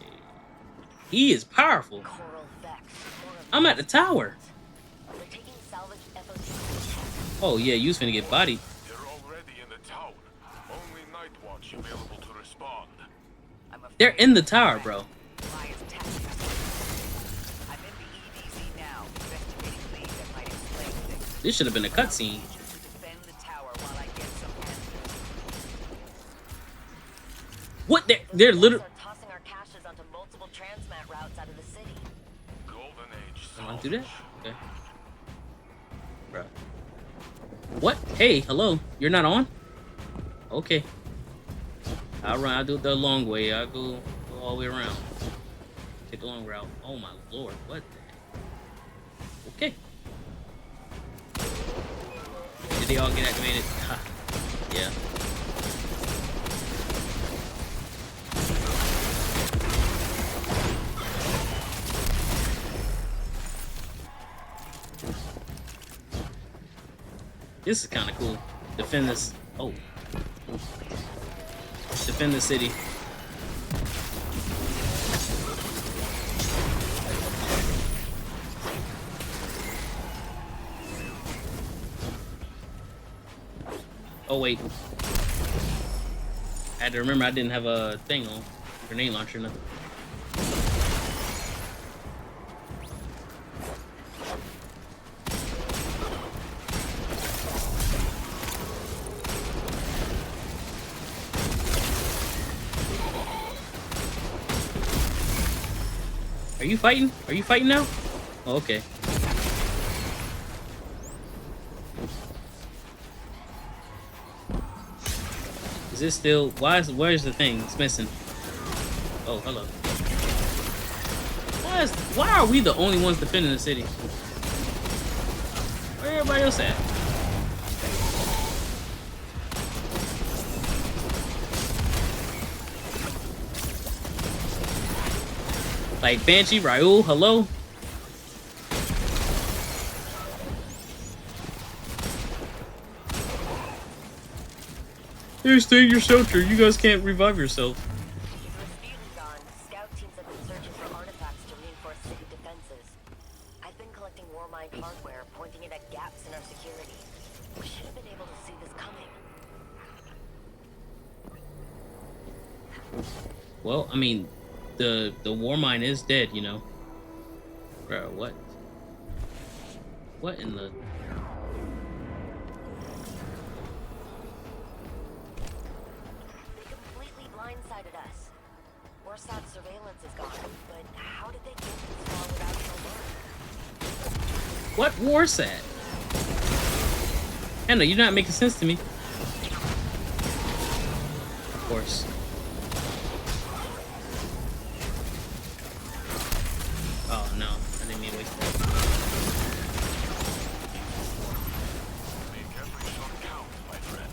He is powerful. I'm at the tower. Oh yeah, you was finna get bodied. They're already in the tower. Only Night Watch available to respond. They're in the tower, bro. This should have been a cutscene. What? They're literally Tossing our caches onto multiple transmat routes out of the city. Golden Age. I want to do that? Okay. Bro. What? Hey, hello. You're not on? Okay. I'll do it the long way. I'll go all the way around. Take the long route. Oh my lord, what the heck? Okay. Did they all get activated? Ha. Yeah. This is kind of cool. Defend this. Oh. Defend the city. Oh wait. I had to remember I didn't have a thing on. Grenade launcher, nothing. Are you fighting? Are you fighting now? Oh, okay. Is this still? Where's the thing? It's missing. Oh, hello. Why are we the only ones defending the city? Where everybody else at? Like Banshee, Raul, hello? Here, stay in your shelter. You guys can't revive yourself. Scout teams have been searching for artifacts to reinforce city defenses. I've been collecting war mine hardware, pointing it at gaps in our security. We should have been able to see this coming. Well, I mean, the war mine is dead, you know. Bro, what? What in the? They completely blindsided us. Warsad's surveillance is gone, but how did they get this far without an alert? What Warsat? Anna, you're not making sense to me. Of course. Oh no, I didn't mean to waste that. Make every shot count, my friend.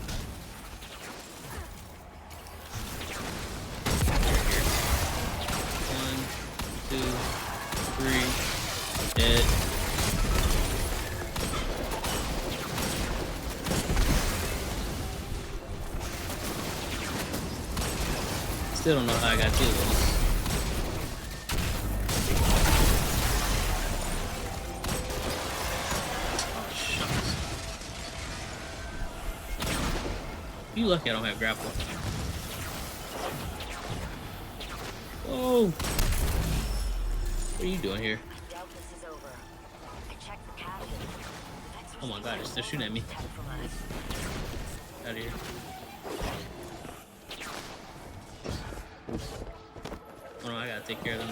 One, two, three, dead. Still don't know how I got two of those. You lucky I don't have grapple. Whoa! What are you doing here? Oh my god, they're still shooting at me. Out of here. Oh no, I gotta take care of them.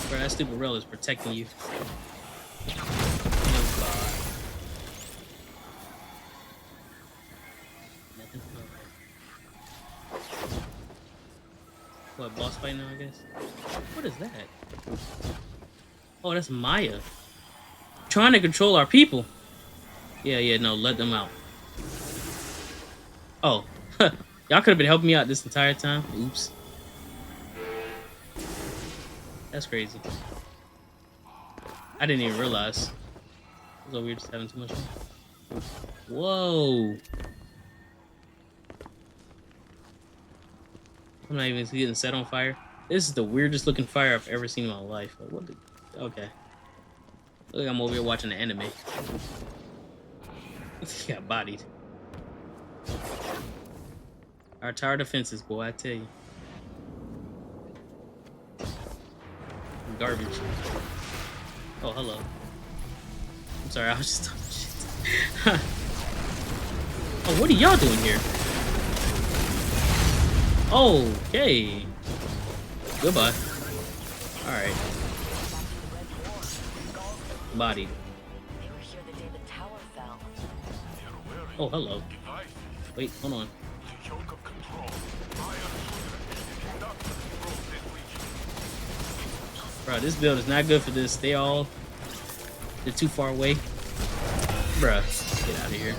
Bro, that stupid rail is protecting you. Oh god. Nothing. Alright. What, boss fight now, I guess? What is that? Oh, that's Maya. Trying to control our people. Yeah, no, let them out. Oh, y'all could have been helping me out this entire time. Oops. That's crazy. I didn't even realize. I was over here just having too much fun. Whoa. I'm not even getting set on fire. This is the weirdest looking fire I've ever seen in my life. Like, what the? Okay. Look like I'm over here watching an anime. He got bodied. Our tower defenses, boy, I tell you. Garbage. Oh, hello. I'm sorry, I was just talking shit. Oh, what are y'all doing here? Okay. Goodbye. Alright. Bodied. They were here the day the tower fell. Oh, hello. Wait, hold on. The yoke of control. Iron conductor rules this region. Bro, this build is not good for this. They're too far away. Bruh, get out of here.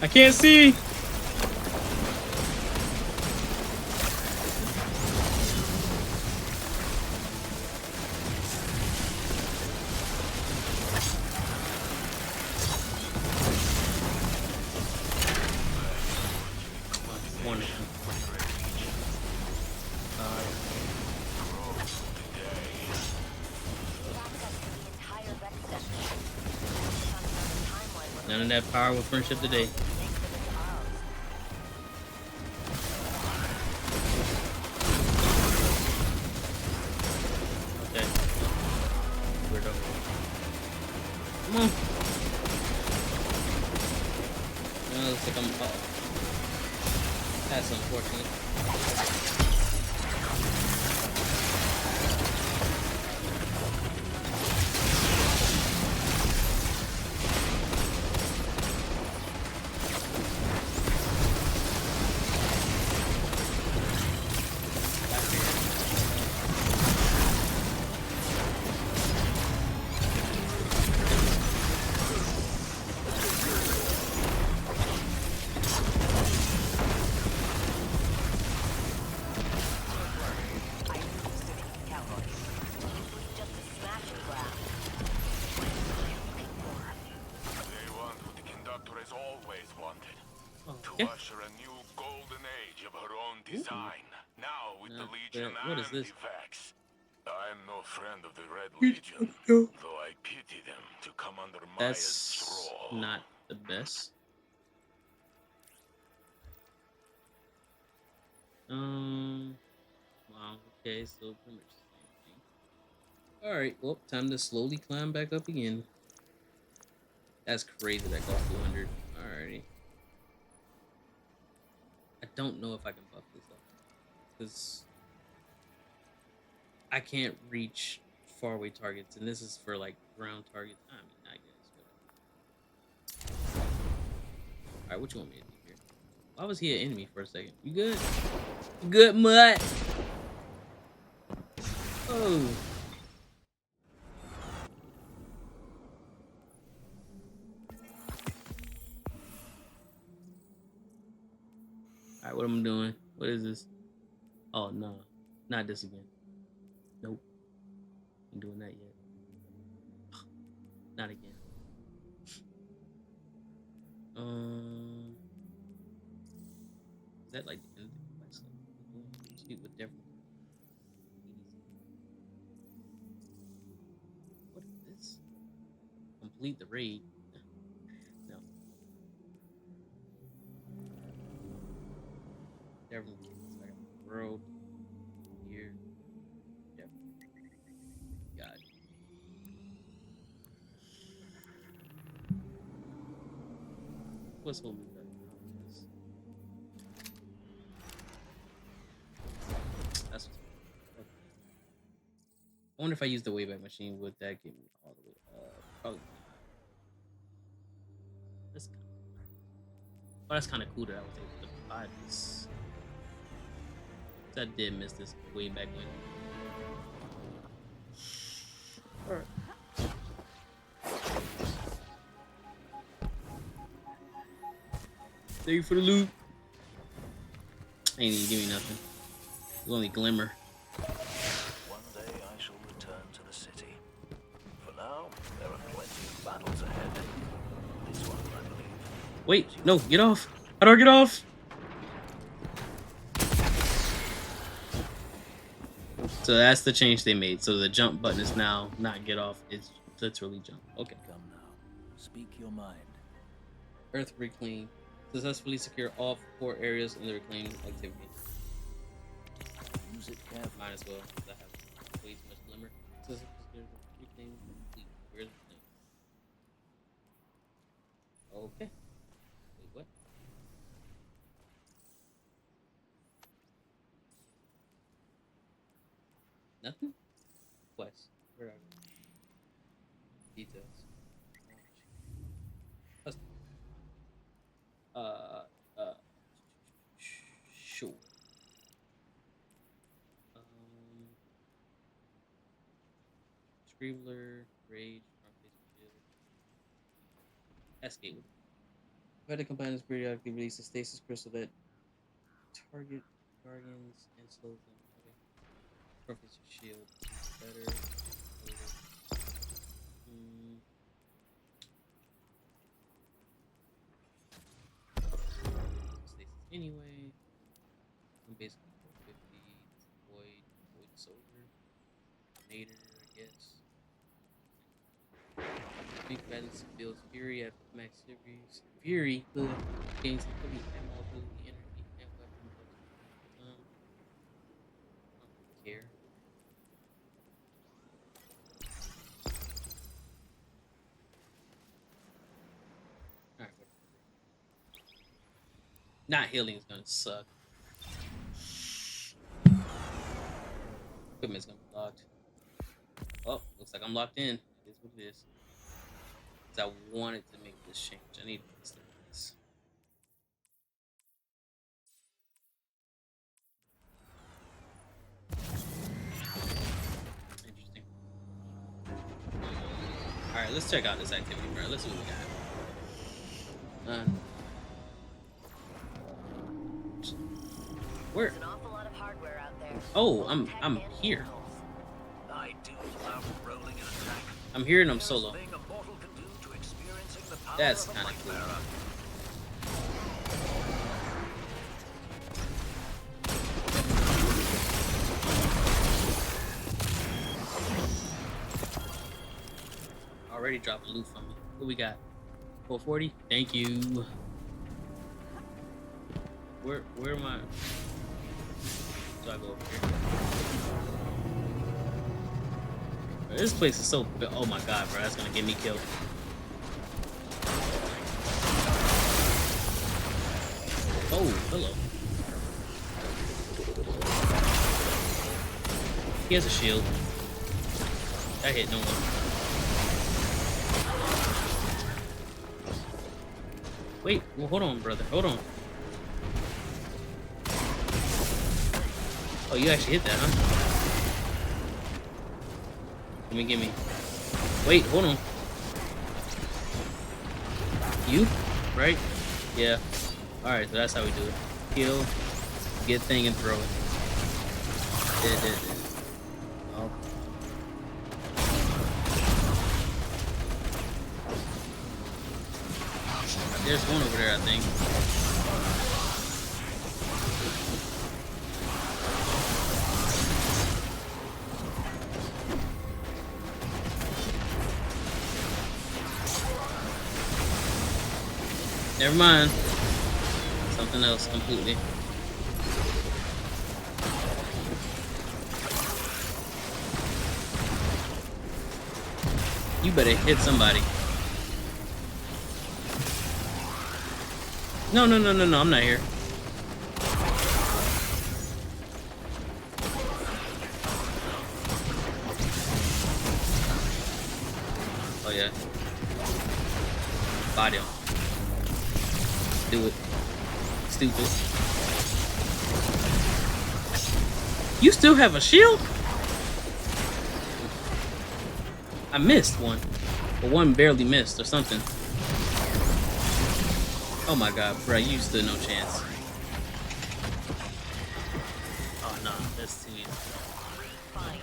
I can't see. None of that power with friendship today. Okay. Weirdo. Come on. No, looks like I'm up. That's unfortunate. What is this? I'm no friend of the Red Legion, though I pity them to come under Maya's thrall. Not the best. Wow. Okay, so pretty much the same thing. All right. Well, time to slowly climb back up again. That's crazy. That got 200. Alrighty. I don't know if I can buff this up because I can't reach faraway targets, and this is for like ground targets. I mean, I guess. All right, what you want me to do here? Why was he an enemy for a second? You good? You good, mutt? Oh. All right, what am I doing? What is this? Oh no, not this again. Nope, ain't doing that yet. Not again. Is that like the end of the quest? Speak with different. What is this? Complete the raid. No. Definitely. I got the world here. Yep. Got it. What's holding me back? That's what's okay. I wonder if I use the Wayback Machine, would that get me all the way up? Probably. That's kind of, well, that's kind of cool that I was able to buy this. I did miss this way back when. Alright. Thank you for the loot. Ain't even give me nothing. It was only glimmer. One day I shall return to the city. For now, there are plenty of battles ahead. This one, I believe. Wait, no, get off. How do I get off? So that's the change they made. So the jump button is now not get off. It's literally jump. Okay. Come now. Speak your mind. Earth reclaim. Successfully secure all 4 areas in the reclaim activity. Use it carefully. Might as well, because I have way too much glimmer. Successfully secure the reclaim complete. Where's the thing? Okay. Wait, what? Nothing? Quest. Where are we? Details. Custom. Sure. Scribbler, Rage, Front Face Shield. Escape. Credit components periodically release a stasis crystal that target guardians and slows them. Okay. Front Face Shield. Better. Stasis anyway. I'm basically 450. Void Soldier. Nader, I guess. Big balance builds Fury at max series. Fury gains heavy ammo ability, energy, and weapon builds. I don't care. Alright, not healing is gonna suck. Equipment's gonna be locked. Oh, looks like I'm locked in. It is what it is. I wanted to make this change. I need to start this. Interesting. Alright, let's check out this activity, bro. Let's see what we got. Where? There's an awful lot of hardware out there. Oh, I'm here. I do love rolling an attack. I'm here and I'm solo. That's kind of cool. Already dropped loot from me. What we got? 440? Thank you. Where am I? Do I go over here? Bro, this place is so big. Oh my god, bro, that's gonna get me killed. Oh, hello. He has a shield. That hit no one. Wait, well, hold on, brother. Hold on. Oh, you actually hit that, huh? Gimme. Wait, hold on. You? Right? Yeah. Alright, so that's how we do it. Kill, get thing, and throw it. Oh. There's one over there, I think. Never mind. Something else completely. You better hit somebody. No, I'm not here. Oh yeah. Body on. Do it. Stupid. You still have a shield? I missed one. But one barely missed or something. Oh my god, bro, you stood no chance. Oh no, that's too easy. Fine.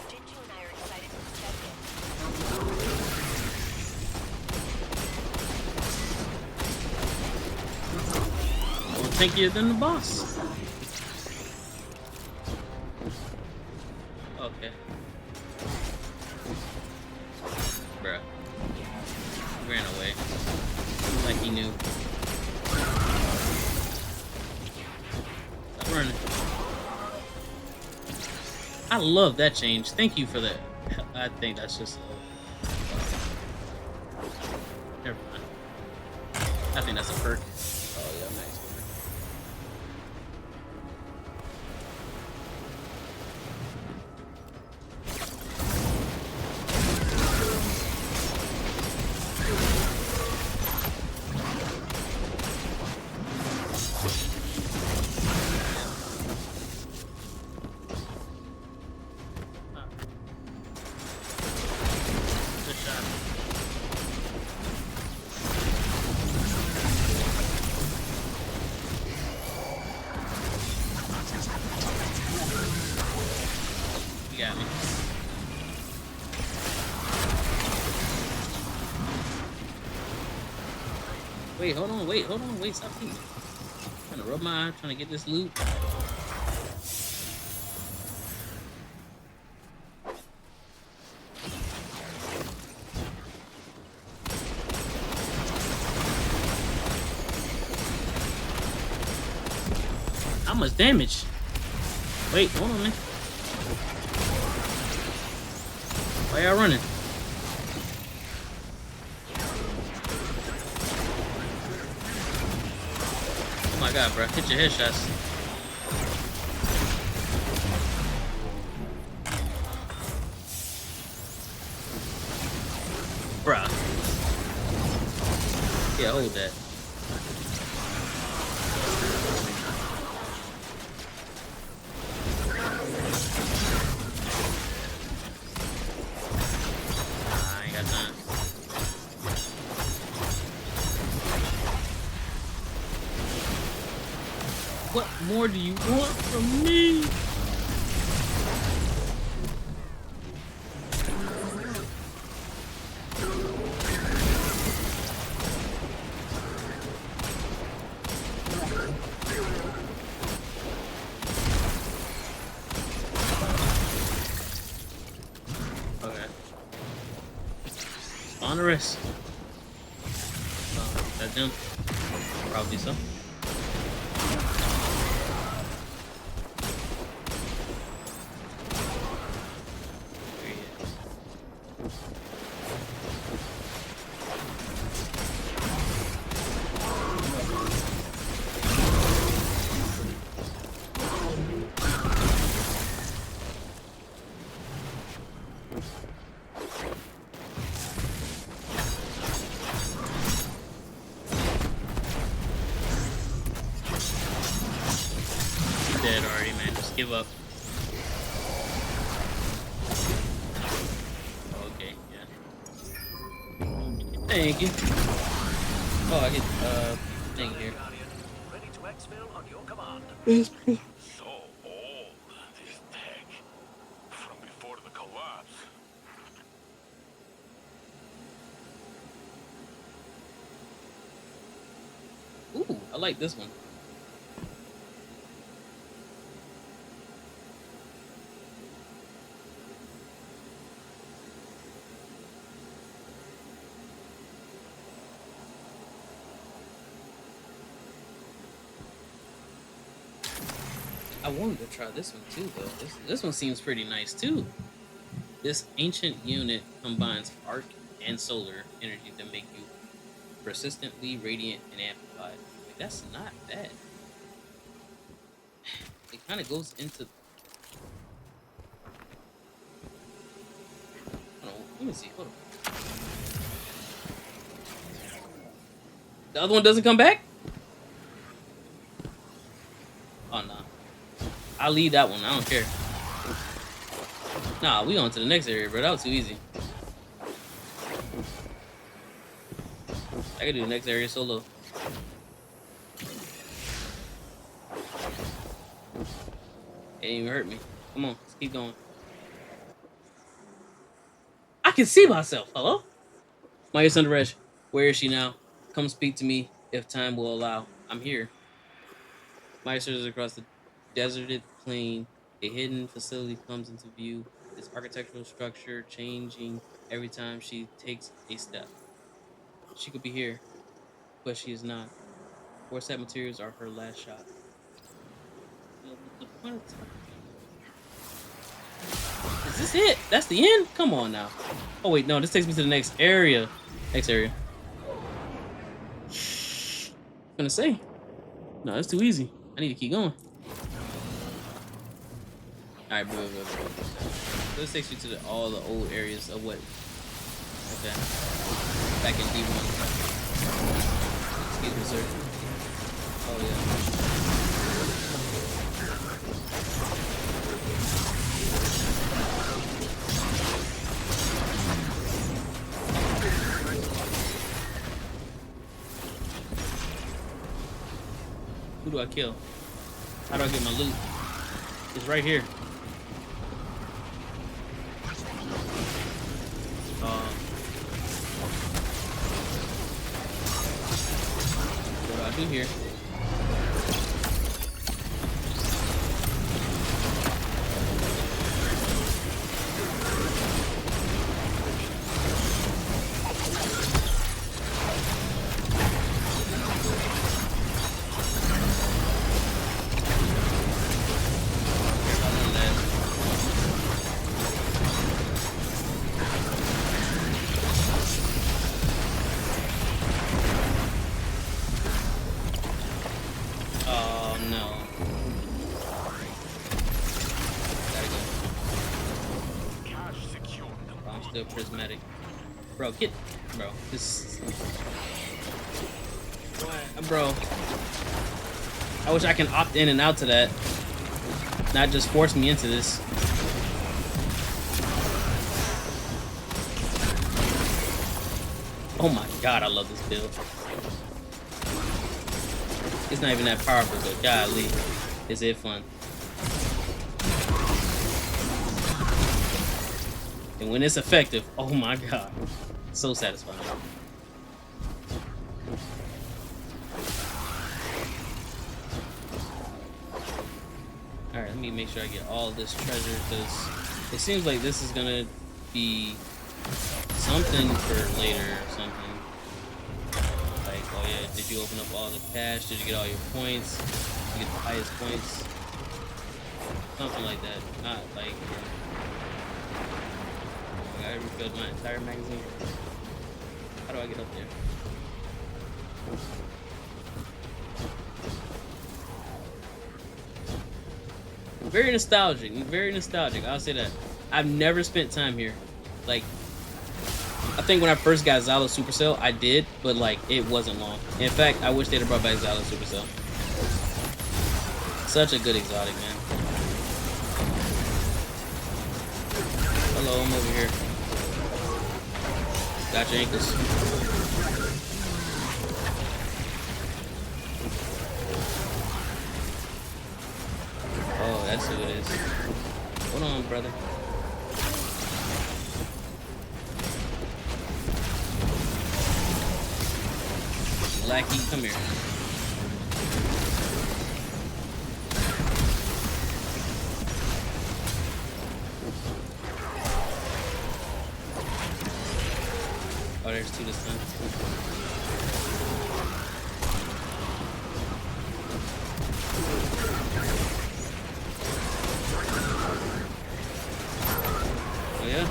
Jinju and I are excited to check it. More tankier than the boss. Okay. Bruh. He ran away. Like he knew. love that change. Thank you for that. I think that's just. Never mind. I think that's a perk. Oh yeah, nice. Wait, hold on, wait, stop teasing. Trying to rub my eye, trying to get this loot. How much damage? Wait, hold on, man. Why y'all running? Oh my god, bro. Hit your headshots. Bruh. Yeah, hold that. I ain't got time. What more do you want from me? Okay. On the rest. That jump? Probably so. Dead already, man. Just give up. Okay, yeah. Thank you. Oh, I get thing here. Ready to exfil on your command. So old, this tech. From before the collapse. Ooh, I like this one. I wanted to try this one too, though. This one seems pretty nice too. This ancient unit combines arc and solar energy to make you persistently radiant and amplified. Like, that's not bad. It kind of goes into. Hold on, let me see. Hold on. The other one doesn't come back? Oh no. I'll leave that one. I don't care. Nah, we on to the next area, bro. That was too easy. I can do the next area solo. It didn't even hurt me. Come on, let's keep going. I can see myself. Hello? Maya Sundaresh, where is she now? Come speak to me if time will allow. I'm here. Maya surges across the deserted plain. A hidden facility comes into view. Its architectural structure changing every time she takes a step. She could be here, but she is not. Force-set materials are her last shot. The point of Is this it? That's the end? Come on now. Oh wait, no, this takes me to the next area. Next area. I'm gonna say. No, that's too easy. I need to keep going. Alright, bro. So this takes you to all the old areas of what? Okay. Back in D1. Excuse me, sir. Oh, yeah. Who do I kill? How do I get my loot? It's right here. What do I do here? Prismatic. Bro, get... Bro, this... Bro. I wish I can opt in and out to that. Not just force me into this. Oh my god, I love this build. It's not even that powerful, but golly, is it fun. And when it's effective, oh my god, so satisfying. Alright, let me make sure I get all this treasure, because it seems like this is gonna be something for later or something. Like, oh yeah, did you open up all the cash? Did you get all your points? Did you get the highest points? Something like that. Not like... I refilled my entire magazine. How do I get up there? Very nostalgic. Very nostalgic. I'll say that. I've never spent time here. Like, I think when I first got Xalo Supercell, I did, but like, it wasn't long. In fact, I wish they'd have brought back Xalo Supercell. Such a good exotic, man. Hello, I'm over here. Got your ankles. Oh, that's who it is. Hold on, brother. Lackey, come here. Oh, there's two this time. Oh yeah?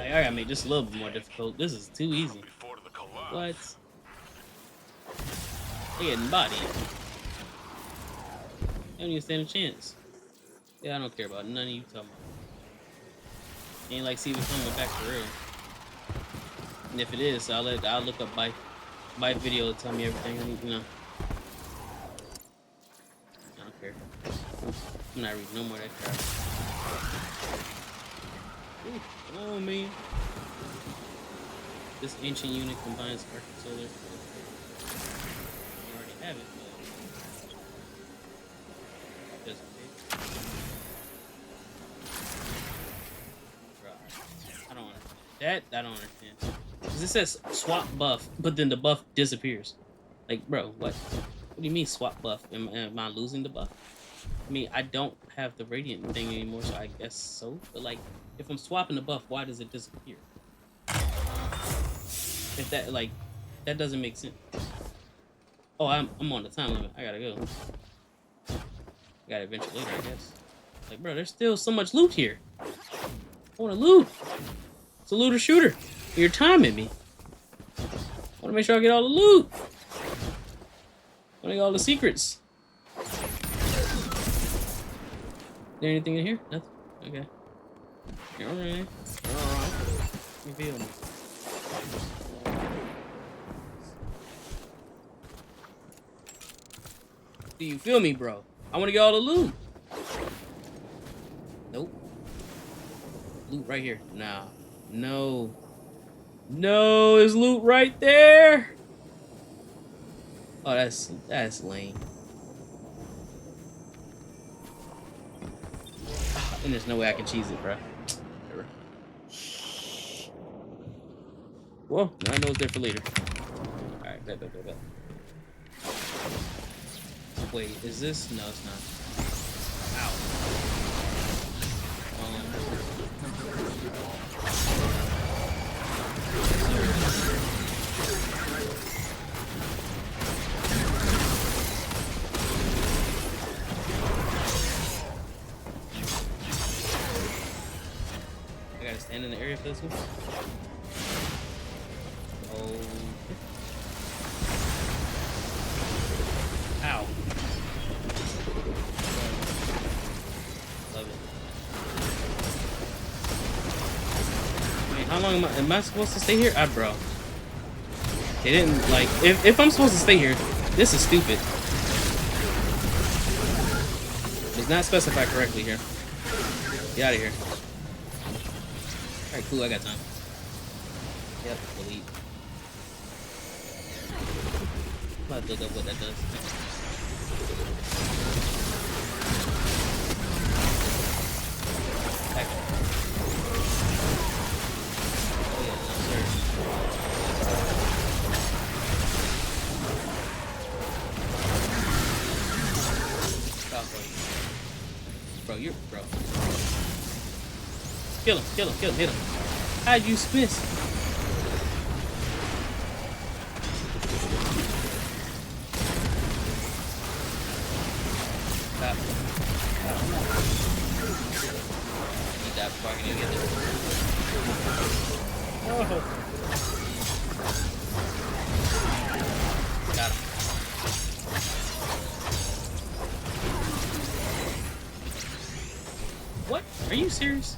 I gotta make this a little bit more difficult. This is too easy. What? They getting bodied. They don't even stand a chance. Yeah, I don't care about none of you talking about. Ain't like see me coming back for real. And if it is, I'll look up my video to tell me everything I need to know. I don't care. I'm not reading no more of that crap. Ooh, oh man. This ancient unit combines arc and solar. You already have it, but doesn't fit. I don't understand. That I don't understand. Cause it says swap buff, but then the buff disappears. Like, bro, what? What do you mean swap buff? Am I losing the buff? I mean, I don't have the radiant thing anymore, so I guess so. But like, if I'm swapping the buff, why does it disappear? If that that doesn't make sense. Oh, I'm on the time limit. I gotta go. I gotta adventure later, I guess. Like, bro, there's still so much loot here. I want to loot. It's a looter shooter. You're timing me. I want to make sure I get all the loot. I want to get all the secrets. Is there anything in here? Nothing. Okay. Alright. Alright. You feel me? Do you feel me, bro? I want to get all the loot. Nope. Loot right here. Nah. No. No, there's loot right there. Oh, that's lame. And there's no way I can cheese it, bro. Well, I know it's there for later. Alright, bet. Wait, is this? No, it's not. Ow. I gotta stand in the area for this one. Oh. Ow. Love it. Wait, how long am I supposed to stay here? Bro. They didn't, like, if I'm supposed to stay here, this is stupid. It's not specified correctly here. Get out of here. Alright, cool, I got time. Yep, delete. I'm about to look up what that does. Back. Oh yeah, no sir. Stop, bro. Bro. Kill him, hit him. How'd you miss? Stop. He died before I can even get there. Oh. Got him. What? Are you serious?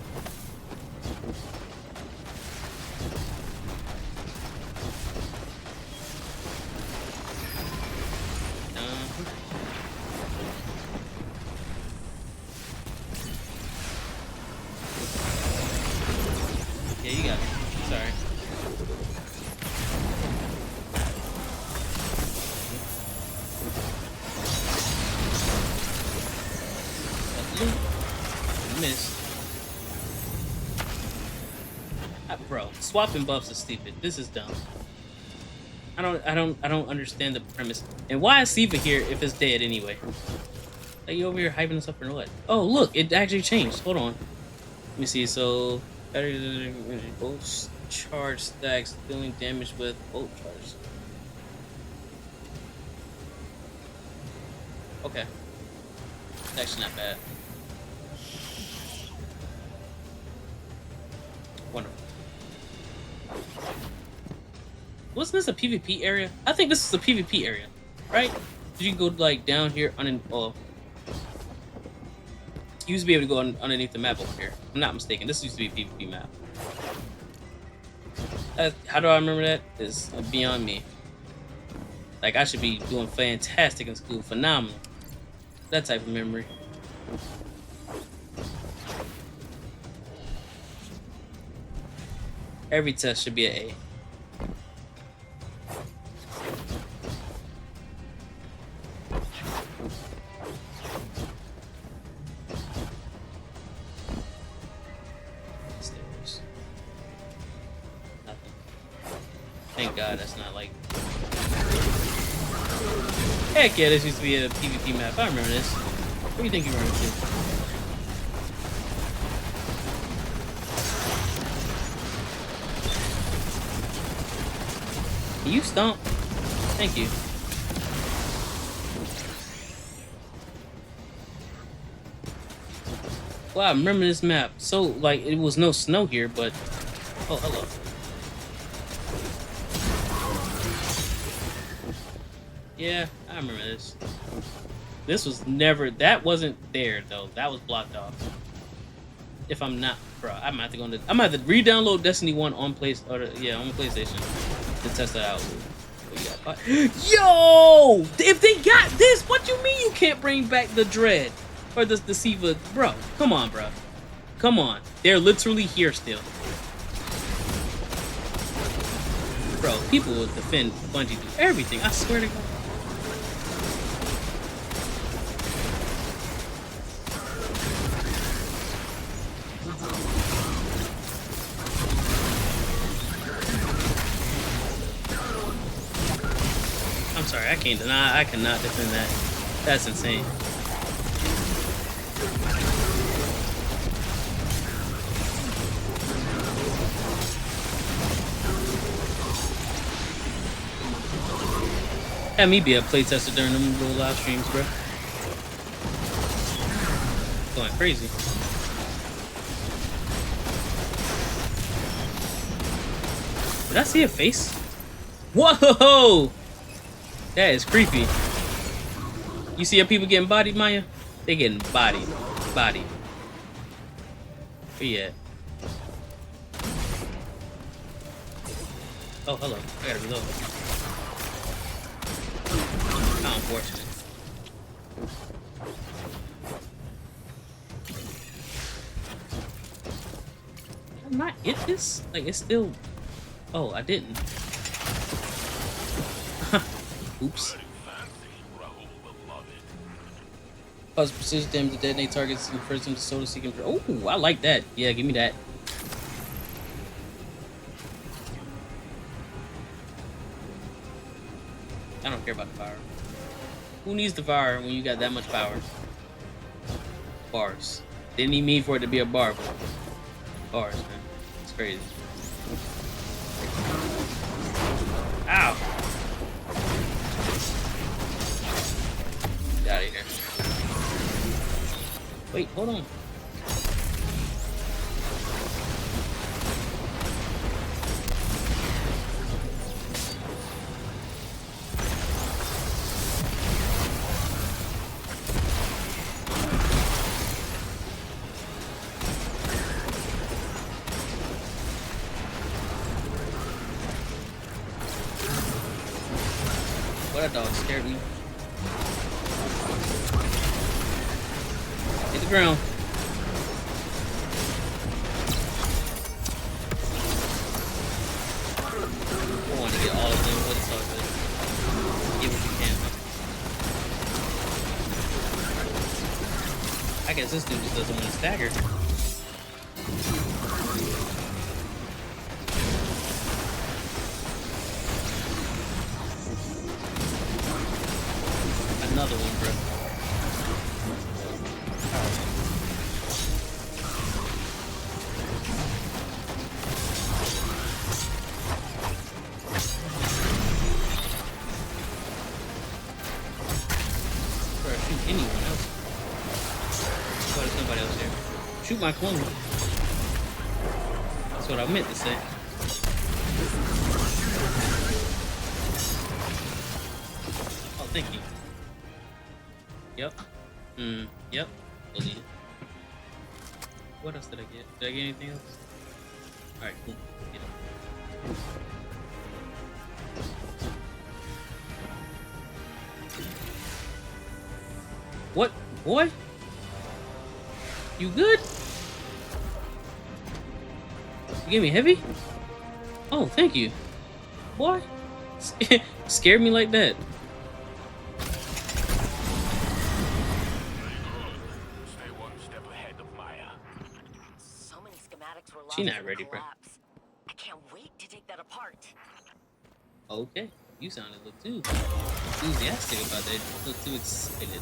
Yeah, you got me. Sorry. Missed. Bro, swapping buffs is stupid. This is dumb. I don't understand the premise. And why is Siva here if it's dead anyway? Are you over here hyping us up or what? Oh look, it actually changed. Hold on. Let me see. So bolt charge stacks, dealing damage with bolt charge. Okay. It's actually not bad. Wonderful. Wasn't this a PvP area? I think this is a PvP area, right? You can go like down here on an you used to be able to go underneath the map over here. I'm not mistaken. This used to be a PvP map. How do I remember that? It's beyond me. Like, I should be doing fantastic in school, phenomenal. That type of memory. Every test should be an A. Stairs. Nothing. Thank God that's not like... Heck yeah, this used to be a PvP map. I remember this. What do you think you're running to? Can you stomp? Thank you. Wow, I remember this map. So, like, it was no snow here, but... Oh, hello. Yeah, I remember this. This was never... That wasn't there, though. That was blocked off. If I'm not... Bro, I'm gonna have to go into... I'm gonna have to re-download Destiny 1 on on PlayStation to test that out. Yo! If they got this, what you mean you can't bring back the Dread? Or the Siva? Bro, come on, bro. Come on. They're literally here still. Bro, people will defend Bungie through everything. I swear to God. I'm sorry, I can't deny. I cannot defend that. That's insane. Have me be a playtester during them little live streams, bro. Going crazy. Did I see a face? Whoa! That is creepy. You see how people getting bodied, Maya? They getting bodied. Bodied. Where you at? Oh, hello. I gotta reload. How unfortunate. Did I not hit this? Like, it's still... Oh, I didn't. Oops. Cause precision damage to detonate targets and first them to soda seeking. Oh, I like that. Yeah, give me that. I don't care about the fire. Who needs the fire when you got that much power? Bars. Didn't even mean for it to be a bar, but bars, man. It's crazy. Ow! Get out of here. Wait, hold on. What a dog scared me. Hit the ground. I want to get all of them, but it's all good. Get what you can. I guess this dude just doesn't want to stagger. Another one, bro. Bro, shoot anyone else. Oh, there's nobody else here. Shoot my clone. That's what I meant to say. Oh, thank you. Yep. Yep. Delete it. What else did I get? Did I get anything else? Alright, cool. Get up. What? Boy? You good? You gave me heavy? Oh, thank you. Boy? Scared me like that. Stay one step ahead of Maya. So many schematics were lost She not in the ready, bro. collapse. I can't wait to take that apart. Okay. You sounded a little too enthusiastic about that. A little too excited.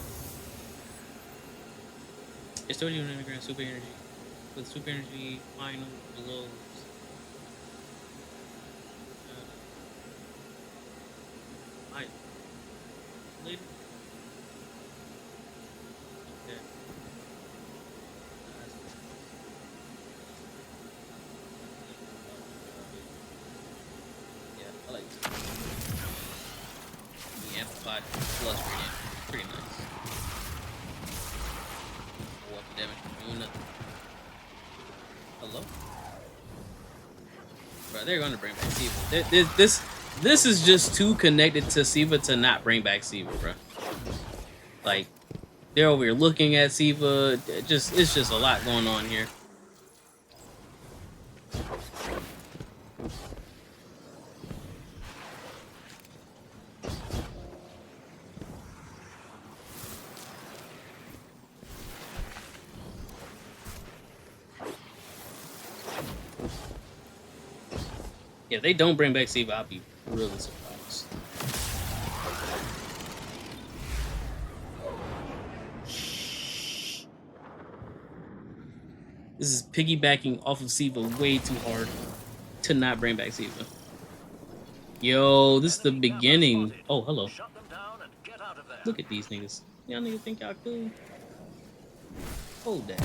It's totally underground super energy. With super energy final blows. Alright. Later. Okay. Yeah, I like it. The amplified plus pretty nice. What damage doing nothing. Hello? Bro, they're gonna bring back Siva. This is just too connected to Siva to not bring back Siva, bro. Like, they're over here looking at Siva. It's just a lot going on here. If they don't bring back Siva, I'll be really surprised. This is piggybacking off of Siva way too hard to not bring back Siva. Yo, this is the beginning. Oh, hello. Look at these niggas. Y'all niggas think y'all cool? Hold that.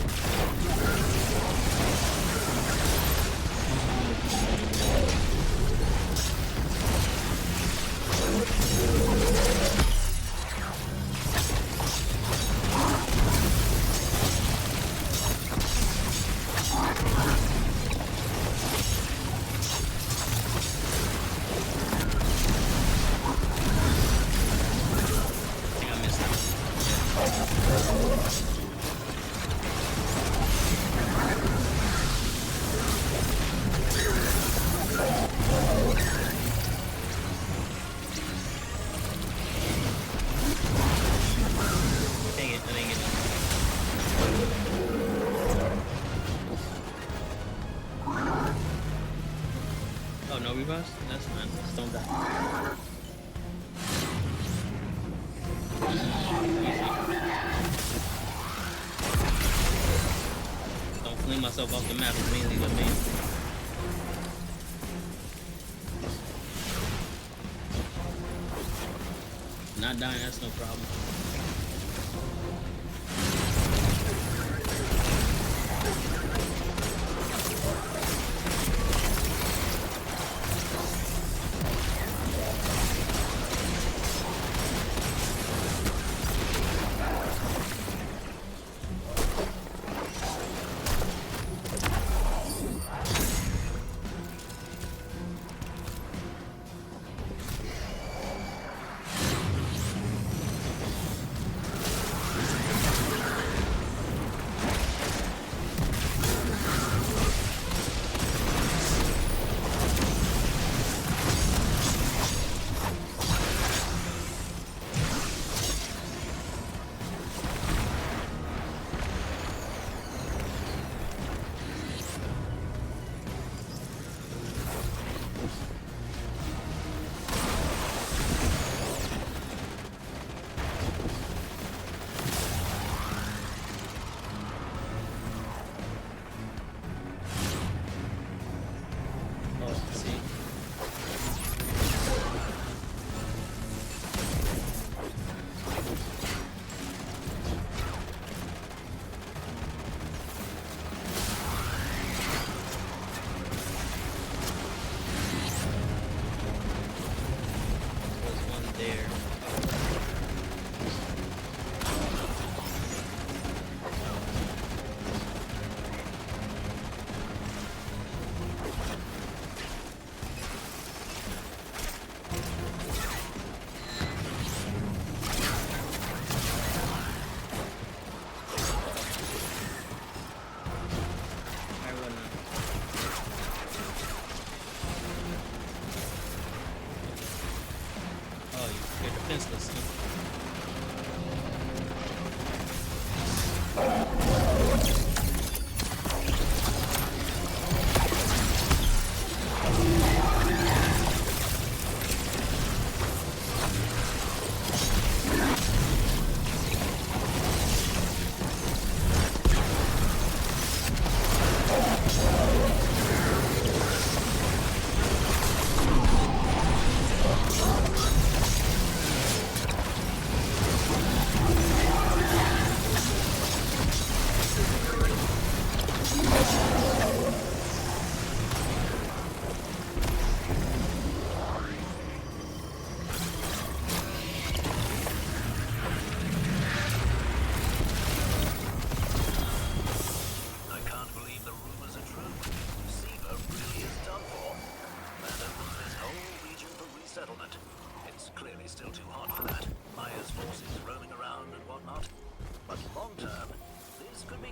Oh, no rebuffs? That's fine. Just don't die. Don't fling myself off the map immediately with me. Not dying, that's no problem.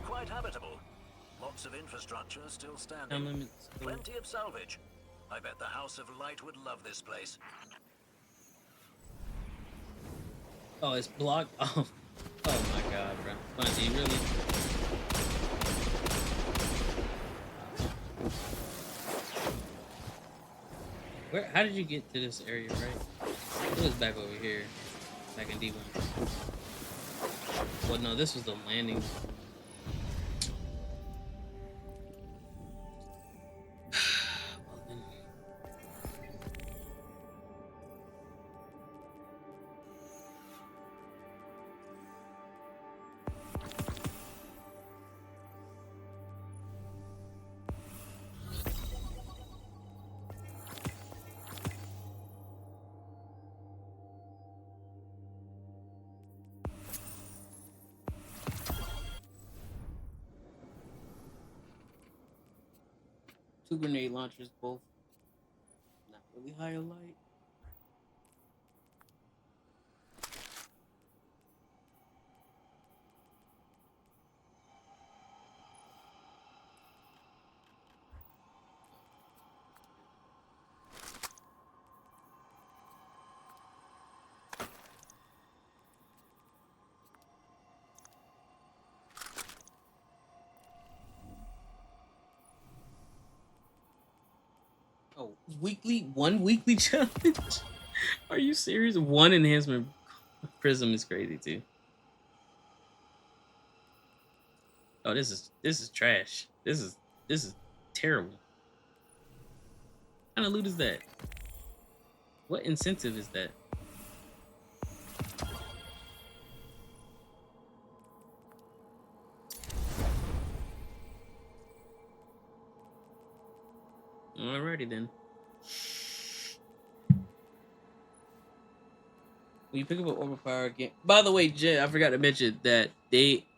quite habitable. Lots of infrastructure still standing. Time limits. Plenty of salvage. I bet the House of Light would love this place. Oh, it's blocked. Oh, oh my God, bro. Bungie, really? Where? How did you get to this area, right? It was back over here, back in D1. Well, no, this was the landing. Well, then. Two grenade launchers, both not really high light. Oh, one weekly challenge? Are you serious? One enhancement prism is crazy too. Oh, this is trash. This is terrible. What kind of loot is that? What incentive is that? Alrighty then. When you pick up an overpower again. By the way, Jay, I forgot to mention that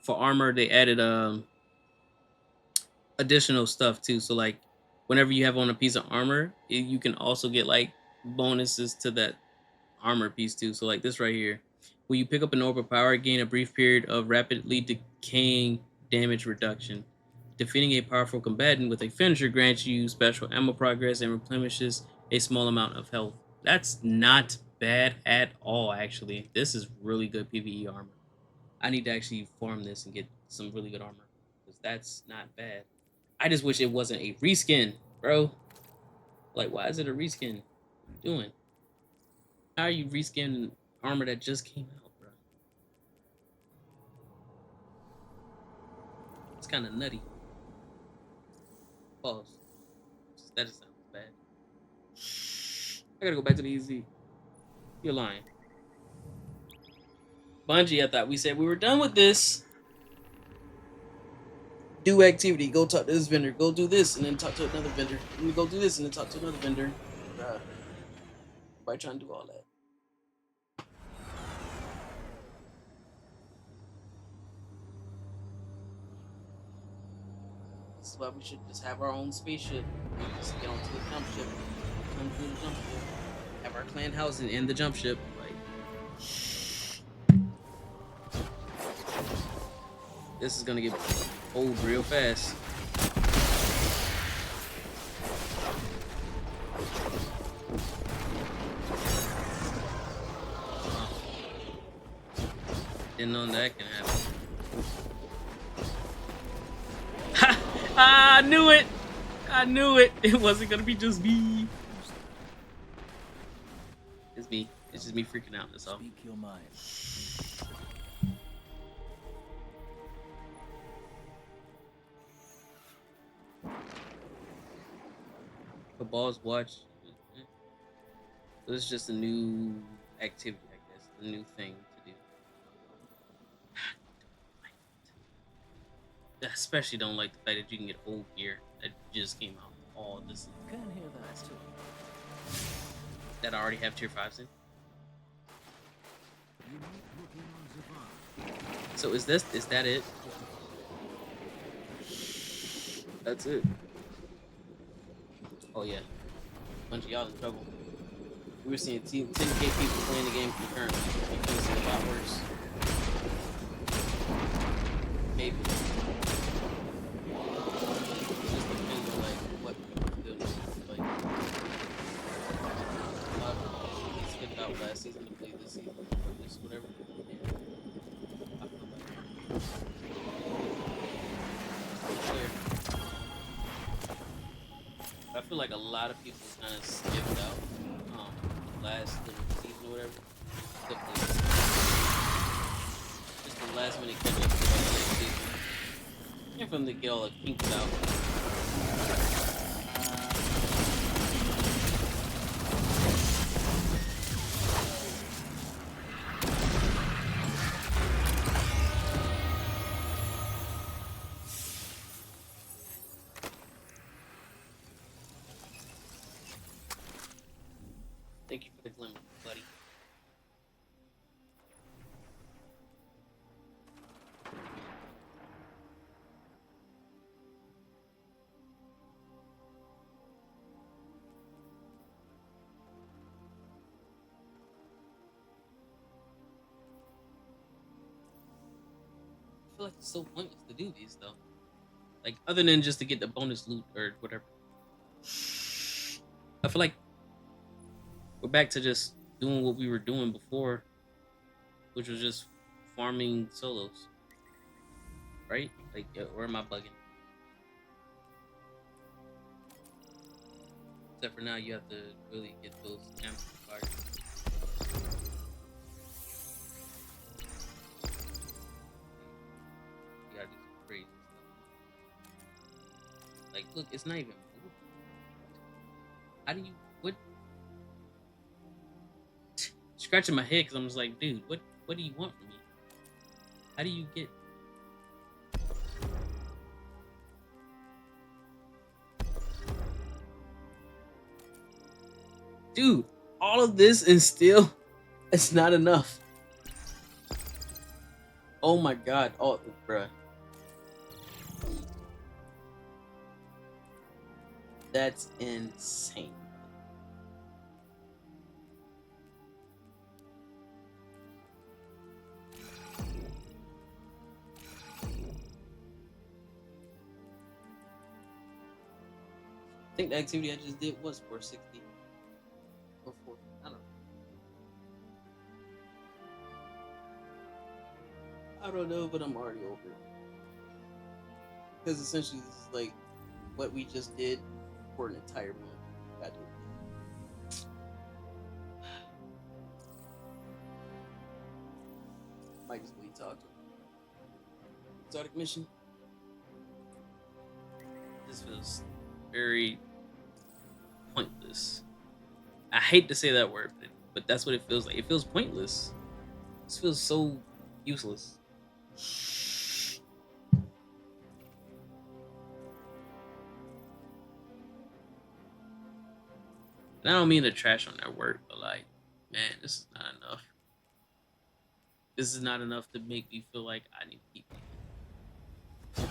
for armor they added additional stuff too. So like whenever you have on a piece of armor, you can also get like bonuses to that armor piece too. So like this right here. When you pick up an overpower, gain a brief period of rapidly decaying damage reduction. Defeating a powerful combatant with a finisher grants you special ammo progress and replenishes a small amount of health. That's not bad at all, actually. This is really good PvE armor. I need to actually farm this and get some really good armor, because that's not bad. I just wish it wasn't a reskin, bro. Like, why is it a reskin? What are you doing? How are you reskinning armor that just came out, bro? It's kind of nutty. Pause. That just sounds bad. I gotta go back to the EZ. You're lying. Bungie, I thought we said we were done with this. Do activity. Go talk to this vendor. Go do this and then talk to another vendor. And then go do this and then talk to another vendor. Bruh. Why trying to do all that? This is why we should just have our own spaceship. Just get onto the jump ship. Come through the jump ship. Have our clan housing in the jump ship. Like, this is gonna get old real fast. Didn't know that can happen. I knew it! I knew it! It wasn't gonna be just me. It's me. It's just me freaking out, that's all. Speak your mind. Cabal's watch. So this is just a new activity, I guess. A new thing to do. I especially don't like the fact that you can get old gear that just came out. All this. Can hear that too. That I already have tier 5s in. So is that it? That's it. Oh yeah. Bunch of y'all in trouble. We were seeing 10K people playing the game concurrently. You can see a lot worse. Maybe. I feel like a lot of people kind of skipped out last little season or whatever. Just the last minute catch up for next season. And from the get all the kinks out. Thank you for the glimmer, buddy. I feel like it's so pointless to do these though. Like other than just to get the bonus loot or whatever. I feel like we're back to just doing what we were doing before, which was just farming solos. Right? Like, or am I bugging? Except for now, you have to really get those amplifiers. You gotta do some crazy stuff. Like, look, it's not even moving. How do you, what? Scratching my head because I'm just like, dude, what do you want from me? How do you get? Dude, all of this and still, it's not enough. Oh my god, oh, bruh. That's insane. I think the activity I just did was 460. Or 4, I don't know. I don't know, but I'm already over it. Because essentially this is like what we just did for an entire month. Gotta do it. Might just bleed talk to him. Exotic mission. This feels very pointless. I hate to say that word, but that's what it feels like. It feels pointless. This feels so useless. And I don't mean to trash on their work, but like, man, this is not enough. This is not enough to make me feel like I need to keep it.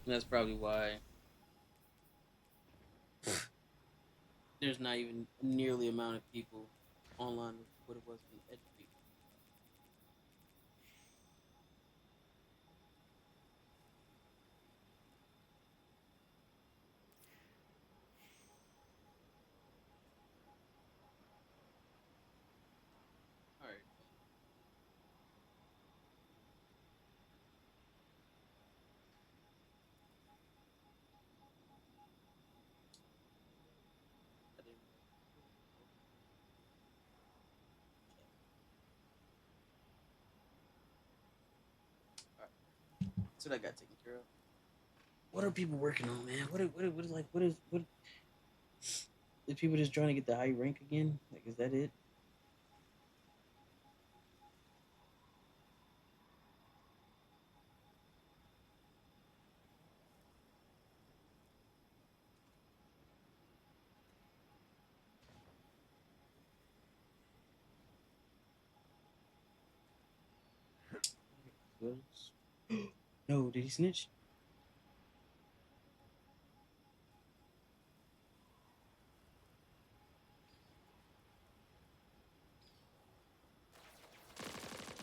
And that's probably why there's not even nearly amount of people online with what it was in education. All right. That's what I got taken care of. What are people working on, man? What is people just trying to get the high rank again? Like, is that it? No, did he snitch?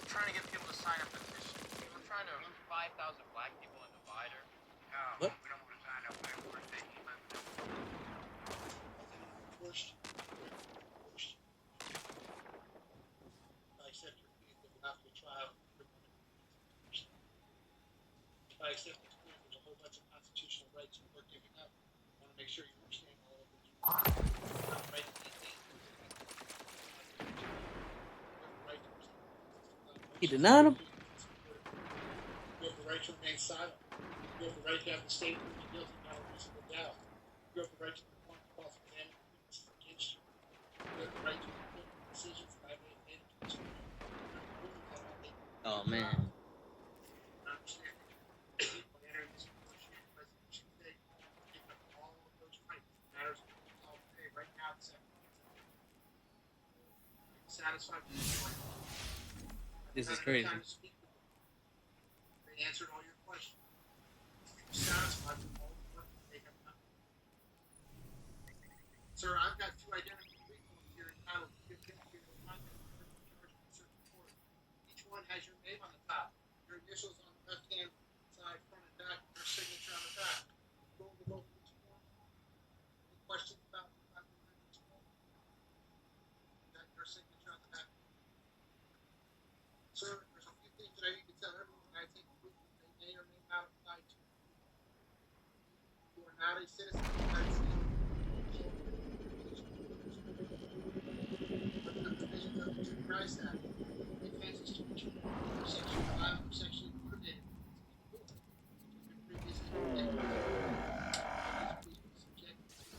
Trying to get people to sign up petition. We're trying to remove 5,000 black people in Divider. No, what? We don't want to sign up. We're taking them. Forced. I said to repeat the after the trial. If I accept this point, there's a whole bunch of constitutional rights you are giving up. I want to make sure you understand all of those. Right to maintain. He denied him. You have the right to remain silent. You have the right to have the state prove you guilty without a reasonable doubt. You have the right to perform cross-examination witnesses against you. You have the right to appeal the decisions that I may have made against you. Oh man. I understand that people entering this negotiated resolution today, giving up all of those rights. Matters of resolve today, right now, this afternoon. Satisfied with this point? This is crazy. Time to speak with them. They answered all your questions. Satisfied with all the work that they have done. Sir, I've got two identical plea forms here entitled to give material content for the charge in certain court. Each one has your name on the top, your initials on the left-hand side, front and back, and your signature on the back. Go over both of these forms. Any questions about these forms? Is that your signature on the back? Sir, there's a few things that I need to tell everyone that I take with me that may or may not apply to you. You are not a citizen of the United States. Under the provisions of the True Rights Act, the offenses to which you are sexually violent or sexually motivated have been previously convicted. These will be subjected to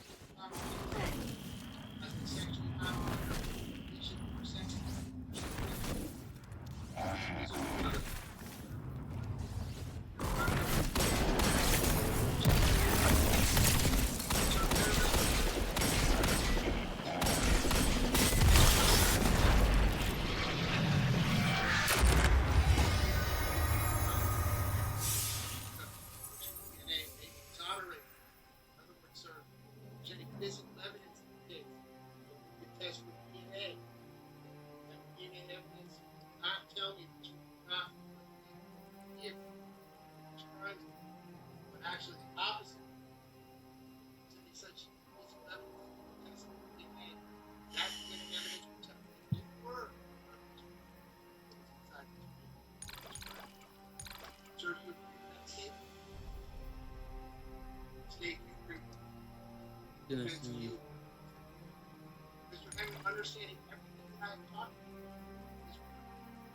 as a sexually violent conviction or sexually physical evidence in the case. You can test with DNA. And DNA evidence will not tell me that you do not give crimes, but actually the opposite. To be such physical evidence, test with DNA. That DNA evidence will tell me that you were inside the DNA. Sir, do you agree with that statement? State, you agree with that? Goodness To me. you, Mr. Henry, understanding everything that I've talked about,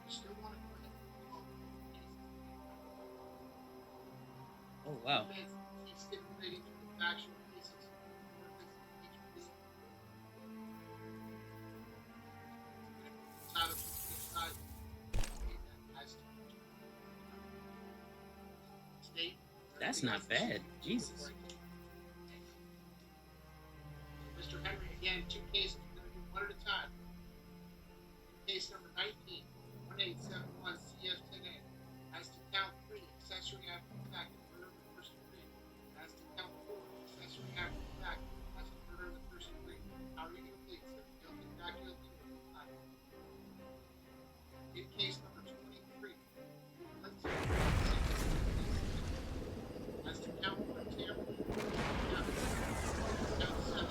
you still want to go ahead and call the case. Oh wow. Keep stipulating to the factual basis for each case. Entitled to decide that as to state. That's not bad. Jesus. Mr. Henry, again, two cases. We're going to do one at a time. Case number 19, 1871 CF10A. As to count 3, accessory after the fact, murder of the first degree. As to count 4, accessory after the fact, as to murder of the first degree. How are you going to plead, sir? Guilty, not guilty, or not? In case number 23, as to count 1, tampering. Count 7.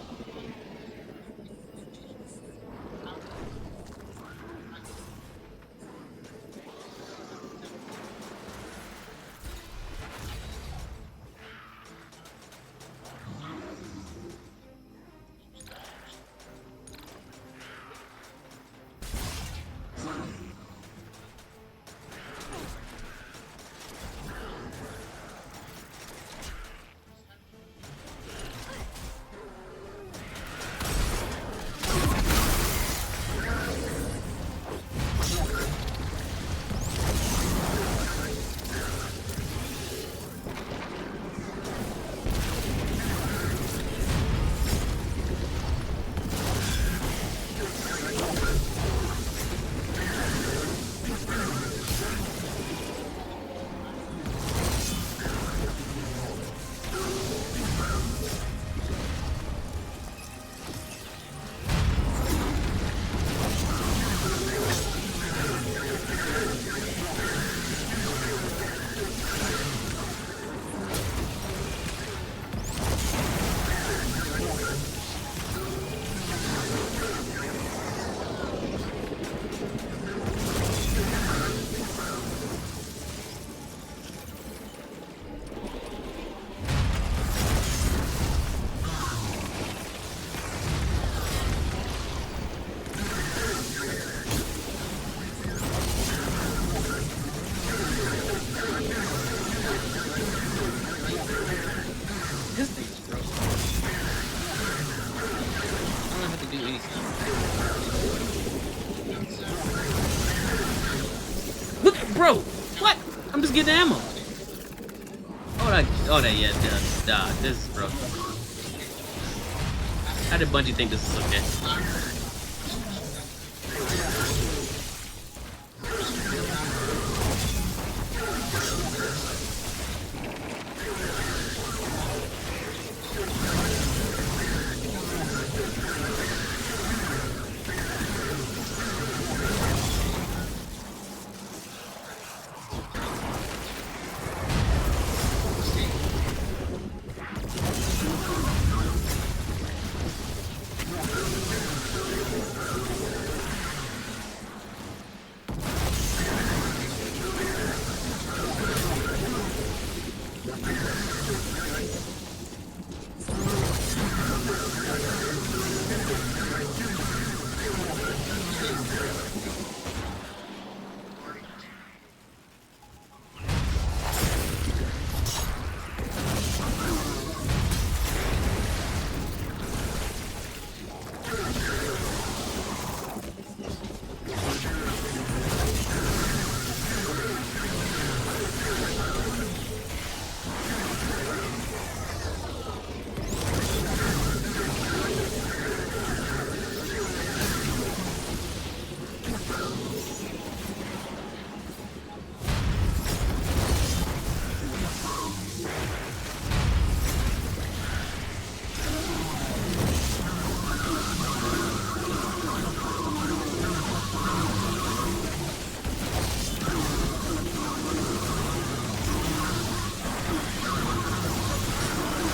bro, what? I'm just getting ammo. Oh, that, yeah, nah, this is broken. How did Bungie think this is okay?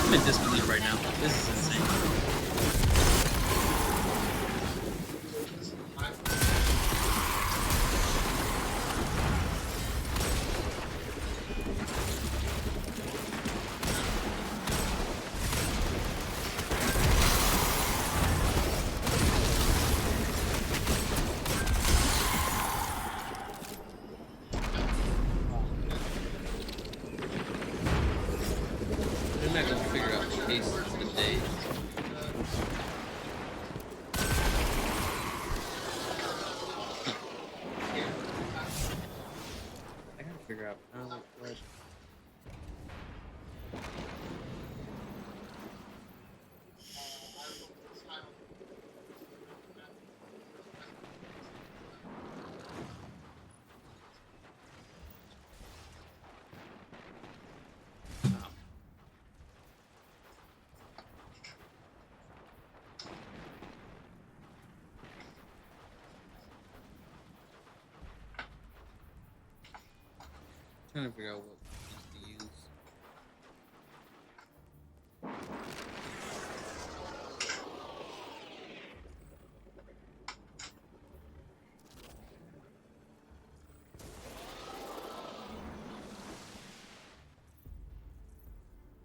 I'm in disbelief right now. This is insane. They're not gonna figure out the case today. I gotta figure out what. Trying to figure out what to use.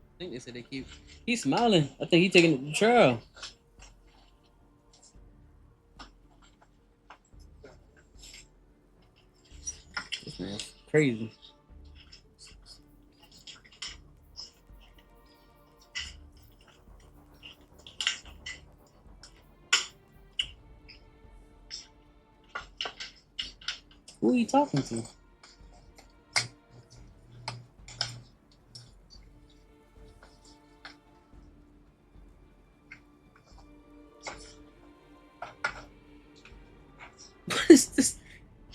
I think they said they keep. He's smiling. I think he's taking the trial. This man's crazy. Who are you talking to? What is this?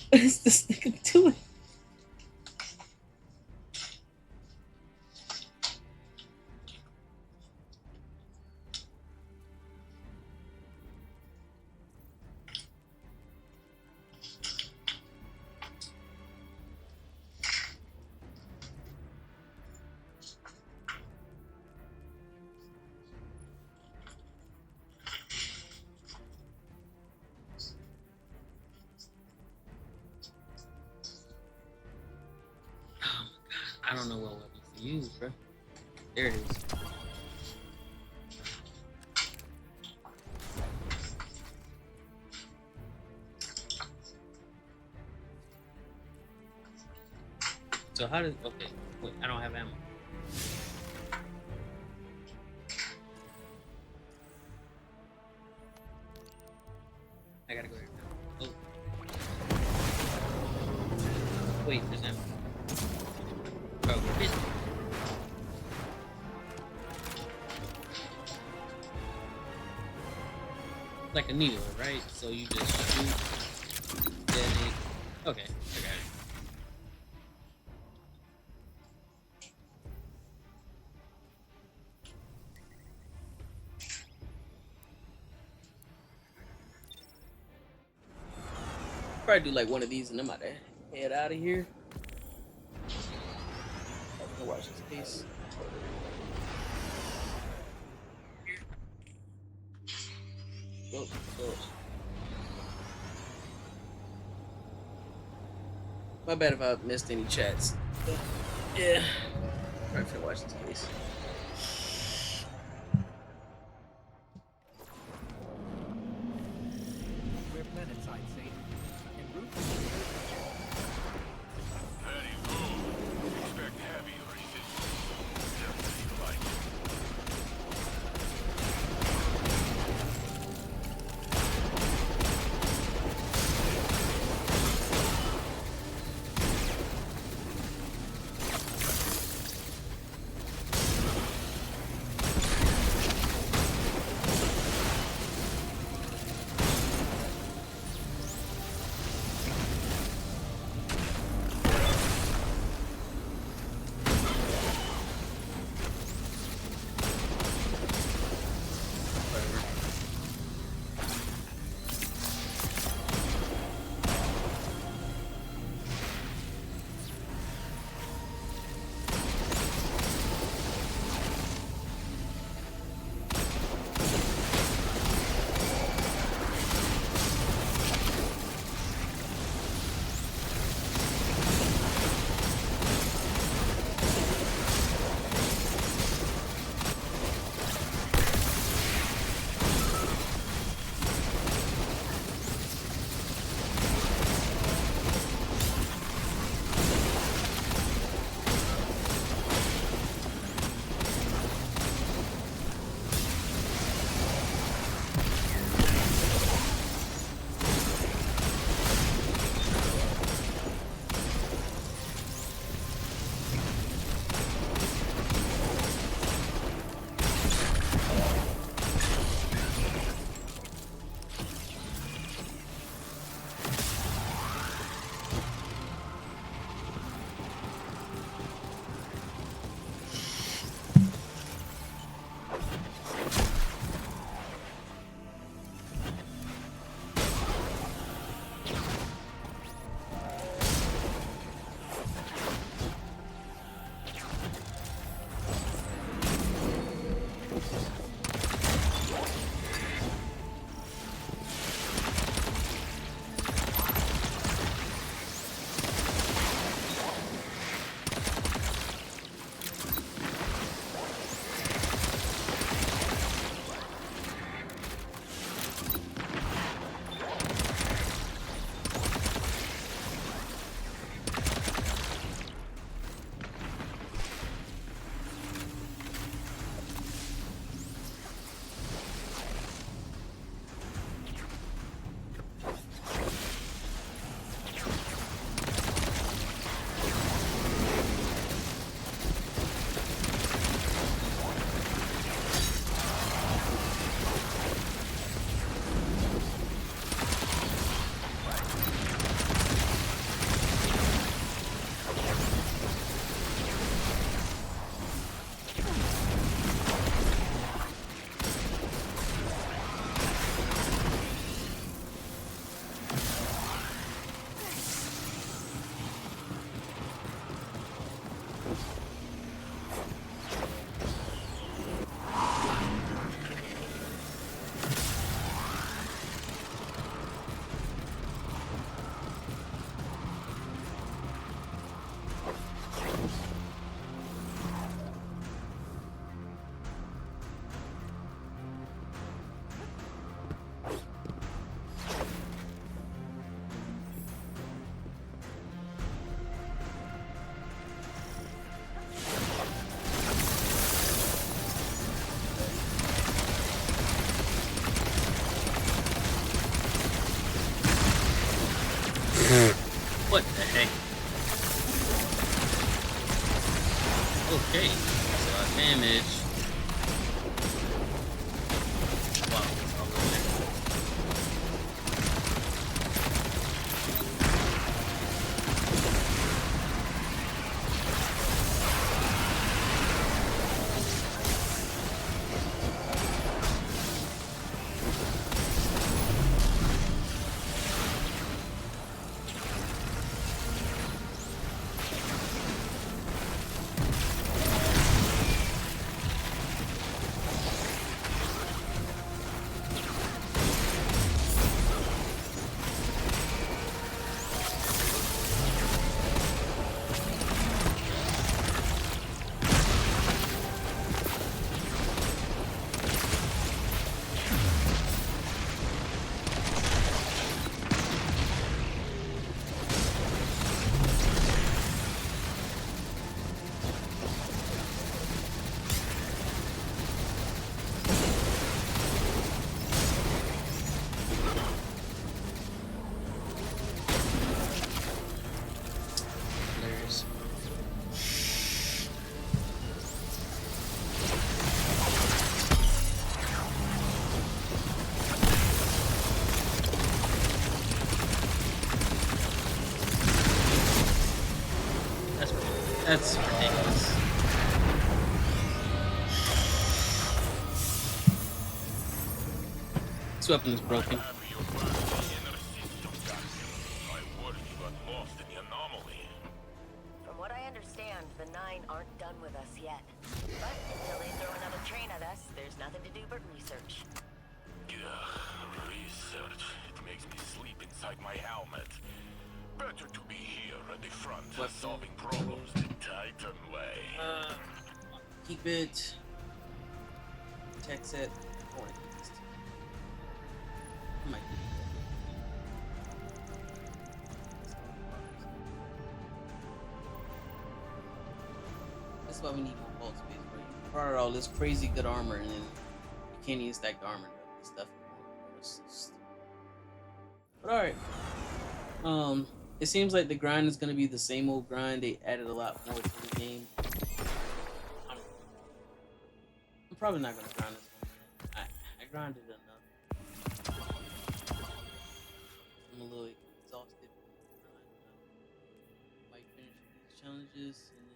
What is this nigga doing? I don't know what weapons to use, bro. There it is. So how does okay? Wait, I don't have ammo. I gotta go here now. Oh. Wait, there's ammo. Oh, we're busy. Like a needle, right? So you just shoot, detonate. Okay, I got it. Probably do like one of these and I'm about to head out of here. I'm gonna watch this case. Whoa, whoa. My bad if I missed any chats. But yeah. Probably finna watch this case. We're planetside safe. En route. Very good. Expect heavy resistance. Just as you like it. Okay, that's a lot of damage. Wow, I'll go there. That's ridiculous. This weapon is broken. From what I understand, the Nine aren't done with us yet. But until they throw another train at us, there's nothing to do but research. Research. It makes me sleep inside my helmet. Better to be here at the front, solving problems the Titan way. Keep it. Tech set. Or might be. That's why we need more vault space, bro. You brought all this crazy good armor, and then you can't even stack the armor and stuff. But alright. It seems like the grind is gonna be the same old grind. They added a lot more to the game. I'm probably not gonna grind this one. I grinded enough. I'm a little exhausted. Might finish these challenges and then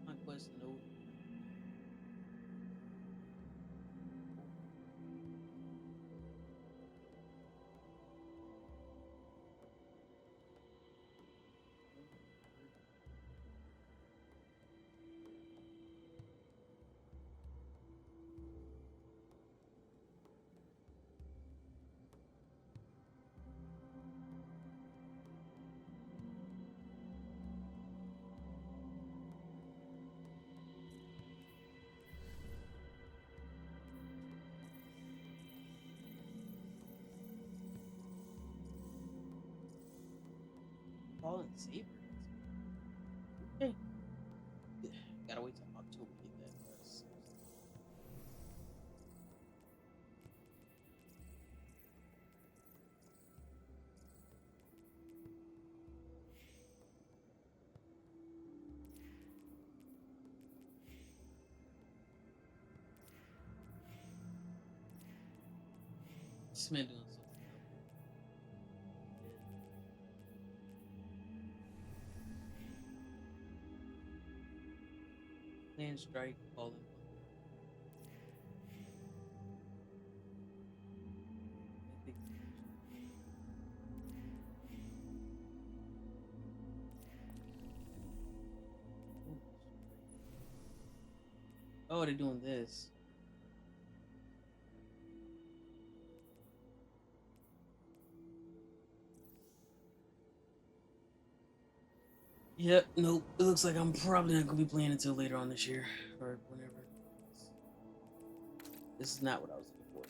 my quest note. Fallen Saber. Okay. Gotta wait till October to get that first. This man doing so Land strike, fallen. Oh, they're doing this. Yep, nope. It looks like I'm probably not gonna be playing until later on this year or whenever. This is not what I was looking for.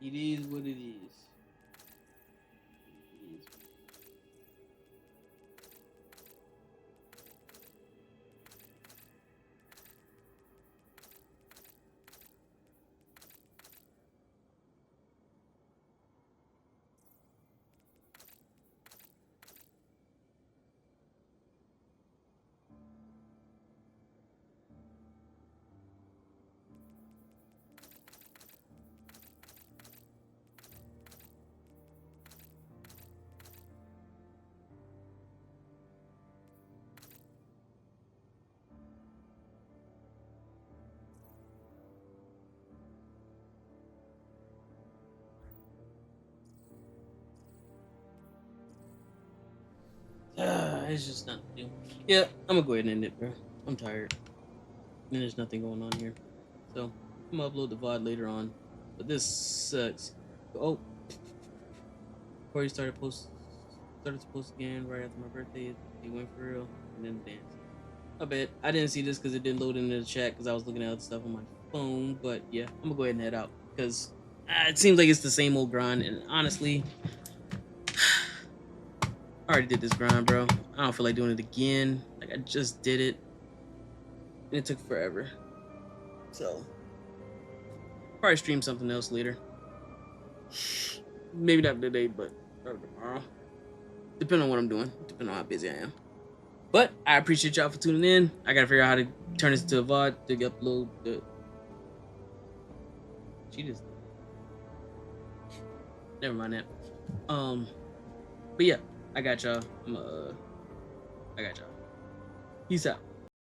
It is what it is. It is. It's just nothing to do. Yeah, I'm gonna go ahead and end it, bro. I'm tired. And there's nothing going on here. So I'm gonna upload the VOD later on. But this sucks. Oh, Corey started to post again right after my birthday. He went for real and then dance. I bet I didn't see this because it didn't load into the chat because I was looking at other stuff on my phone. But yeah, I'm gonna go ahead and head out because it seems like it's the same old grind. And honestly, I already did this grind, bro. I don't feel like doing it again. Like I just did it, and it took forever. So probably stream something else later. Maybe not today, but probably tomorrow. Depending on what I'm doing. Depending on how busy I am. But I appreciate y'all for tuning in. I gotta figure out how to turn this into a VOD to upload the. She just. Never mind that. But yeah, I got y'all. I got y'all. Peace out.